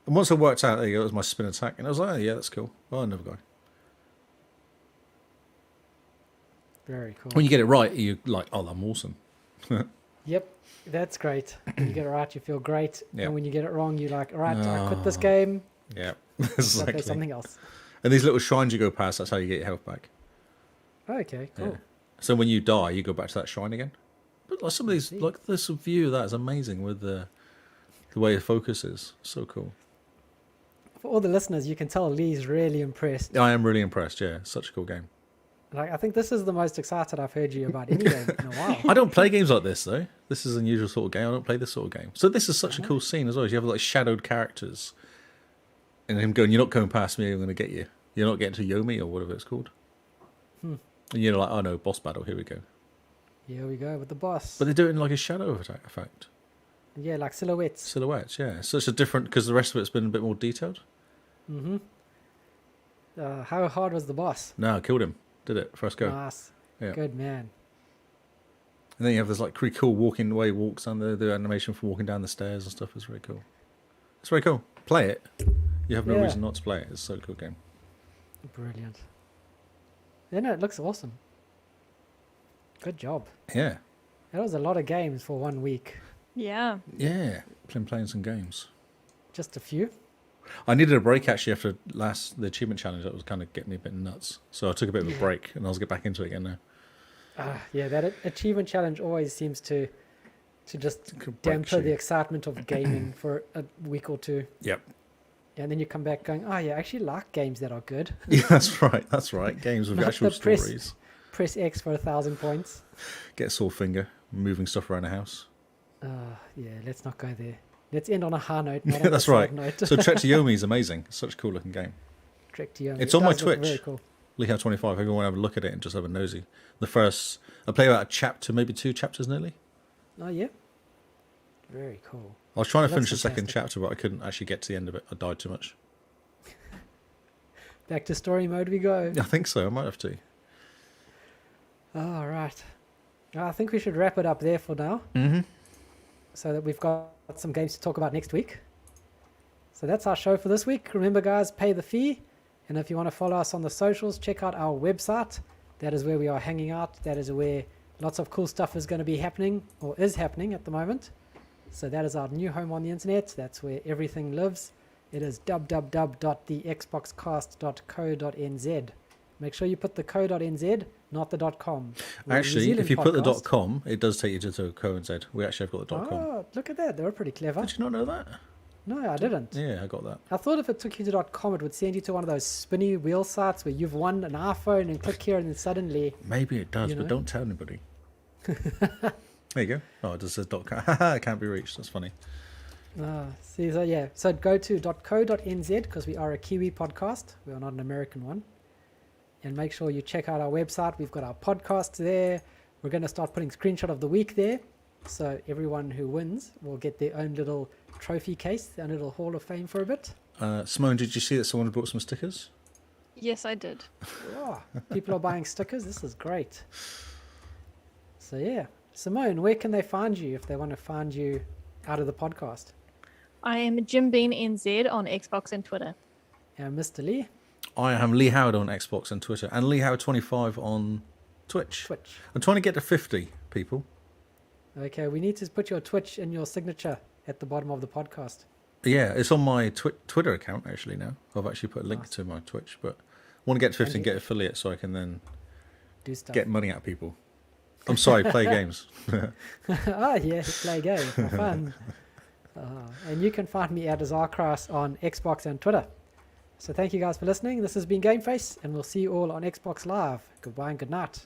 And once I worked out, there you go, it was my spin attack. And I was like, oh, yeah, that's cool. Oh, another guy. very cool. When you get it right, you're like, oh, I'm awesome. Yep, that's great. When you get it right, you feel great. Yeah. And when you get it wrong, you're like, all right, I quit this game. Yeah, I'll play exactly. something else. And these little shrines you go past, that's how you get your health back. Okay, cool. Yeah. So when you die, you go back to that shrine again. But like some of these, like this view of that is amazing with the way the focus is. So cool. For all the listeners, you can tell Lee's really impressed. I am really impressed. Yeah, such a cool game. Like, I think this is the most excited I've heard you about any game in a while. I don't play games like this though. This is an unusual sort of game. I don't play this sort of game. So this is such a cool scene as well. You have like shadowed characters, and him going, "You're not going past me. I'm going to get you. You're not getting to Yomi or whatever it's called." And you're like, "Oh no, boss battle. Here we go." Here we go with the boss. But they do it in like a shadow effect. Yeah, like silhouettes. Silhouettes, yeah. So it's a different because the rest of it's been a bit more detailed. Mm-hmm. How hard was the boss? No, I killed him. Did it first go. Nice. Yeah. Good man. And then you have this like pretty cool walking way walks down the animation for walking down the stairs and stuff is really cool. It's very cool. Play it. You have no Yeah. reason not to play it. It's so cool game. Brilliant. Yeah, no, it looks awesome. Good job. Yeah. That was a lot of games for 1 week. Yeah. Yeah. Playing some games. Just a few. I needed a break actually after the achievement challenge. That was kind of getting me a bit nuts. So I took a bit of a break and I'll get back into it again now. Yeah, that achievement challenge always seems to just Breaks damper you. the excitement of gaming for a week or two. Yep. And then you come back going, oh yeah, I actually like games that are good. Yeah, that's right. That's right. Games with Not actual the press- stories. Press X for 1,000 points. Get a sore finger, moving stuff around the house. Yeah, let's not go there. Let's end on a high note. Not Yeah, on a that's sad right. Note. So Trek to Yomi is amazing. It's such a cool looking game. Trek to Yomi. It's It on my does look Twitch. Very cool. Leehow25. Everyone have a look at it and just have a nosy. I play about a chapter, maybe 2 chapters nearly. Oh yeah. Very cool. I was trying to That's finish the second fantastic. chapter, but I couldn't actually get to the end of it. I died too much. Back to story mode we go. I think so. I might have to. All right. I think we should wrap it up there for now, Mm-hmm. so that we've got some games to talk about next week. So that's our show for this week. Remember, guys, pay the fee. And if you want to follow us on the socials, check out our website. That is where we are hanging out. That is where lots of cool stuff is going to be happening, or is happening at the moment. So that is our new home on the internet. That's where everything lives. It is www.thexboxcast.co.nz. Make sure you put the co.nz, not the .com. We're a New Actually, Zealand if you put the podcast. .com, it does take you to the co and z. We actually have got the .com. Oh, look at that. They were pretty clever. Did you not know that? No, I didn't. Yeah, I got that. I thought if it took you to .com, it would send you to one of those spinny wheel sites where you've won an iPhone and click here and then suddenly... Maybe it does, You but know? don't tell anybody. There you go. Oh, it just says .com. It can't be reached. That's funny. See, so yeah. So go to .co.nz because we are a Kiwi podcast. We are not an American one. And make sure you check out our website. We've got our podcast there. We're going to start putting screenshot of the week there. So everyone who wins will get their own little trophy case, their own little Hall of Fame for a bit. Simone, did you see that someone brought some stickers? Yes, I did. Oh, people are buying stickers. This is great. So yeah. Simone, where can they find you if they want to find you out of the podcast? I am Jim Bean NZ on Xbox and Twitter. And Mr. Lee, I am Lee Howard on Xbox and Twitter, and Lee Howard25 on Twitch. Twitch. I'm trying to get to 50 people. Okay, we need to put your Twitch in your signature at the bottom of the podcast. Yeah, it's on my Twitter account actually now. I've actually put a link Nice. to my Twitch, but I want to get to 50 and you- get affiliate so I can then Do stuff. get money out of people. I'm sorry, play games. Yeah, play games for fun. And you can find me at Azarcross on Xbox and Twitter. So thank you guys for listening. This has been Game Face, and we'll see you all on Xbox Live. Goodbye and good night.